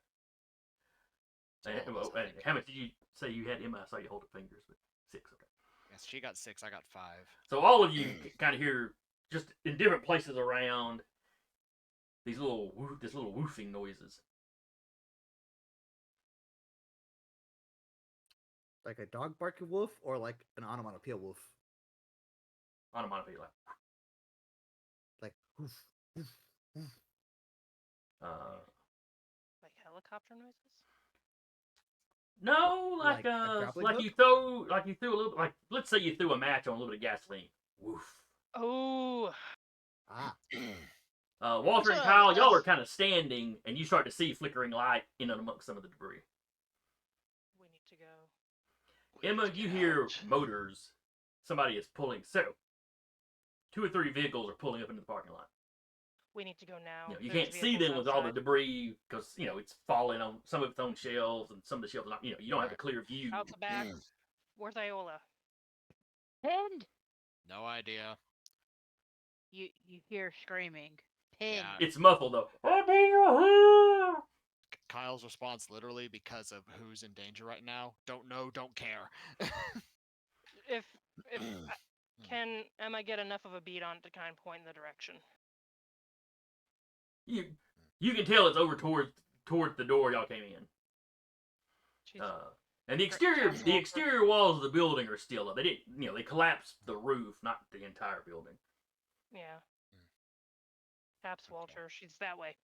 So And, all of us, I and think. how much did you say you had, Emma? I saw you hold the fingers, but 6. Okay. Yes, she got 6. I got 5. So all of you kind of hear just in different places around these little woofing noises. Like a dog barking wolf or like an onomatopoeia wolf? Onomatopoeia, Like woof, woof, woof. Like helicopter noises? No, Like a grappling you hook? threw a little, like, let's say you threw a match on a little bit of gasoline. Woof. Oh, Ah, Walter and So, Kyle, y'all are that's- kind of standing, and you start to see flickering light in and amongst some of the debris. we need to go. Emma, you hear motors. Somebody is pulling. So, 2 or 3 vehicles are pulling up into the parking lot. We need to go now. You There's can't see vehicles them with all the outside. debris because it's falling on some of its own shelves, and some of the shelves are not. You don't have a Right. clear view. Out the back. Where's Iola? Pinned. No idea. You hear screaming. Pinned. Yeah. It's muffled though. I need your help! Kyle's response literally because of who's in danger right now. Don't know, don't care. If can Emma get enough of a beat on it to kind of point in the direction? You can tell it's over towards the door y'all came in. She's And the Walter. exterior walls of the building are still up. They didn't, they collapsed the roof, not the entire building. yeah. Taps Walter. She's that way.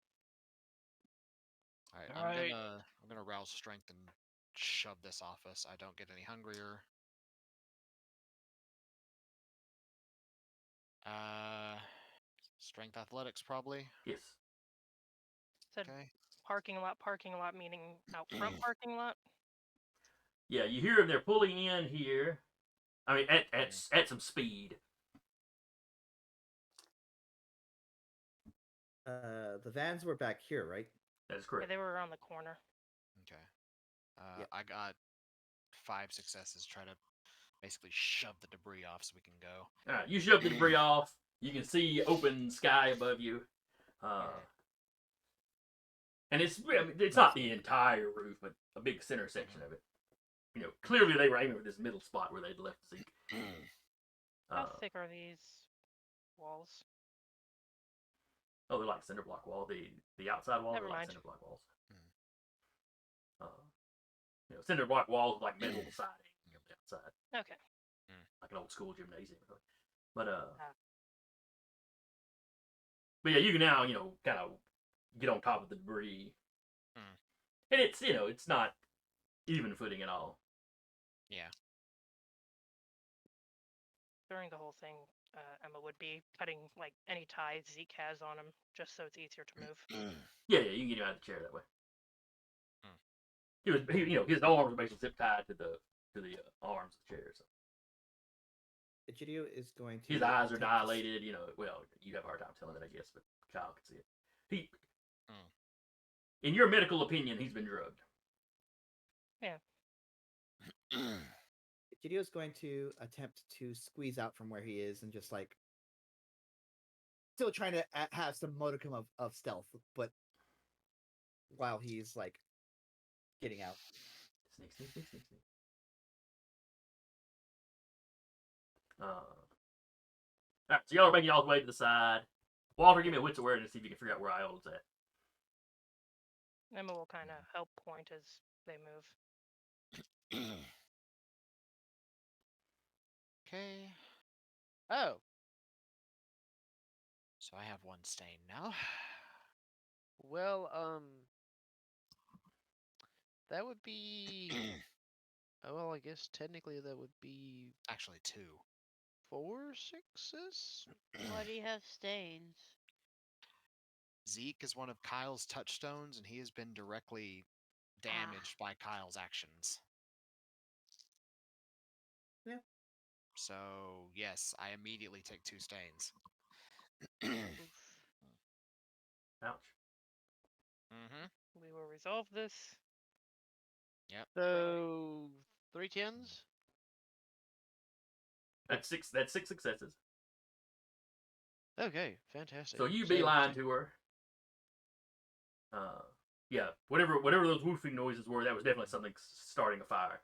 Alright, Alright. I'm gonna rouse strength and shove this office. I don't get any hungrier. Strength athletics probably. Yes. Said Okay. parking lot meaning out front parking lot. Yeah, you hear them. They're pulling in here. I mean, at some speed. the vans were back here, right? That is Yeah, correct. they were around the corner. Okay. Yep. I got 5 successes. Try to basically shove the debris off so we can go. All right, you shove the debris off. You can see open sky above you. And it's not the entire roof, but a big center section of it. Clearly they were aiming for this middle spot where they'd left Zeke. How thick are these walls? Oh, they're like cinder block wall. The outside walls Never are like mind. cinder block walls. Cinder block walls with like metal siding on the outside, Okay. like an old school gymnasium. But Ah. but yeah, you can now kind of get on top of the debris, and it's not even footing at all. Yeah. During the whole thing, Emma would be cutting like any ties Zeke has on him, just so it's easier to move. Yeah, you can get him out of the chair that way. His arms are basically zip tied to the arms of the chair. So Egidio is going to. his eyes are attempt to dilated. Well, you have a hard time telling that, I guess, but Kyle can see it. In your medical opinion, he's been drugged. Yeah. Egidio is going to attempt to squeeze out from where he is and just like still trying to have some modicum of stealth, but while he's like getting out. Sneak. Alright, so y'all are making y'all's way to the side. Walter, give me a wits awareness to see if you can figure out where Iola's at. Emma will kind of help point as they move. Okay. Oh, So I have 1 stain now. well, that would be. Oh, well, I guess technically that would be Actually 2. 4 success. Why do you have stains? Zeke is one of Kyle's touchstones, and he has been directly damaged by Kyle's actions. Yeah. So yes, I immediately take 2 stains. Oof. Ouch. Mm-hmm. We will resolve this. Yep. So 3 tens. That's 6. That's 6 successes. Okay, fantastic. So you beeline to her. Yeah, whatever those woofing noises were, that was definitely something starting a fire.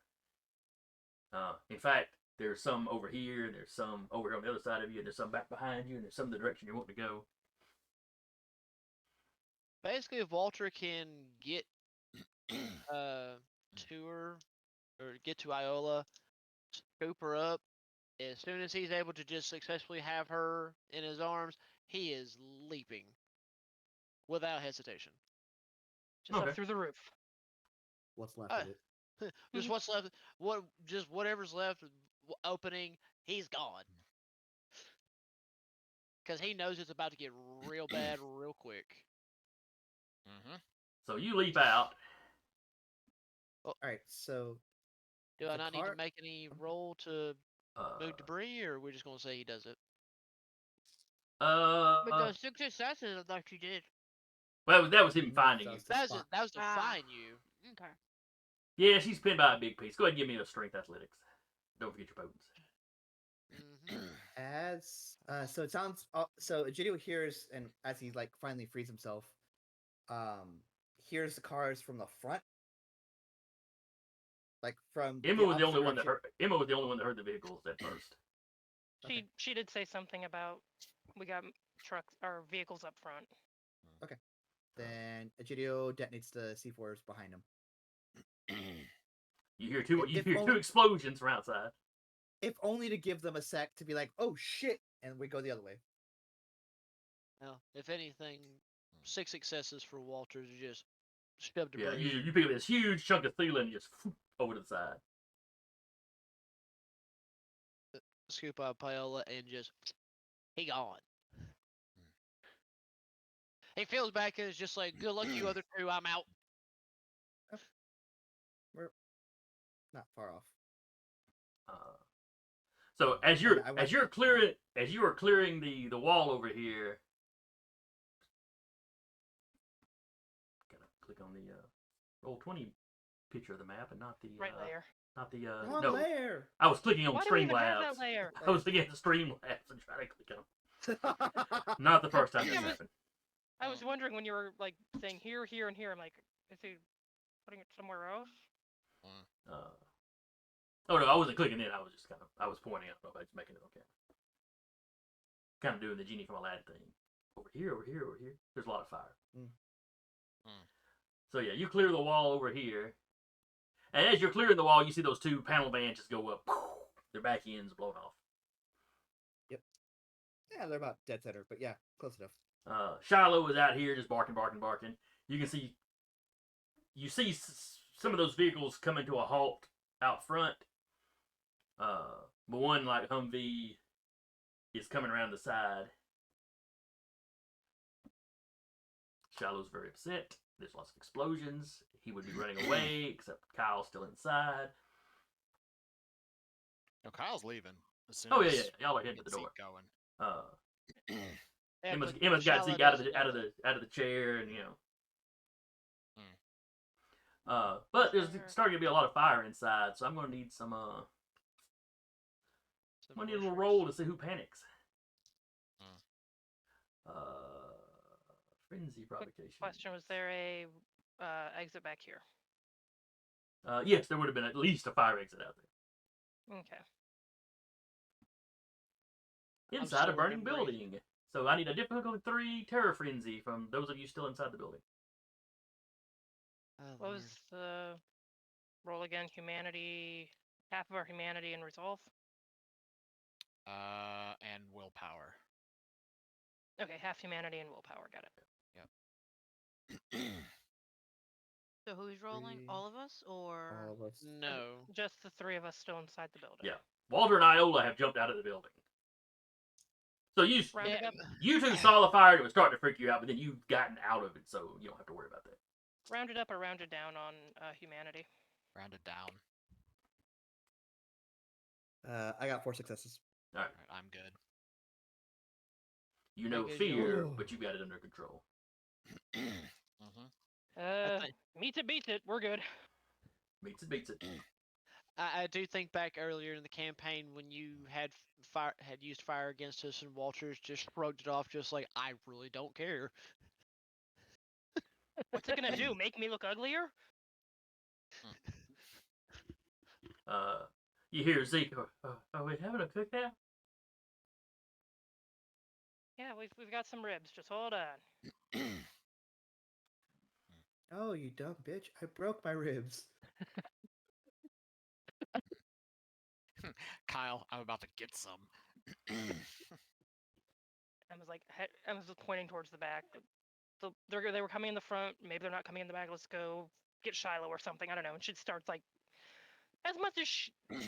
In fact, there's some over here, there's some over here on the other side of you, and there's some back behind you, and there's some in the direction you want to go. Basically, if Walter can get to her or get to Iola, scoop her up, as soon as he's able to just successfully have her in his arms, he is leaping without hesitation. Just Okay. up through the roof. What's left Uh, of it? Just what's left, just whatever's left opening, he's gone. Because he knows it's about to get real bad real quick. Mm-hmm. So you leap out. All right, so Do I The not need car- to make any roll to move Uh, debris, or we're just gonna say he does it? But uh, those 6 successes, I thought you did. well, that was him No, finding that you. was the That was spot. that was to Ah. find you. Okay. Yeah, she's pinned by a big piece. Go ahead and give me a strength athletics. Don't forget your potence. Mm-hmm. As so it sounds so Egidio hears, and as he like finally frees himself, hears the cars from the front, like from Emma the was the opposite only one that direction. heard. Emma was the only one that heard the vehicles at first. Okay. She did say something about we got trucks or vehicles up front. Then Egidio detonates the C4s behind him. You hear two. You If hear two only- explosions from outside. If only to give them a sec to be like, "Oh shit," and we go the other way. Well, if anything, 6 successes for Walter to just shove Yeah, debris. you pick up this huge chunk of steel and just over to the side. Scoop out Paola and just he gone. He feels back and is just like, good luck you other two, I'm out. We're not far off. So as And I you are clearing the wall over here. Gotta click on the Roll20 picture of the map and not the Right layer. not the Wrong no. layer. I was clicking on Why do we even have Streamlabs. that layer? I was looking at the Streamlabs and trying to click on them. Not the first time Yeah, this but- happened. I was wondering when you were like saying here, here, and here. I'm like, is he putting it somewhere else? Oh no, I wasn't clicking it. I was just I was pointing. I don't know if I was making it okay. Kind of doing the genie from Aladdin thing. Over here, over here, over here. There's a lot of fire. So yeah, you clear the wall over here, and as you're clearing the wall, you see those two panel vans just go up. Their back ends blown off. Yeah, they're about dead center, but yeah, close enough. Shiloh is out here just barking. You can see, some of those vehicles coming to a halt out front. But one like Humvee is coming around the side. Shiloh's very upset. There's lots of explosions. He would be running away, except Kyle's still inside. No, Kyle's leaving. As soon Oh as yeah. Y'all are heading to get the door. Zeke going. Yeah, Emma's but got Shallow Zeke out of doesn't the know out of the chair, and you know. But there's starting to be a lot of fire inside, so I'm gonna need some I'm some gonna need a little groceries. roll to see who panics. Hmm. Frenzy provocation. Question: was there a exit back here? Yes, there would have been at least a fire exit out there. Okay. I'm Inside a still burning remembering. building. So I need a difficulty 3 terror frenzy from those of you still inside the building. Oh, What Lord. was the roll again? Humanity, half of our humanity and resolve. And willpower. Okay, half humanity and willpower. Got it. So who's rolling? 3, All of us, or all of us. No. Just the three of us still inside the building. Yeah. Walter and Iola have jumped out of the building. So Round it Yeah, up. you two saw the fire and it was starting to freak you out, but then you've gotten out of it, so you don't have to worry about that. Rounded up or rounded down on humanity. Rounded down. I got 4 successes. All right. Alright, I'm good. You know Make it fear, yours. but you got it under control. Mm-hmm. think- Meets it, beats it. We're good. Beats it, beats it. I do think back earlier in the campaign when you had used fire against us and Walters just shrugged it off, just like I really don't care. What's it gonna do? Make me look uglier? You hear Zeke, are we having a cookout? Yeah, we've got some ribs. Just hold on. Oh, you dumb bitch! I broke my ribs. Kyle, I'm about to get some. I was just pointing towards the back. So they were coming in the front. Maybe they're not coming in the back. Let's go get Shiloh or something. I don't know. And she starts like, as much as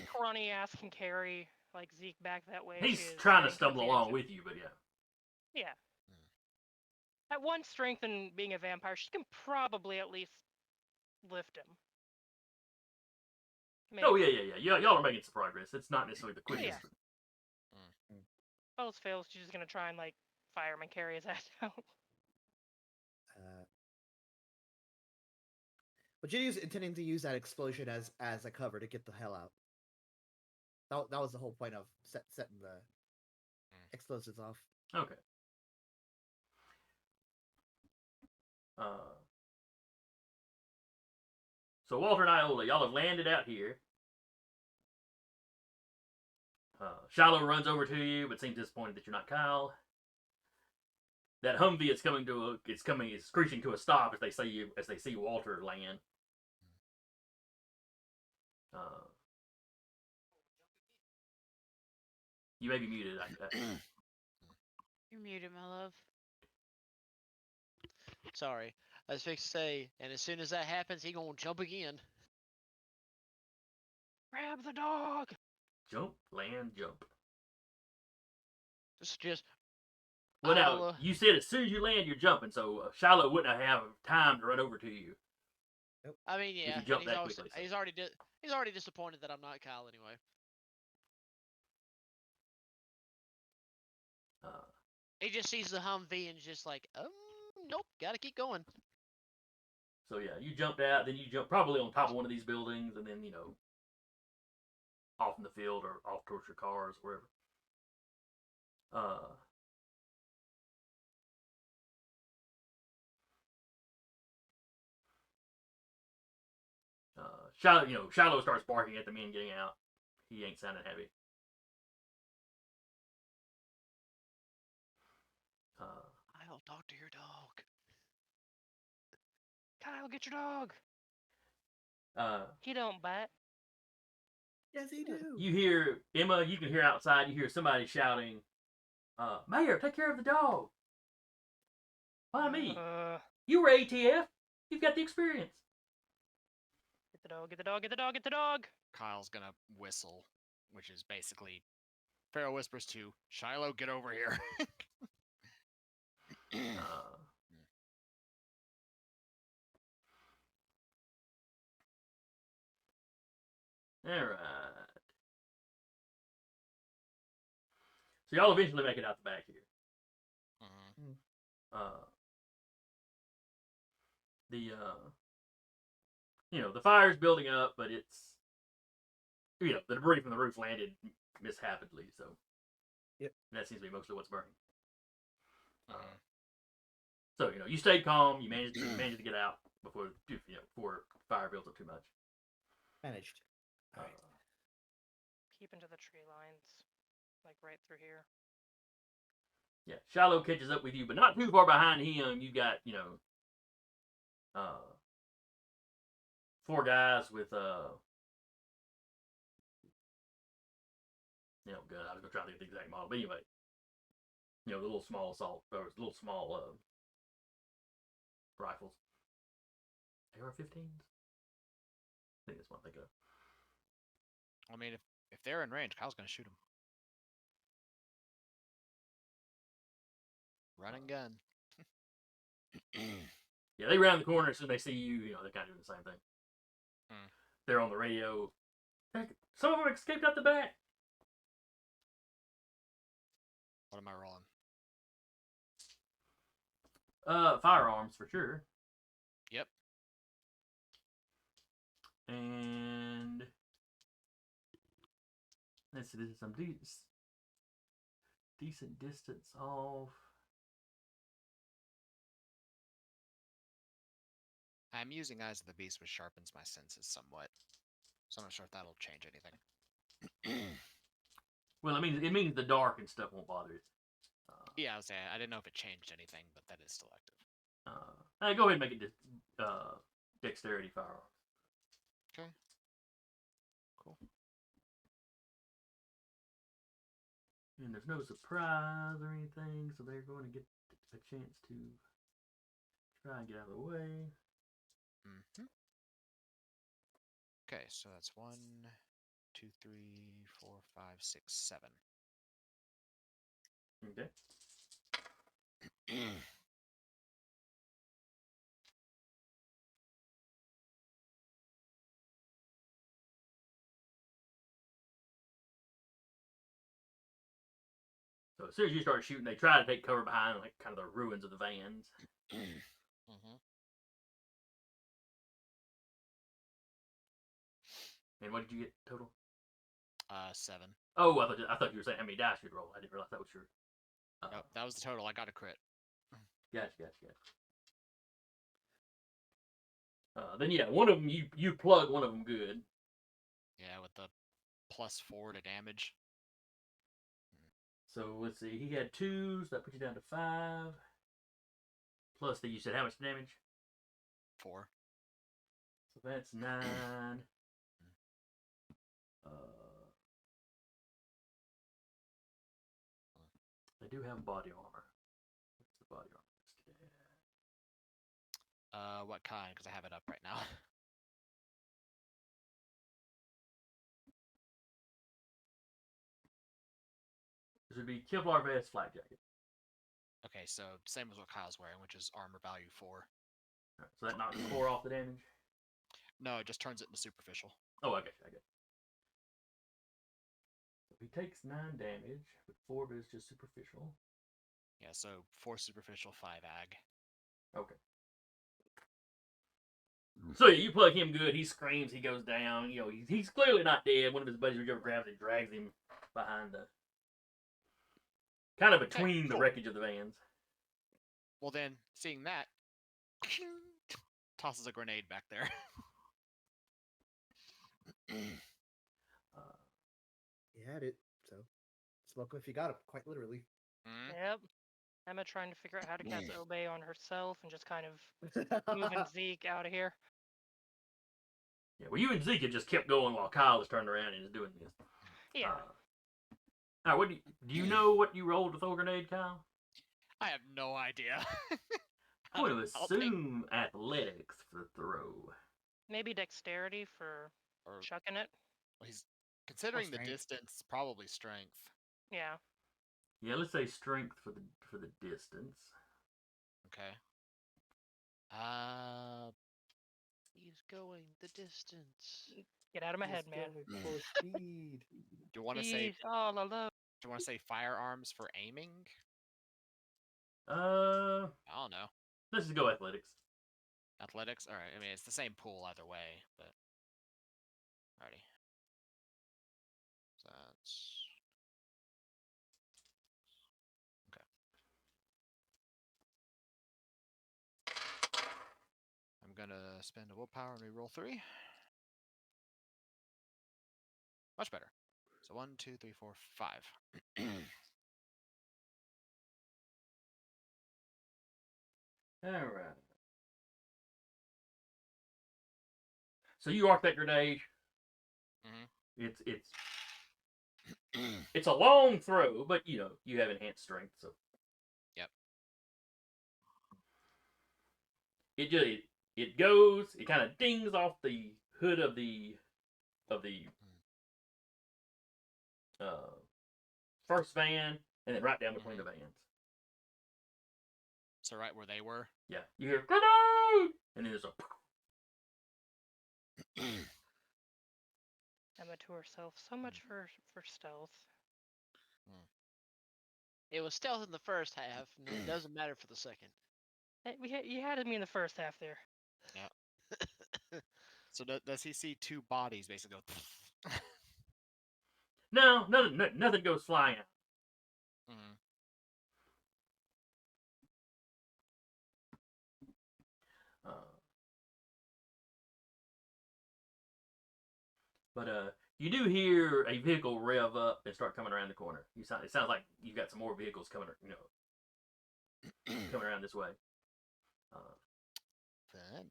scrawny ass can carry like Zeke back that way. He's she is trying to getting stumble confused. along with you, but yeah. Yeah. At one strength in being a vampire, she can probably at least lift him. Oh, Maybe. yeah. Y'all are making some progress. It's not necessarily the quickest. Yeah. If else fails, she's just gonna try and like fireman carry his ass out. But Ginny's intending to use that explosion as a cover to get the hell out. That was the whole point of setting the explosives off. Okay. So Walter and Iola, y'all have landed out here. Shiloh runs over to you, but seems disappointed that you're not Kyle. That Humvee is screeching to a stop as they see Walter land. You may be muted. You're muted, my love. Sorry, I was fixed to say, and as soon as that happens, he gonna jump again. Grab the dog. Jump, land, jump. Just Well, now Iola. you said as soon as you land, you're jumping, so Shiloh wouldn't have time to run over to you. I mean, yeah, you and jump he's, that also, quickly, so. he's already disappointed that I'm not Kyle anyway. He just sees the Humvee and is just like, nope, gotta keep going. So yeah, you jumped out, then you jump probably on top of one of these buildings, and then off in the field or off towards your cars, wherever. Shiloh starts barking at the men getting out. He ain't sounding happy. I'll talk to your dog. Kyle, get your dog. Uh, He don't bite. Yes, he do. you hear Emma. You can hear outside. You hear somebody shouting, "Mayor, take care of the dog." Why me? You were ATF. You've got the experience. Get the dog. Get the dog. Get the dog. Get the dog. Kyle's gonna whistle, which is basically Pharaoh whispers to Shiloh, get over here. All right. So y'all eventually make it out the back here. The fire's building up, but it's the debris from the roof landed mishappedly, so yep. That seems to be mostly what's burning. So you stayed calm. You managed to get out before fire builds up too much. Managed. All right. Keep into the tree lines, like right through here. Yeah, Shiloh catches up with you, but not too far behind him. You got 4 guys with God, I was gonna try to get the exact model, but anyway, the little small assault or little small rifles. AR-15s. I think that's what I think of. I mean, if they're in range, Kyle's gonna shoot them. Run and gun. Yeah, they round the corner as soon as they see you. They're kind of doing the same thing. They're on the radio. Some of them escaped out the back. What am I rolling? Firearms for sure. Yep. And let's see, this is some decent distance off. I'm using Eyes of the Beast, which sharpens my senses somewhat. So I'm not sure if that'll change anything. Well, it means the dark and stuff won't bother it. Yeah, I didn't know if it changed anything, but that is still active. Hey, go ahead and make it dexterity firearms. Okay. Cool. And there's no surprise or anything, so they're going to get a chance to try and get out of the way. Mm-hmm. Okay, so that's 1, 2, 3, 4, 5, 6, 7. Okay. So as soon as you start shooting, they try to take cover behind like kind of the ruins of the vans. Mm-hmm. And what did you get total? 7. Oh, I thought you were saying how many dice you'd roll. I didn't realize that was your. Nope, that was the total. I got a crit. Gotcha. Then yeah, one of them you plug one of them good. Yeah, with the +4 to damage. So let's see, he had 2, so that puts you down to 5. Plus, you said how much damage? 4. So that's 9. They do have body armor. What's the body armor listed at? What kind? Because I have it up right now. This would be Kevlar vest, flak jacket. Okay, so same as what Kyle's wearing, which is armor value 4. Right, so that knocks 4 off the damage. No, it just turns it into superficial. Oh, I get you. So he takes 9 damage, but 4 of it is just superficial. Yeah, so 4 superficial, 5 ag. Okay. So yeah, you plug him good. He screams. He goes down. You know, he's clearly not dead. One of his buddies reaches over, grabs him, drags him behind the, kind of between the cool. wreckage of the vans. Well then, seeing that, tosses a grenade back there. He had it, so smoke him if you got him, quite literally. Yep. Emma trying to figure out how to cast Obey on herself and just kind of moving Zeke out of here. Yeah, well, you and Zeke had just kept going while Kyle is turned around and is doing this. Yeah. Now, what do you know what you rolled to throw a grenade, Kyle? I have no idea. I'm going to I'll take- assume athletics for throw. Maybe dexterity for Or chucking it. well, he's considering the strength. distance, probably strength. Yeah. Yeah, let's say strength for the distance. Okay. He's going the distance. Get out of my head, Just man. going full speed. Do you want to say? He's all alone. Do you want to say firearms for aiming? Uh, I don't know. let's just go athletics. Athletics. All right. I mean, it's the same pool either way, but alrighty. So that's okay. I'm gonna spend a willpower and reroll 3. Much better. So 1, 2, 3, 4, 5. All right. So you arc that grenade. Mhm. It's a long throw, but you know you have enhanced strength, so. Yep. It goes. It kind of dings off the hood of the first van, and then right down between the vans. So right where they were. Yeah, you hear grenade, and then there's a. Emma to herself. So much for stealth. It was stealth in the first half, and it doesn't matter for the second. Hey, you had me in the first half there. So does he see two bodies basically go? No, nothing goes flying out. Mhm. But you do hear a vehicle rev up and start coming around the corner. It sounds like you've got some more vehicles coming, coming around this way. Fun.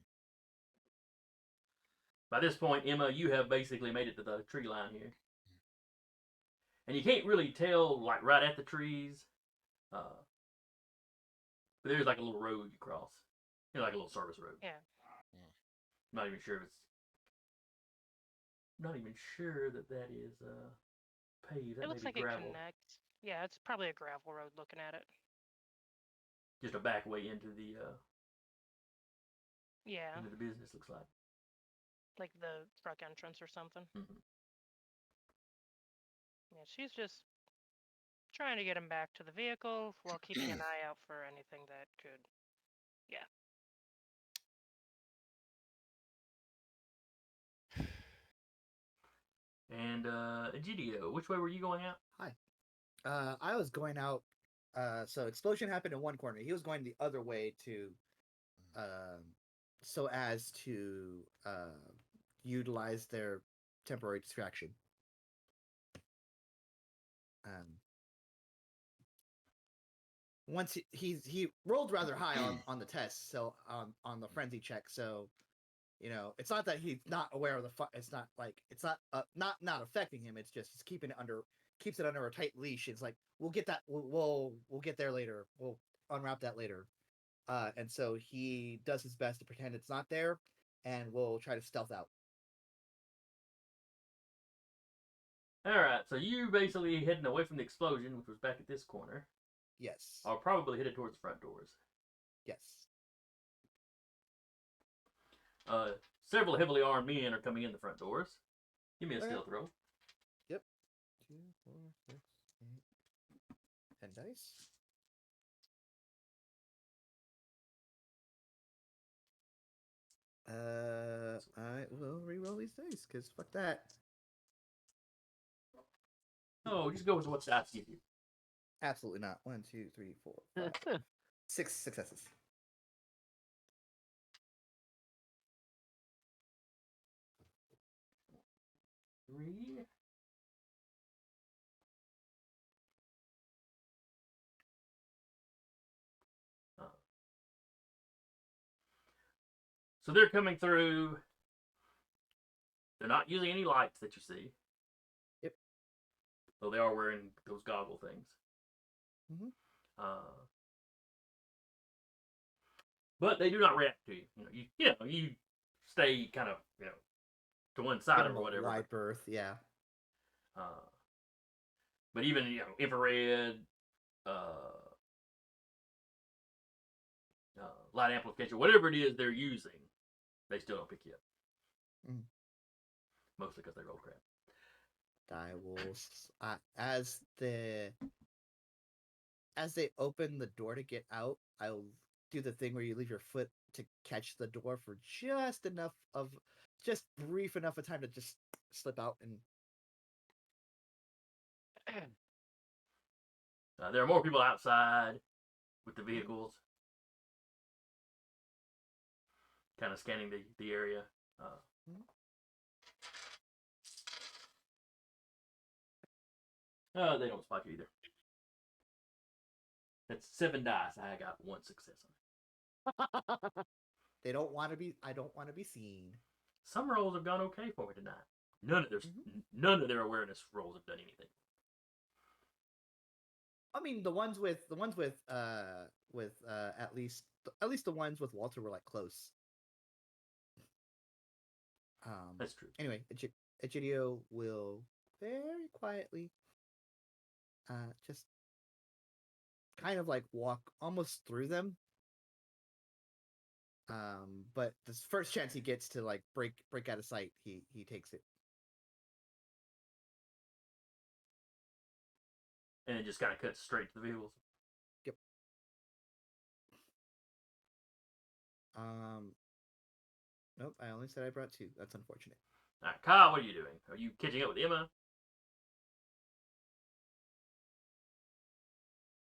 By this point, Emma, you have basically made it to the tree line here, and you can't really tell like right at the trees. But there's like a little road you cross, like a little service road. Yeah. I'm not even sure if it's. Not even sure that is paved. That It looks may like be gravel. it connects. Yeah, it's probably a gravel road looking at it. Just a back way into the Yeah, into the business, looks like. like the truck entrance or something. Mm-hmm. Yeah, she's just trying to get him back to the vehicle while keeping an eye out for anything that could. Yeah. And Egidio, which way were you going out? Hi. I was going out. So explosion happened in one corner. He was going the other way to, so as to utilize their temporary distraction. Once he rolled rather high on the test, so on the frenzy check. So, it's not that he's not aware of it's not like it's not affecting him. It's just keeps it under a tight leash. It's like we'll get that. We'll get there later. We'll unwrap that later. And so he does his best to pretend it's not there, and will try to stealth out. All right, so you basically heading away from the explosion, which was back at this corner. Yes. Or probably headed towards the front doors. Yes. Several heavily armed men are coming in the front doors. Give me a stealth roll. Yep. 2, 4, 6, 8, 10 dice. I will re-roll these dice because fuck that. Oh, just go with what dice give you. Absolutely not. 1, 2, 3, 4, 5, 6 successes. Three. So they're coming through. They're not using any lights that you see. Yep. Though they are wearing those goggle things. Mm-hmm. But they do not react to you. You stay kind of to one side or whatever. Wide berth, yeah. But even infrared, light amplification, whatever it is they're using, they still don't pick you up. Mm. Mostly because they roll crap. I will as they open the door to get out, I'll do the thing where you leave your foot to catch the door for just brief enough of time to just slip out and. There are more people outside with the vehicles, kind of scanning the area. They don't spot you either. That's 7 dice. I got 1 success on it. They don't want to be. I don't want to be seen. Some rolls have gone okay for me tonight. None of their awareness rolls have done anything. I mean, the ones with at least the ones with Walter were like close. That's true. Anyway, Egidio will very quietly, just kind of like walk almost through them. But the first chance he gets to like break out of sight, he takes it. And it just kind of cuts straight to the vehicles. Nope. I only said I brought 2. That's unfortunate. All right, Kyle, what are you doing? Are you catching up with Emma?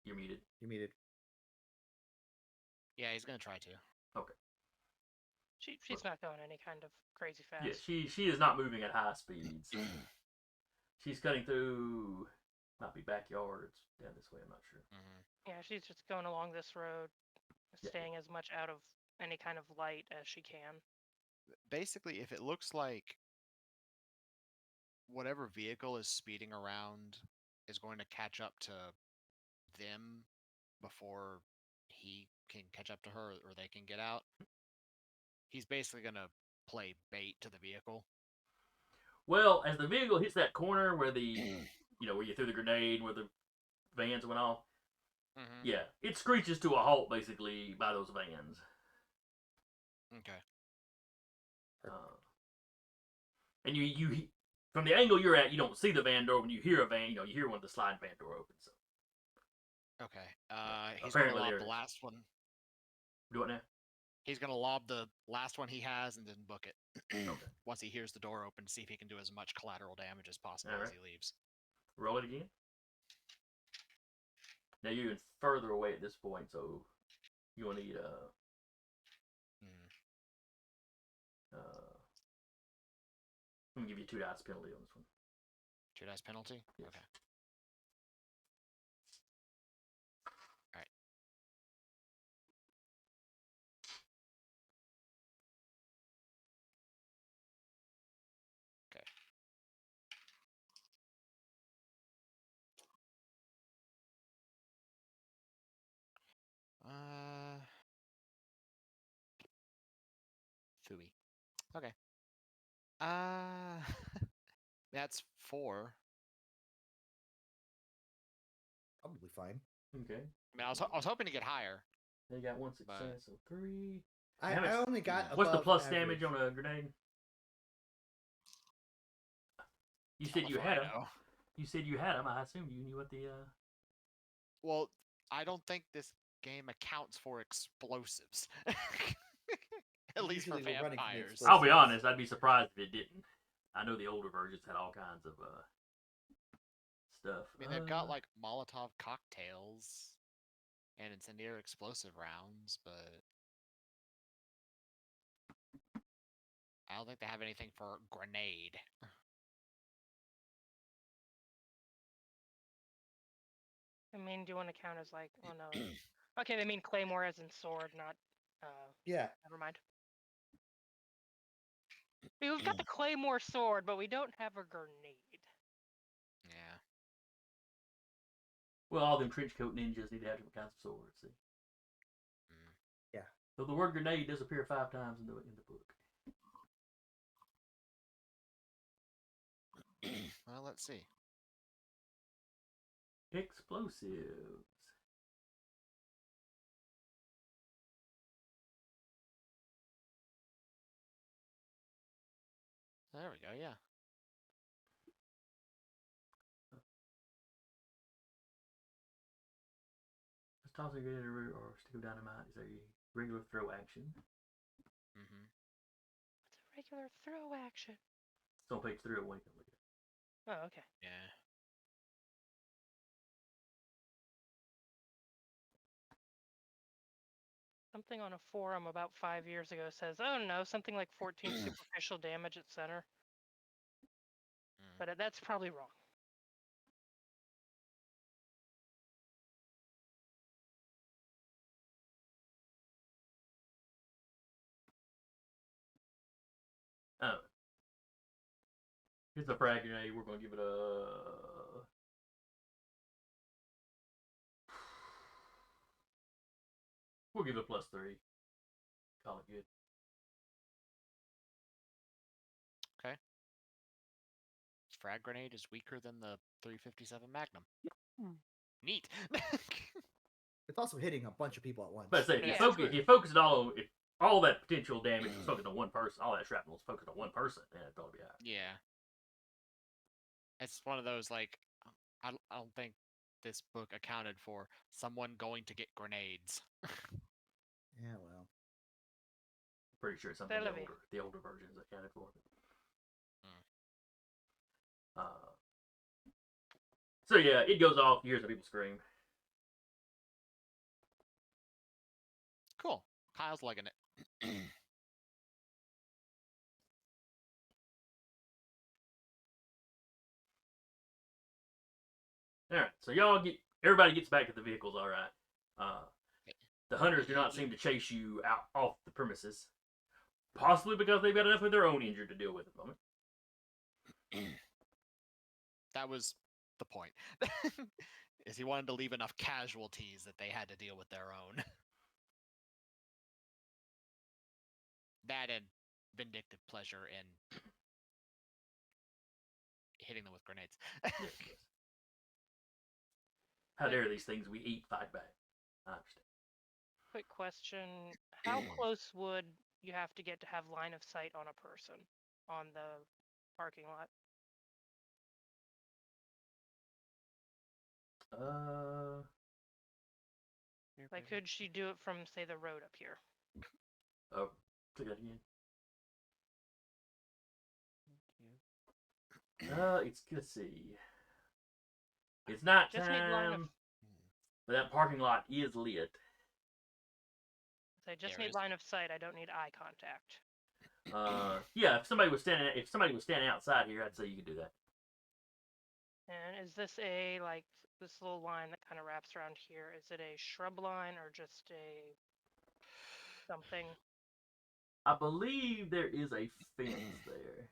You're muted. You're muted. Yeah, he's gonna try to. She's not going any kind of crazy fast. Yeah, she is not moving at high speeds. She's cutting through, might be backyards down this way. I'm not sure. Yeah, she's just going along this road, Yeah. staying as much out of any kind of light as she can. Basically, if it looks like whatever vehicle is speeding around is going to catch up to them before he can catch up to her or they can get out, he's basically going to play bait to the vehicle. Well, as the vehicle hits that corner where the, where you threw the grenade, where the vans went off, yeah, it screeches to a halt basically by those vans. Okay. And you from the angle you're at, you don't see the van door. When you hear a van, you hear one of the sliding van door open. So. Okay. He's going to lob the last one. Do it now. He's going to lob the last one he has and then book it. Okay. Once he hears the door open, see if he can do as much collateral damage as possible as he leaves. Roll it again. Now you're even further away at this point, so you will need I'm gonna give you 2 dice penalty on this one. 2 dice penalty? Yes. Okay. Alright. Okay. Phooey. Okay. That's 4. Probably fine. Okay. I mean, I was hoping to get higher. They got 1 success, so 3. I only got. What's the above plus average. damage on a grenade? You said you had them. You said you had them. I assumed you knew what the. Well, I don't think this game accounts for explosives. At least for Usually we're running from the vampires. I'll be honest. I'd be surprised if it didn't. I know the older versions had all kinds of stuff. I mean, they've got like Molotov cocktails and incendiary explosive rounds, but I don't think they have anything for grenade. I mean, do you want to count as like? Oh no. Okay, they mean claymore as in sword, not. Yeah. Never mind. We've got the claymore sword, but we don't have a grenade. Yeah. Well, all them trench coat ninjas need to have different kinds of swords. See. Yeah. So the word grenade does appear 5 times in the book. Well, let's see. Explosives. There we go, yeah. Just toss a grenade or stick of dynamite is a regular throw action. Mm-hmm. What's a regular throw action? It's on page 301. You can look at it. Oh, okay. Yeah. Something on a forum about 5 years ago says, oh no, something like 14 superficial damage at center. But that's probably wrong. Oh. Here's the frag grenade. We're going to give it a... We'll give it a +3. Call it good. Okay. Frag grenade is weaker than the 357 Magnum. Neat. It's also hitting a bunch of people at once. But say, Yeah. if you focus it all on... If all that potential damage is focused on one person, all that shrapnel is focused on one person, then it'd probably be higher. Yeah. It's one of those, like, I don't think this book accounted for someone going to get grenades. Yeah, well. Pretty sure it's something That'll be- the older versions accounted for. So yeah, it goes off. You hear some people scream. Cool. Kyle's liking it. All right, so everybody gets back to the vehicles. All right. The hunters do not seem to chase you out off the premises, possibly because they've got enough of their own injured to deal with at the moment. That was the point. Is he wanted to leave enough casualties that they had to deal with their own. That and vindictive pleasure in hitting them with grenades. Yes, yes. How dare these things we eat fight back? I understand. Quick question: how close would you have to get to have line of sight on a person on the parking lot? Like, could she do it from, say, the road up here? Oh, say that again. Let's see. It's not Just need line of. time, but that parking lot is lit. I just There need is- line of sight. I don't need eye contact. Yeah, if somebody was standing outside here, I'd say you could do that. And is this a like this little line that kind of wraps around here? Is it a shrub line or just a something? I believe there is a fence there.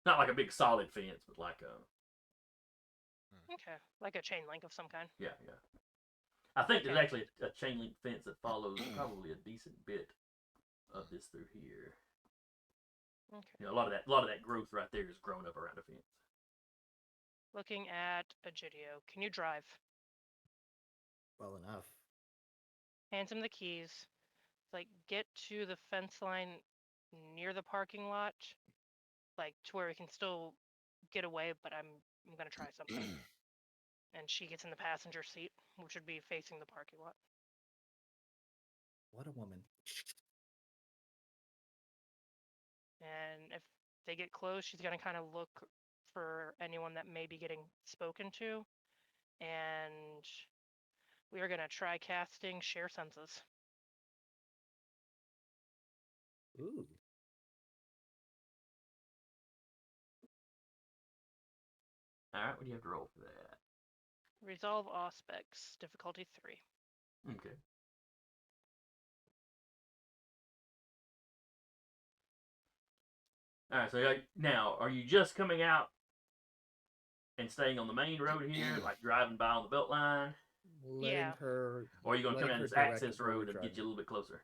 Not like a big solid fence, but like a Okay, like a chain link of some kind. yeah. I think there's Okay. actually a chain link fence that follows probably a decent bit of this through here. Okay. You know, a lot of that growth right there is grown up around a fence. Looking at Egidio, can you drive? Well enough. Hands him the keys. Like, get to the fence line near the parking lot, like to where we can still get away. But I'm gonna try something. And she gets in the passenger seat, which would be facing the parking lot. What a woman. And if they get close, she's gonna kind of look for anyone that may be getting spoken to, and we are gonna try casting Share Senses. Ooh. All right, what do you have to roll for that? Resolve Aspects, difficulty 3. Okay. All right, so now, are you just coming out and staying on the main road here, like driving by on the belt line, Letting Yeah. her. or are you going to come letting down her this direct access where we're road and get driving. you a little bit closer?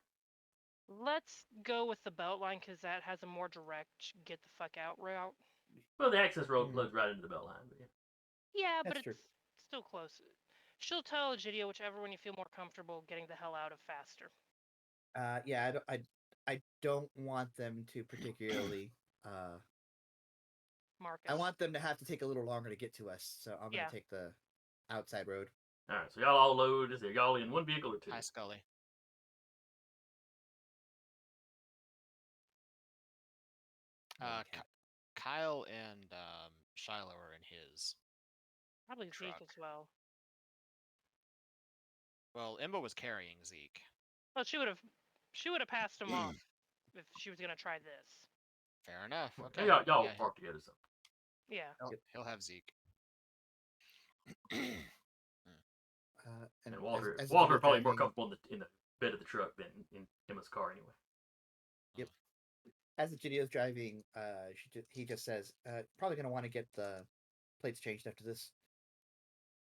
Let's go with the belt line because that has a more direct get the fuck out route. Well, the access road Mhm. loads right into the belt line, but yeah. Yeah, but That's true. it's still close. She'll tell Egidio whichever one you feel more comfortable getting the hell out of faster. Yeah, I don't want them to particularly. Marcus. I want them to have to take a little longer to get to us, so I'm gonna Yeah. take the outside road. All right, so y'all all load. Is it y'all in one vehicle or two? Hi, Scully. Okay. Kyle and Shiloh are in his. Probably Zeke truck. as well. Well, Imba was carrying Zeke. Well, she would have passed him off if she was gonna try this. Fair enough. Okay. Okay. Y'all Yeah, park together, so. Yeah. he'll have Zeke. And as- Walter as Walter you're probably more driving- comfortable in the bed of the truck than in Emma's car anyway. As the Gidio's driving, he just says, probably gonna want to get the plates changed after this.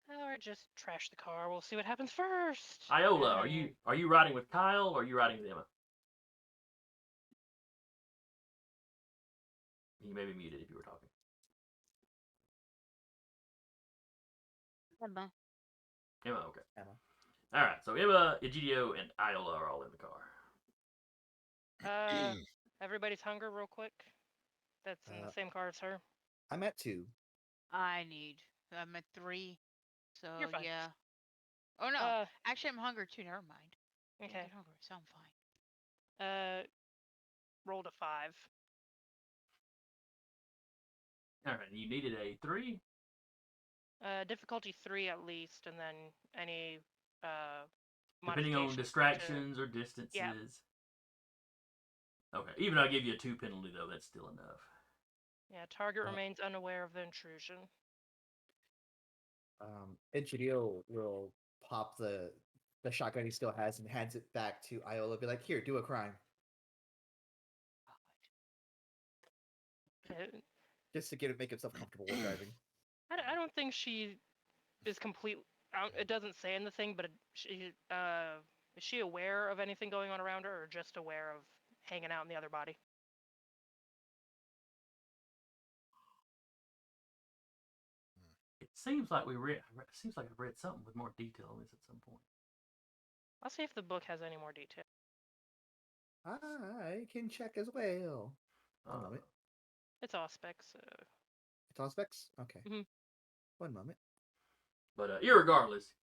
Or just trash the car. We'll see what happens first. Iola, And are you riding with Kyle or are you riding with Emma? You may be muted if you were talking. Emma. Emma, okay. Emma. All right, so Emma, Egidio, and Iola are all in the car. everybody's hunger real quick. That's in the Uh, same car as her. I'm at 2. I need I'm at 3. So You're fine. yeah. Oh no. Uh, Actually, I'm hungry too. Never mind. I okay. get hungry, so I'm fine. Rolled a 5. All right, you needed a 3. Difficulty 3 at least, and then any Depending on modifications to- distractions or distances. Okay, even though I give you a 2 penalty, though, that's still enough. Yeah, target remains unaware of the intrusion. Engineer will pop the shotgun he still has and hands it back to Iola. Be like, here, do a crime. Just to make himself comfortable with driving. I don't think she is complete. It doesn't say in the thing, but is she aware of anything going on around her, or just aware of hanging out in the other body? It seems like seems like I've read something with more detail on this at some point. I'll see if the book has any more detail. I can check as well. One moment. It's Auspex. It's all specs? Okay. Mhm. One moment. But irregardless,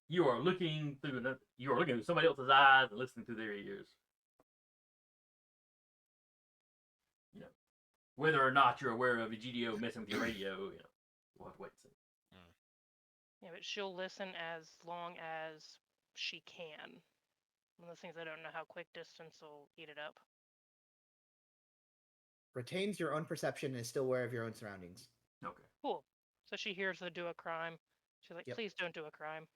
you are looking through somebody else's eyes and listening through their ears. You know, whether or not you're aware of a GDO messing with your radio, we'll have to wait and see. Yeah, but she'll listen as long as she can. One of those things, I don't know how quick distance will eat it up. Retains your own perception and is still aware of your own surroundings. Okay. Cool. So she hears the do a crime. She's like, Yep. please don't do a crime.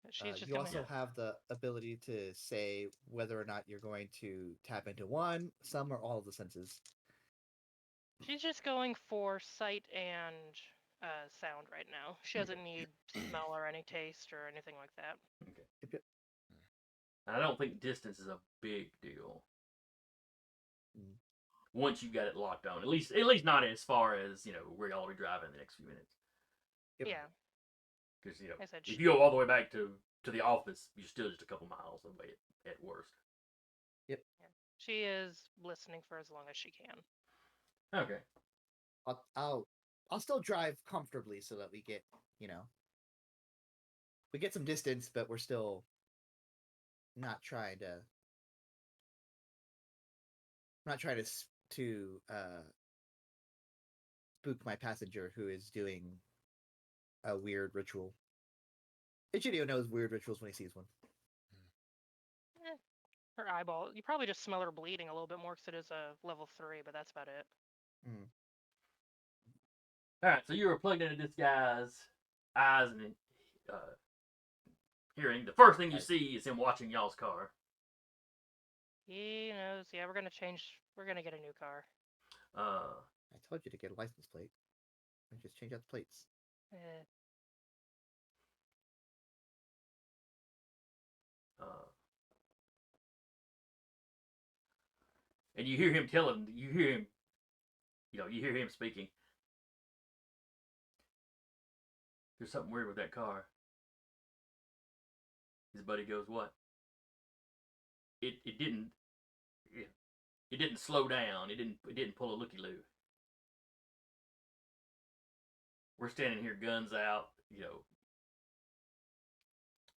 She's just You gonna. also have the ability to say whether or not you're going to tap into one, some, or all of the senses. She's just going for sight and sound right now. She doesn't need smell or any taste or anything like that. Okay. And I don't think distance is a big deal. Once you got it locked on, at least not as far as where y'all will be driving in the next few minutes. Yep. Yeah. Because I said if you go all the way back to the office, you're still just a couple miles away at worst. Yep. Yeah. She is listening for as long as she can. Okay. I'll still drive comfortably so that we get we get some distance, but we're still not trying to spook my passenger who is doing a weird ritual. Ichidio knows weird rituals when he sees one. Her eyeball. You probably just smell her bleeding a little bit more because it is a level 3, but that's about it. All right. So you were plugged into this guy's eyes and hearing. The first thing you see is him watching y'all's car. He knows. Yeah, we're gonna change. We're gonna get a new car. I told you to get a license plate. I just change out the plates. And you hear him telling. You hear him. You hear him speaking. There's something weird with that car. His buddy goes, what? It didn't slow down. It didn't pull a looky-loo. We're standing here, guns out.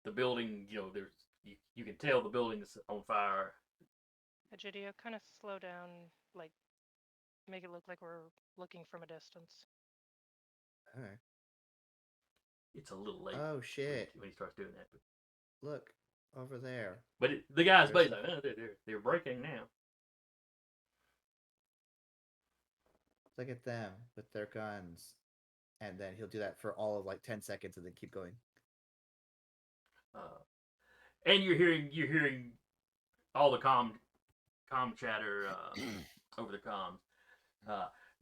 The building. There's you can tell the building's on fire. Egidio, kind of slow down, like make it look like we're looking from a distance. All right. It's a little late. Oh shit! When he starts doing that. But look over there. But the guy's buddy's like, oh, they're breaking now. Look at them with their guns, and then he'll do that for all of like 10 seconds, and then keep going. And you're hearing all the comm chatter over the comms.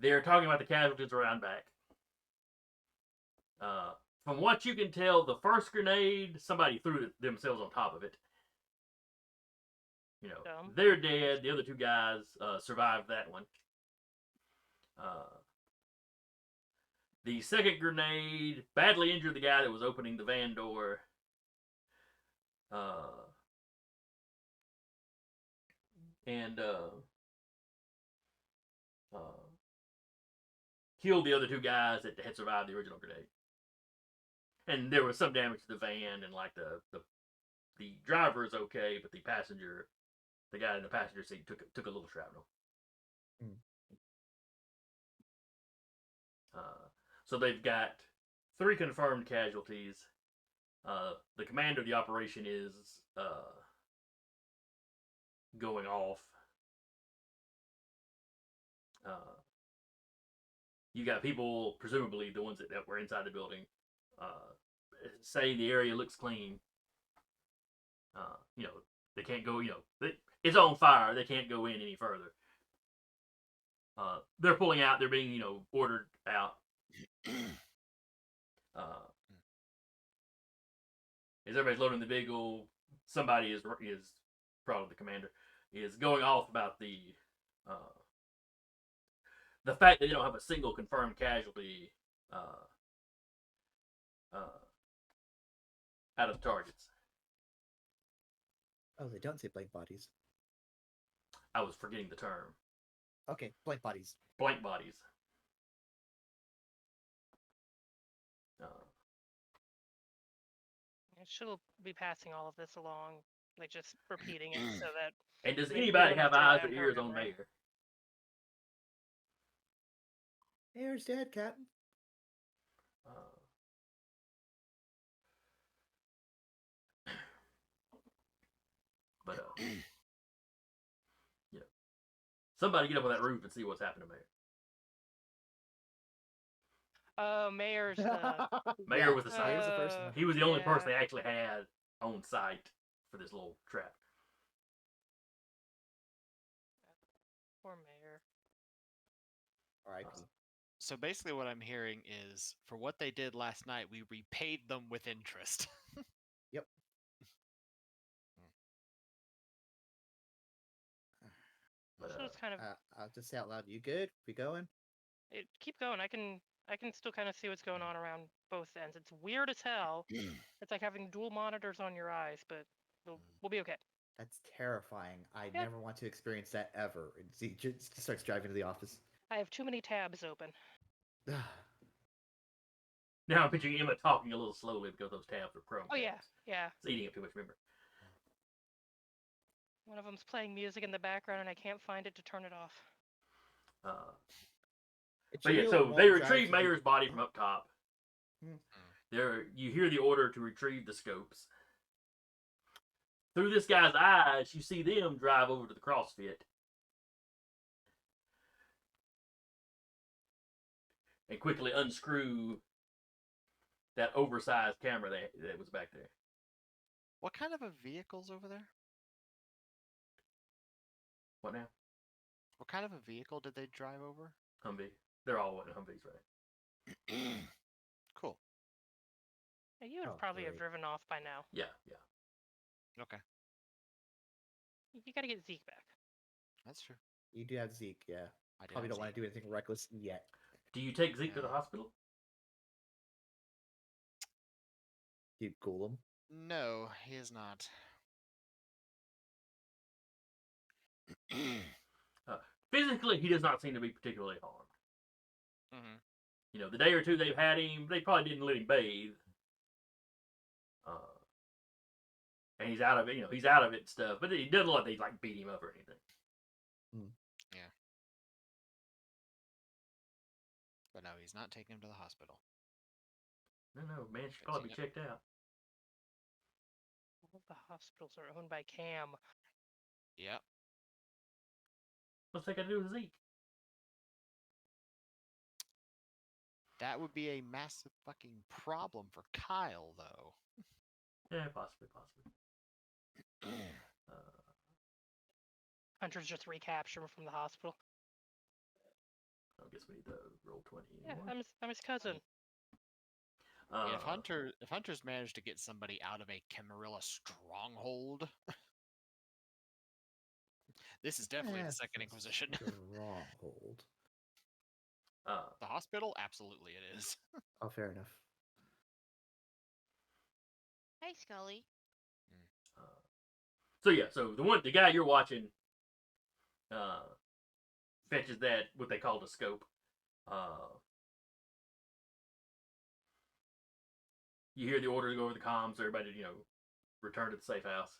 They're talking about the casualties around back. From what you can tell, the first grenade, somebody threw themselves on top of it. They're dead. The other two guys survived that one. The second grenade badly injured the guy that was opening the van door. And killed the other two guys that had survived the original grenade. And there was some damage to the van, and like the driver is okay, but the passenger, the guy in the passenger seat, took a little shrapnel. Mm. So they've got 3 confirmed casualties. The commander of the operation is going off. You got people, presumably the ones that were inside the building, say the area looks clean. They can't go, it's on fire. They can't go in any further. They're pulling out. They're being, ordered out. As everybody's loading the vehicle, somebody is probably the commander, is going off about the fact that they don't have a single confirmed casualty out of the targets. Oh, they don't say blank bodies. I was forgetting the term. Okay, blank bodies. Blank bodies. She'll be passing all of this along, like just repeating it so that. And does we anybody don't have to eyes rely or on her ears on memory. Mayor? Mayor's dead, Captain. But yeah, somebody get up on that roof and see what's happening to Mayor. Mayor's the. Mayor was the site. He was the first one. He was the only yeah. person they actually had on site for this little trap. Poor Mayor. R.I.P. So basically, what I'm hearing is, for what they did last night, we repaid them with interest. Yep. But, So it's kind of. I'll just say out loud. You good? We going? Keep going. I can still kind of see what's going on around both ends. It's weird as hell. It's like having dual monitors on your eyes, but we'll be okay. That's terrifying. I Yeah. never want to experience that ever. He just starts driving to the office. I have too many tabs open. now I'm picturing Emma talking a little slowly because those tabs are Chrome. Oh yeah, tabs. yeah. It's eating up too much memory. One of them's playing music in the background, and I can't find it to turn it off. But yeah, so they retrieve Mayor's body from up top. You hear the order to retrieve the scopes. Through this guy's eyes, you see them drive over to the CrossFit. And quickly unscrew that oversized camera that was back there. What kind of a vehicle's over there? What now? What kind of a vehicle did they drive over? Humvee. They're all Humvees, right? Cool. Yeah, you would probably have driven off by now. Yeah. Okay. You got to get Zeke back. That's true. You do have Zeke, yeah. I do Probably have don't want to do anything reckless yet. Do you take Zeke to the hospital? You cool him. No, he is not. Physically, he does not seem to be particularly harmed. Mm-hmm. The day or two they've had him, they probably didn't let him bathe. And he's out of it, he's out of it and stuff. But it doesn't look like they beat him up or anything. Yeah. But no, he's not taking him to the hospital. No, man should probably be checked out. All of the hospitals are owned by Cam. Yep. What's that got to do with Zeke? That would be a massive fucking problem for Kyle, though. Yeah, possibly. Hunter's just recaptured him from the hospital. I guess we need to roll 20 Yeah, anymore. I'm his cousin. If Hunter's managed to get somebody out of a Camarilla stronghold, this is definitely the Second Inquisition. Stronghold. The hospital, absolutely it is. Oh, fair enough. Hey, Scully. So yeah, so the guy you're watching, fetches that what they call the scope. You hear the order go over the comms. Everybody, return to the safe house.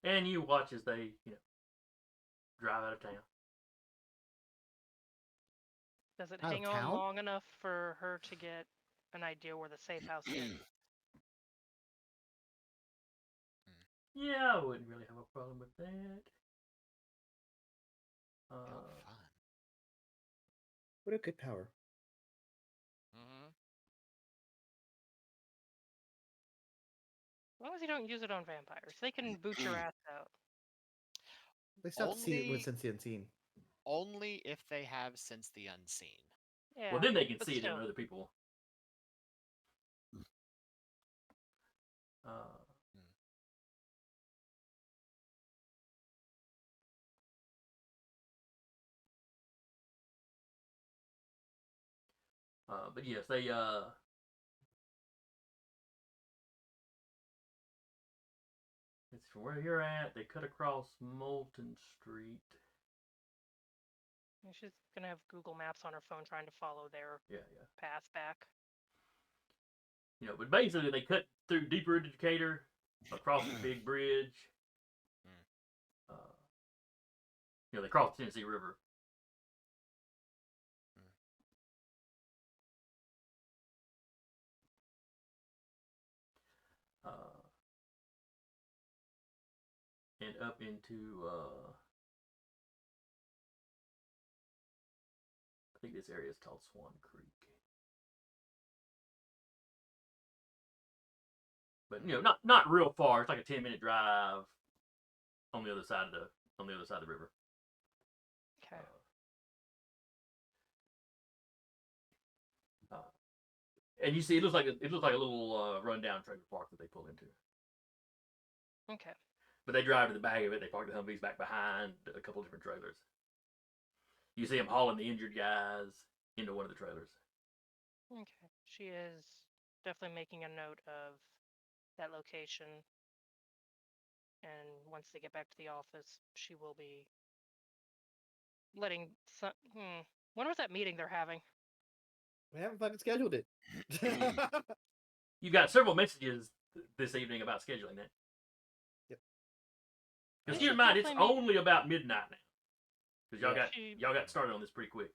And you watch as they, drive out of town. Does it Out of hang on town? long enough for her to get an idea where the safe house is? Yeah, I wouldn't really have a problem with that. Oh, fun. What a good power. Mm-hmm. As long as you don't use it on vampires, they can boot your ass out. They stopped to see it with Only, Since the Unseen. only if they have Since the Unseen. Yeah. Well, then they can but see it in still. other people. But yes, they it's from where you're at. They cut across Moulton Street. And she's gonna have Google Maps on her phone trying to follow their Yeah. path back. But basically they cut through deeper into Decatur, across the big bridge. They cross the Tennessee River. And up into I think this area is called Swan Creek. But not real far. It's like a 10-minute drive on the other side of the river. Okay. And you see, it looks like a little rundown trailer park that they pull into. Okay. But they drive to the back of it. They park the Humvees back behind a couple different trailers. You see them hauling the injured guys into one of the trailers. Okay. She is definitely making a note of that location. And once they get back to the office, she will be letting some. When was that meeting they're having? We haven't fucking scheduled it. You've got several messages this evening about scheduling that. Yep. Because We keep in should mind, it's definitely meet- only about midnight now. Because Yeah. y'all got started on this pretty quick.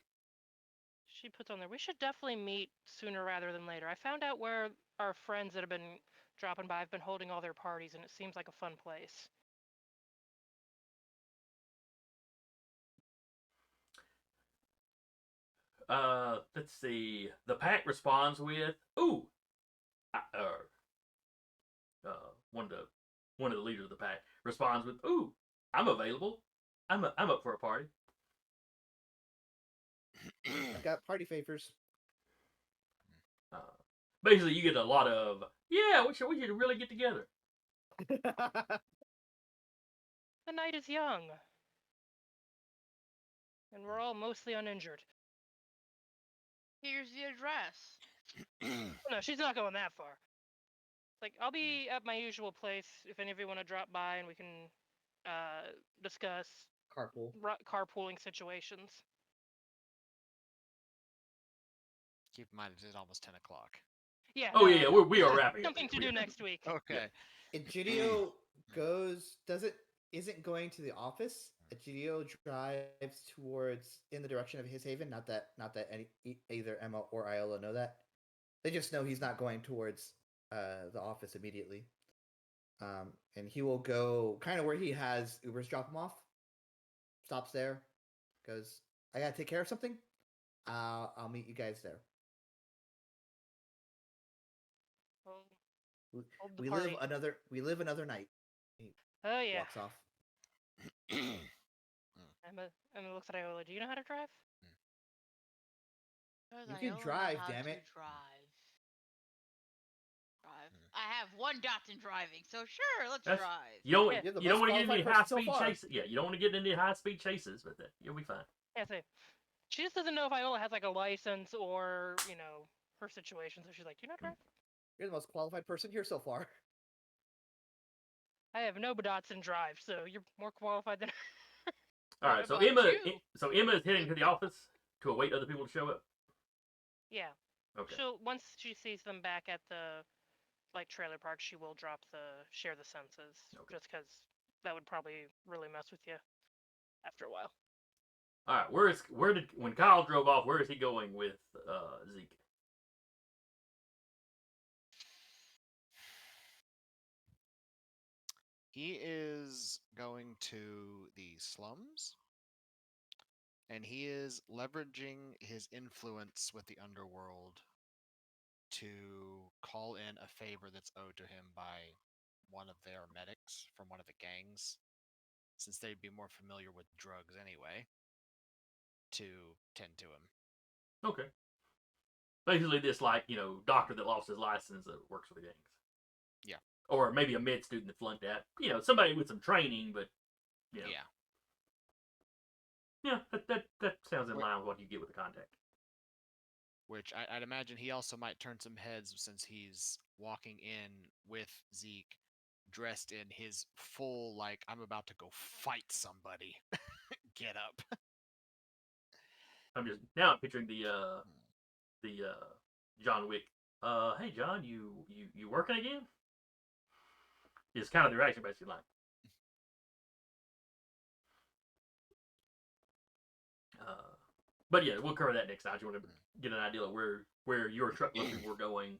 She puts on there, we should definitely meet sooner rather than later. I found out where our friends that have been dropping by have been holding all their parties, and it seems like a fun place. Let's see. The pack responds with, "Ooh," one of the leaders of the pack responds with, "Ooh, I'm available. I'm up for a party." I've got party favors. Basically, you get a lot of, "Yeah, we should really get together." The night is young, and we're all mostly uninjured. Here's the address. No, she's not going that far. Like, I'll be at my usual place if any of you want to drop by and we can discuss Carpool. carpooling situations. Keep in mind it is almost 10 o'clock. Yeah. Oh no, yeah, we are wrapping. Something to do next week. Okay. Egidio isn't going to the office. Egidio drives towards in the direction of his haven. Not that either Emma or Iola know that. They just know he's not going towards the office immediately. And he will go kind of where he has Ubers drop him off. Stops there, goes, "I gotta take care of something. I'll meet you guys there." Well, hold the We party. live another night. He Oh yeah. walks off. Emma looks at Iola. Do you know how to drive? Does You can Iola know drive, how damn to it. Drive. I have one dot in driving, so sure, let's That's- drive. You don't You're the you don't most want to get into qualified high person so speed far. chases. Yeah, you don't want to get into high speed chases, but you'll be fine. Yeah, so she just doesn't know if Iola has like a license or her situation. So she's like, "Do you not drive?" You're the most qualified person here so far. I have no dots in drive, so you're more qualified than. All right, What so about Emma, you? so Emma is heading to the office to await other people to show up. Yeah. Okay. She'll once she sees them back at the trailer park, she will drop the share the senses, Okay. just because that would probably really mess with you after a while. All right, when Kyle drove off? Where is he going with Zeke? He is going to the slums, and he is leveraging his influence with the underworld to call in a favor that's owed to him by one of their medics from one of the gangs, since they'd be more familiar with drugs anyway, to tend to him. Okay. Basically, this doctor that lost his license that works for the gangs. Yeah. Or maybe a med student that flunked out. Somebody with some training, but Yeah. Yeah, that sounds in line with what you get with the contact. Which I'd imagine he also might turn some heads since he's walking in with Zeke dressed in his full, I'm about to go fight somebody get up. I'm picturing the John Wick. Hey John, you working again? Is kind of the reaction basically like. But yeah, we'll cover that next time. You want to get an idea of where your truckload people were going.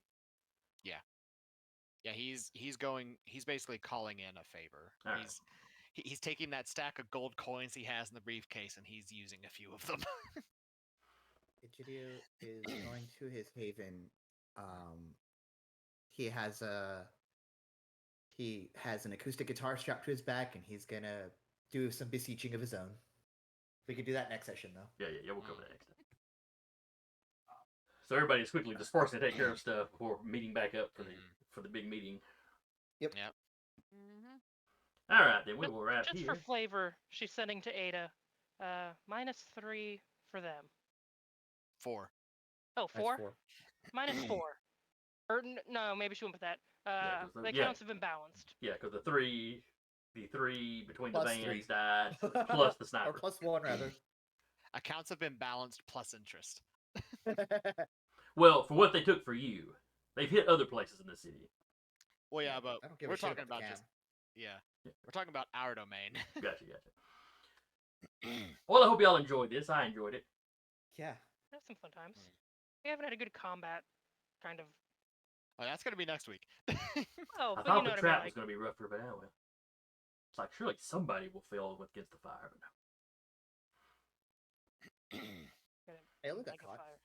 Yeah, he's basically calling in a favor. All right. He's taking that stack of gold coins he has in the briefcase and he's using a few of them. Egidio is going to his haven. He has an acoustic guitar strapped to his back, and he's gonna do some beseeching of his own. We could do that next session, though. Yeah, we'll cover that next time. So everybody's quickly dispersing to take care of stuff before meeting back up for the big meeting. Yep. Mm-hmm. All right, then we will wrap Just here. for flavor, she's sending to Ada. -3 for them. 4. Oh, That's 4? four. -4. Or no, maybe she wouldn't put that. Yeah, 'cause the accounts have been balanced. Yeah, because the three between Plus the three. vans died, plus the sniper. Or plus 1, rather. Accounts have been balanced plus interest. Well, for what they took for you, they've hit other places in the city. Well, yeah, but I don't give we're a shit talking about about the just Yeah. we're talking about our domain. Gotcha. Well, I hope y'all enjoyed this. I enjoyed it. Yeah. Have some fun times. We haven't had a good combat kind of. Oh, that's gonna be next week. Oh, I but thought you know the what I trap mean. was going to be rougher, but anyway. It's like, surely somebody will fail against the fire. But no. Hey, look at Like a caught. fire.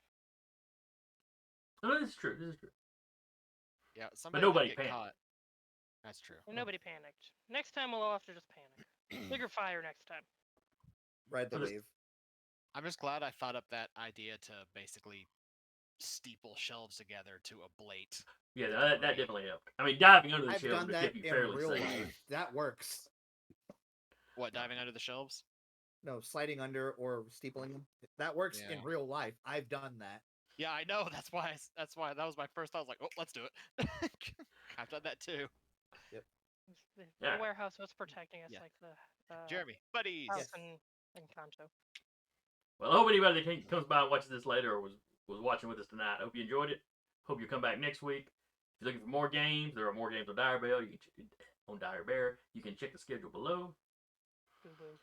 No, this is true. Yeah, somebody nobody did get panicked. caught. That's true. And nobody panicked. Next time we'll all have to just panic. Bigger fire next time. Ride the I'll just- wave. I'm just glad I thought up that idea to basically steeple shelves together to ablate. Yeah, that definitely helped. I mean, diving under the I've shelves done would that keep you in fairly real safe. life. That works. What, diving under the shelves? No, sliding under or steepling them. That works Yeah. in real life. I've done that. Yeah, I know. That's why that was my first thought. I was like, oh, let's do it. I've done that too. The Yeah. warehouse was protecting us, Yeah. like the Jeremy, buddies. house Yes. in Kanto. Well, I hope anybody that comes by and watches this later or was watching with us tonight, I hope you enjoyed it. Hope you come back next week. If you're looking for more games, there are more games on Dire Bear. You can on Dire Bear. You can check the schedule below. Boo boo.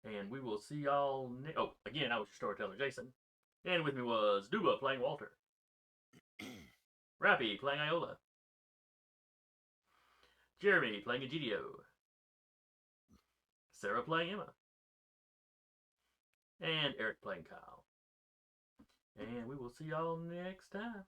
And we will see y'all. Again, I was your storyteller, Jason, and with me was Duba playing Walter, Rappy playing Iola, Jeremy playing Egidio, Sarah playing Emma, and Eric playing Kyle. And we will see y'all next time.